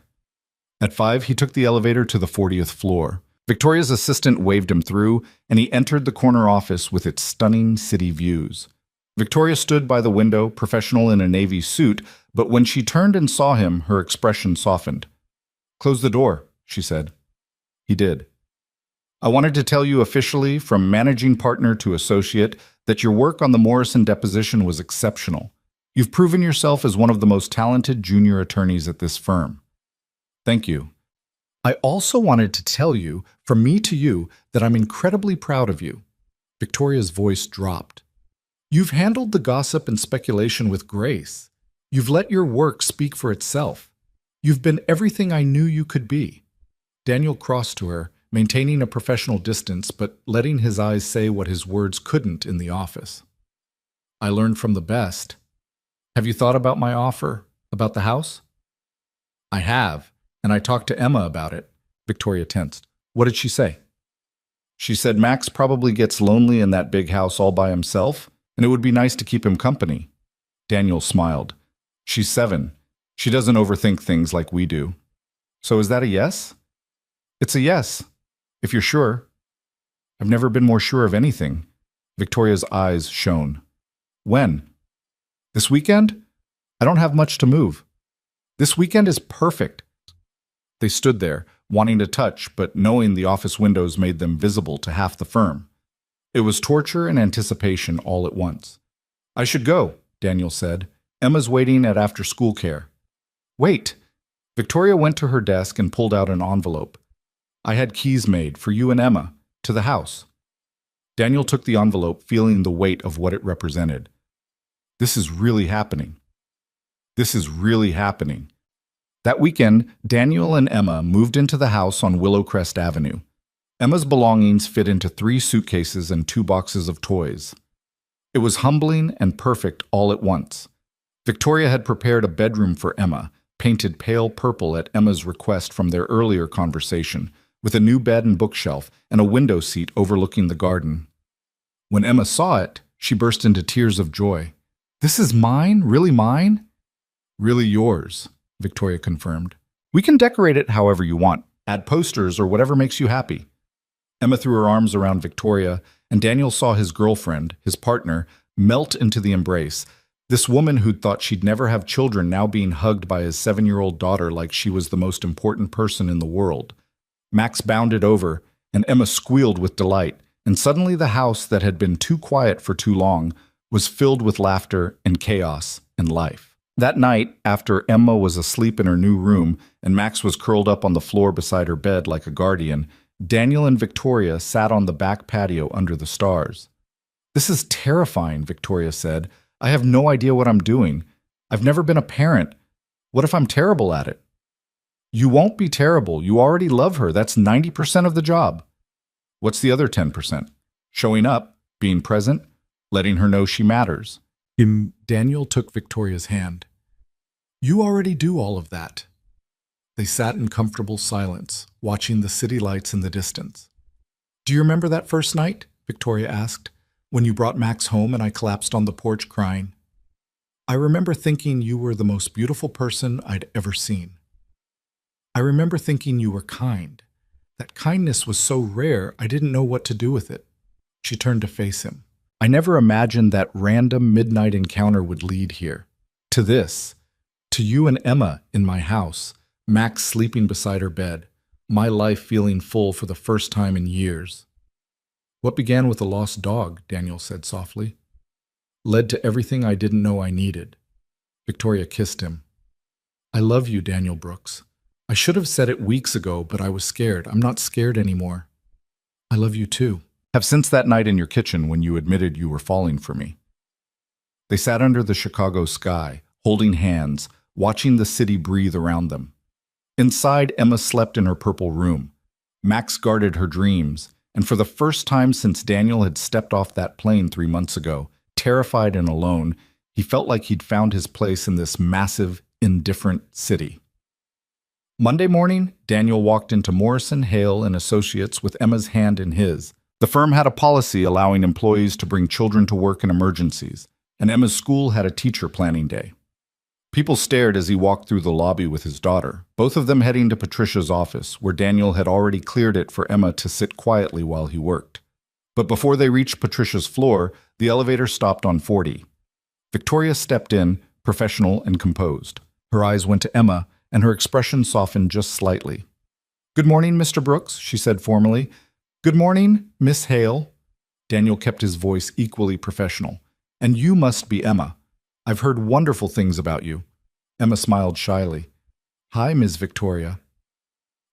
At 5, he took the elevator to the 40th floor. Victoria's assistant waved him through, and he entered the corner office with its stunning city views. Victoria stood by the window, professional in a navy suit, but when she turned and saw him, her expression softened. Close the door, she said. He did. I wanted to tell you officially, from managing partner to associate, that your work on the Morrison deposition was exceptional. You've proven yourself as one of the most talented junior attorneys at this firm. Thank you. I also wanted to tell you, from me to you, that I'm incredibly proud of you. Victoria's voice dropped. You've handled the gossip and speculation with grace. You've let your work speak for itself. You've been everything I knew you could be. Daniel crossed to her, maintaining a professional distance, but letting his eyes say what his words couldn't in the office. I learned from the best. Have you thought about my offer? About the house? I have, and I talked to Emma about it. Victoria tensed. What did she say? She said Max probably gets lonely in that big house all by himself, and it would be nice to keep him company. Daniel smiled. She's 7. She doesn't overthink things like we do. So is that a yes? It's a yes, if you're sure. I've never been more sure of anything. Victoria's eyes shone. When? This weekend? I don't have much to move. This weekend is perfect. They stood there, wanting to touch, but knowing the office windows made them visible to half the firm. It was torture and anticipation all at once. I should go, Daniel said. Emma's waiting at after-school care. Wait. Victoria went to her desk and pulled out an envelope. I had keys made for you and Emma, to the house. Daniel took the envelope, feeling the weight of what it represented. This is really happening. This is really happening. That weekend, Daniel and Emma moved into the house on Willowcrest Avenue. Emma's belongings fit into 3 suitcases and 2 boxes of toys. It was humbling and perfect all at once. Victoria had prepared a bedroom for Emma, painted pale purple at Emma's request from their earlier conversation, with a new bed and bookshelf and a window seat overlooking the garden. When Emma saw it, she burst into tears of joy. This is mine? Really mine? Really yours, Victoria confirmed. We can decorate it however you want, add posters or whatever makes you happy. Emma threw her arms around Victoria, and Daniel saw his girlfriend, his partner, melt into the embrace. This woman who'd thought she'd never have children now being hugged by his 7-year-old daughter like she was the most important person in the world. Max bounded over, and Emma squealed with delight, and suddenly the house that had been too quiet for too long was filled with laughter and chaos and life. That night, after Emma was asleep in her new room and Max was curled up on the floor beside her bed like a guardian, Daniel and Victoria sat on the back patio under the stars. This is terrifying, Victoria said. I have no idea what I'm doing. I've never been a parent. What if I'm terrible at it? You won't be terrible. You already love her. That's 90% of the job. What's the other 10%? Showing up, being present, letting her know she matters. Daniel took Victoria's hand. You already do all of that. They sat in comfortable silence, watching the city lights in the distance. Do you remember that first night? Victoria asked, when you brought Max home and I collapsed on the porch crying. I remember thinking you were the most beautiful person I'd ever seen. I remember thinking you were kind. That kindness was so rare, I didn't know what to do with it. She turned to face him. I never imagined that random midnight encounter would lead here. To this. To you and Emma in my house, Max sleeping beside her bed, my life feeling full for the first time in years. What began with a lost dog, Daniel said softly, led to everything I didn't know I needed. Victoria kissed him. I love you, Daniel Brooks. I should have said it weeks ago, but I was scared. I'm not scared anymore. I love you too. Have since that night in your kitchen when you admitted you were falling for me. They sat under the Chicago sky, holding hands, watching the city breathe around them. Inside, Emma slept in her purple room. Max guarded her dreams, and for the first time since Daniel had stepped off that plane 3 months ago, terrified and alone, he felt like he'd found his place in this massive, indifferent city. Monday morning, Daniel walked into Morrison, Hale & Associates with Emma's hand in his. The firm had a policy allowing employees to bring children to work in emergencies, and Emma's school had a teacher planning day. People stared as he walked through the lobby with his daughter, both of them heading to Patricia's office, where Daniel had already cleared it for Emma to sit quietly while he worked. But before they reached Patricia's floor, the elevator stopped on 40. Victoria stepped in, professional and composed. Her eyes went to Emma, and her expression softened just slightly. Good morning, Mr. Brooks, she said formally. Good morning, Miss Hale. Daniel kept his voice equally professional. And you must be Emma. I've heard wonderful things about you. Emma smiled shyly. Hi, Ms. Victoria.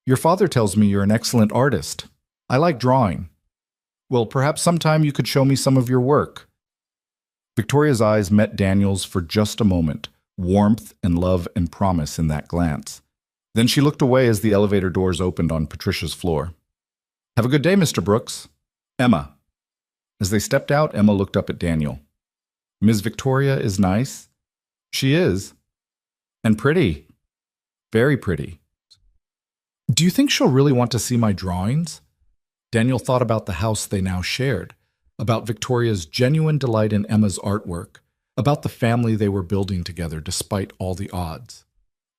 Your father tells me you're an excellent artist. I like drawing. Well, perhaps sometime you could show me some of your work. Victoria's eyes met Daniel's for just a moment, warmth and love and promise in that glance. Then she looked away as the elevator doors opened on Patricia's floor. Have a good day, Mr. Brooks. Emma. As they stepped out, Emma looked up at Daniel. Ms. Victoria is nice. She is. And pretty. Very pretty. Do you think she'll really want to see my drawings? Daniel thought about the house they now shared, about Victoria's genuine delight in Emma's artwork, about the family they were building together despite all the odds.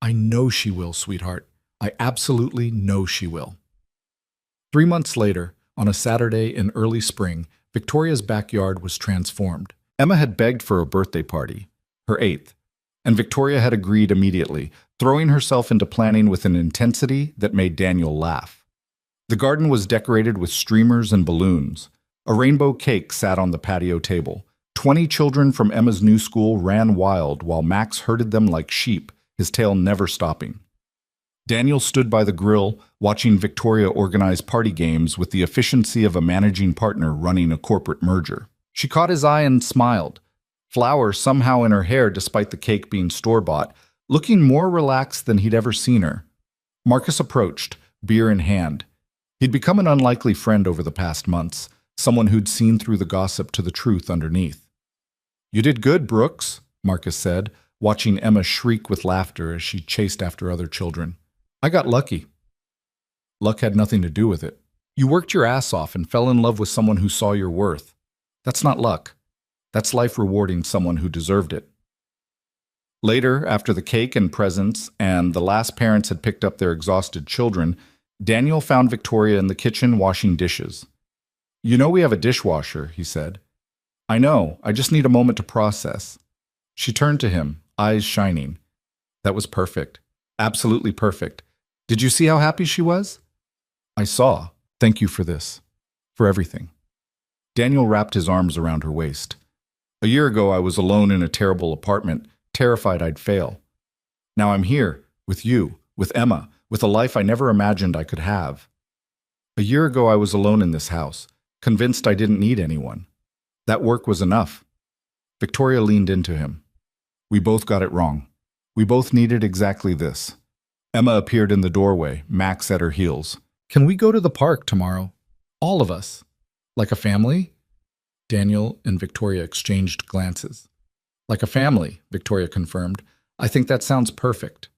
I know she will, sweetheart. I absolutely know she will. 3 months later, on a Saturday in early spring, Victoria's backyard was transformed. Emma had begged for a birthday party, her 8th, and Victoria had agreed immediately, throwing herself into planning with an intensity that made Daniel laugh. The garden was decorated with streamers and balloons. A rainbow cake sat on the patio table. 20 children from Emma's new school ran wild while Max herded them like sheep, his tail never stopping. Daniel stood by the grill, watching Victoria organize party games with the efficiency of a managing partner running a corporate merger. She caught his eye and smiled, flour somehow in her hair despite the cake being store-bought, looking more relaxed than he'd ever seen her. Marcus approached, beer in hand. He'd become an unlikely friend over the past months, someone who'd seen through the gossip to the truth underneath. "You did good, Brooks," Marcus said, watching Emma shriek with laughter as she chased after other children. "I got lucky." "Luck had nothing to do with it. You worked your ass off and fell in love with someone who saw your worth. That's not luck. That's life rewarding someone who deserved it." Later, after the cake and presents and the last parents had picked up their exhausted children, Daniel found Victoria in the kitchen washing dishes. "You know we have a dishwasher," he said. "I know, I just need a moment to process." She turned to him, eyes shining. "That was perfect. Absolutely perfect. Did you see how happy she was?" "I saw. Thank you for this. For everything." Daniel wrapped his arms around her waist. "A year ago I was alone in a terrible apartment, terrified I'd fail. Now I'm here, with you, with Emma, with a life I never imagined I could have. A year ago I was alone in this house, convinced I didn't need anyone. That work was enough." Victoria leaned into him. "We both got it wrong. We both needed exactly this." Emma appeared in the doorway, Max at her heels. "Can we go to the park tomorrow? All of us. Like a family?" Daniel and Victoria exchanged glances. "Like a family," Victoria confirmed. "I think that sounds perfect."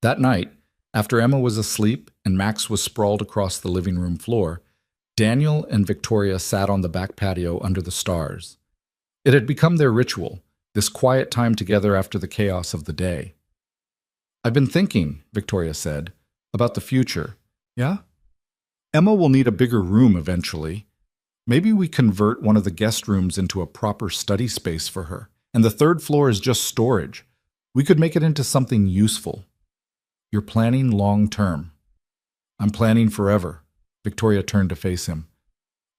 That night, after Emma was asleep and Max was sprawled across the living room floor, Daniel and Victoria sat on the back patio under the stars. It had become their ritual, this quiet time together after the chaos of the day. "I've been thinking," Victoria said, "about the future." "Yeah?" "Emma will need a bigger room eventually. Maybe we convert one of the guest rooms into a proper study space for her, and the 3rd floor is just storage. We could make it into something useful." "You're planning long term." "I'm planning forever." Victoria turned to face him.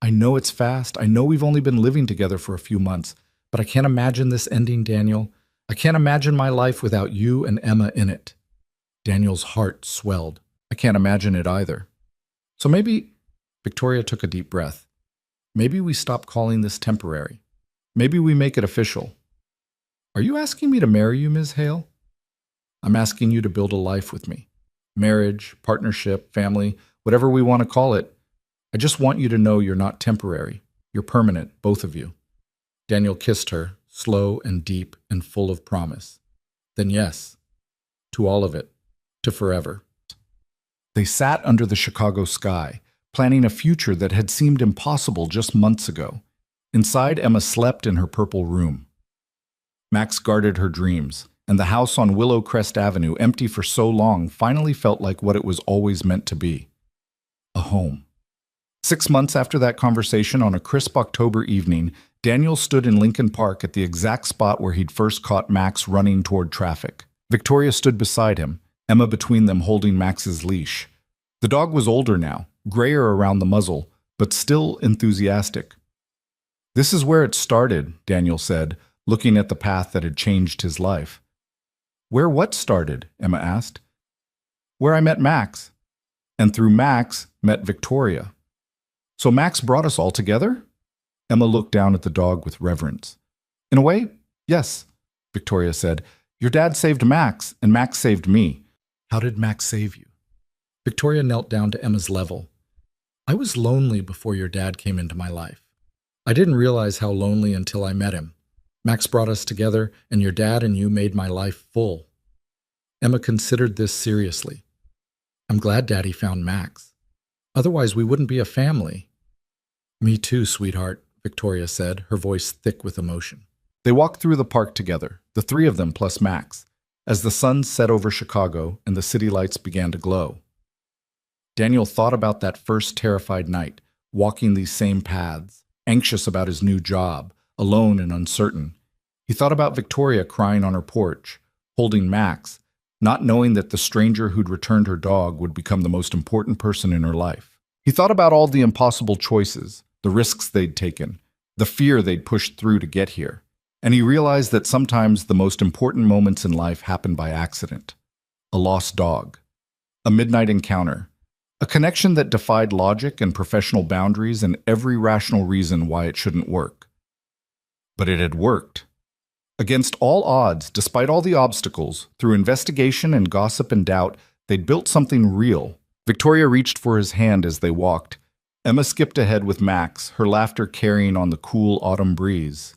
"I know it's fast. I know we've only been living together for a few months, but I can't imagine this ending, Daniel. I can't imagine my life without you and Emma in it." Daniel's heart swelled. "I can't imagine it either. So maybe," Victoria took a deep breath, "maybe we stop calling this temporary. Maybe we make it official." "Are you asking me to marry you, Ms. Hale?" "I'm asking you to build a life with me. Marriage, partnership, family, whatever we want to call it. I just want you to know you're not temporary. You're permanent, both of you." Daniel kissed her, slow and deep and full of promise. "Then yes, to all of it, to forever." They sat under the Chicago sky, planning a future that had seemed impossible just months ago. Inside, Emma slept in her purple room. Max guarded her dreams, and the house on Willow Crest Avenue, empty for so long, finally felt like what it was always meant to be. A home. 6 months after that conversation, on a crisp October evening, Daniel stood in Lincoln Park at the exact spot where he'd first caught Max running toward traffic. Victoria stood beside him, Emma between them holding Max's leash. The dog was older now, grayer around the muzzle, but still enthusiastic. "This is where it started," Daniel said, looking at the path that had changed his life. "Where what started?" Emma asked. "Where I met Max. And through Max, met Victoria." "So Max brought us all together?" Emma looked down at the dog with reverence. "In a way, yes," Victoria said. "Your dad saved Max, and Max saved me." "How did Max save you?" Victoria knelt down to Emma's level. "I was lonely before your dad came into my life. I didn't realize how lonely until I met him. Max brought us together, and your dad and you made my life full. Emma considered this seriously. I'm glad Daddy found Max. Otherwise, we wouldn't be a family. Me too, sweetheart, Victoria said, her voice thick with emotion. They walked through the park together, the three of them plus Max, as the sun set over Chicago and the city lights began to glow. Daniel thought about that first terrified night, walking these same paths, anxious about his new job, alone and uncertain. He thought about Victoria crying on her porch, holding Max, not knowing that the stranger who'd returned her dog would become the most important person in her life. He thought about all the impossible choices, the risks they'd taken, the fear they'd pushed through to get here. And he realized that sometimes the most important moments in life happen by accident. A lost dog, a midnight encounter, a connection that defied logic and professional boundaries and every rational reason why it shouldn't work. But it had worked. Against all odds, despite all the obstacles, through investigation and gossip and doubt, they'd built something real. Victoria reached for his hand as they walked. Emma skipped ahead with Max, her laughter carrying on the cool autumn breeze.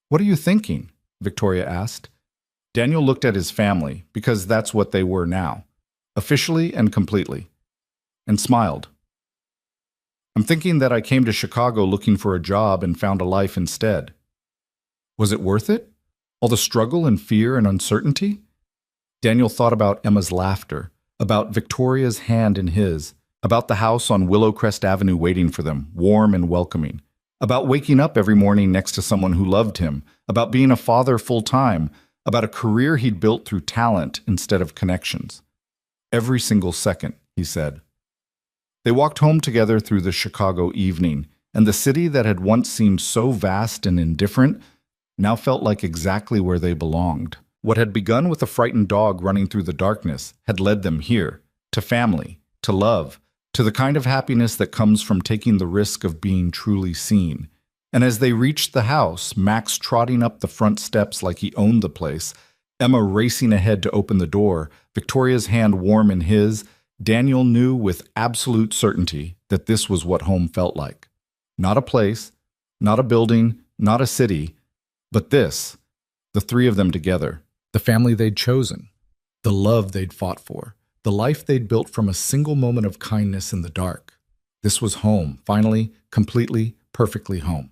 "What are you thinking?" Victoria asked. Daniel looked at his family, because that's what they were now, officially and completely, and smiled. "I'm thinking that I came to Chicago looking for a job and found a life instead. Was it worth it? All the struggle and fear and uncertainty?" Daniel thought about Emma's laughter, about Victoria's hand in his, about the house on Willowcrest Avenue waiting for them, warm and welcoming, about waking up every morning next to someone who loved him, about being a father full-time, about a career he'd built through talent instead of connections. "Every single second," he said. They walked home together through the Chicago evening, and the city that had once seemed so vast and indifferent now felt like exactly where they belonged. What had begun with a frightened dog running through the darkness had led them here, to family, to love, to the kind of happiness that comes from taking the risk of being truly seen. And as they reached the house, Max trotting up the front steps like he owned the place, Emma racing ahead to open the door, Victoria's hand warm in his, Daniel knew with absolute certainty that this was what home felt like. Not a place, not a building, not a city, but this, the three of them together, the family they'd chosen, the love they'd fought for, the life they'd built from a single moment of kindness in the dark. This was home, finally, completely, perfectly home.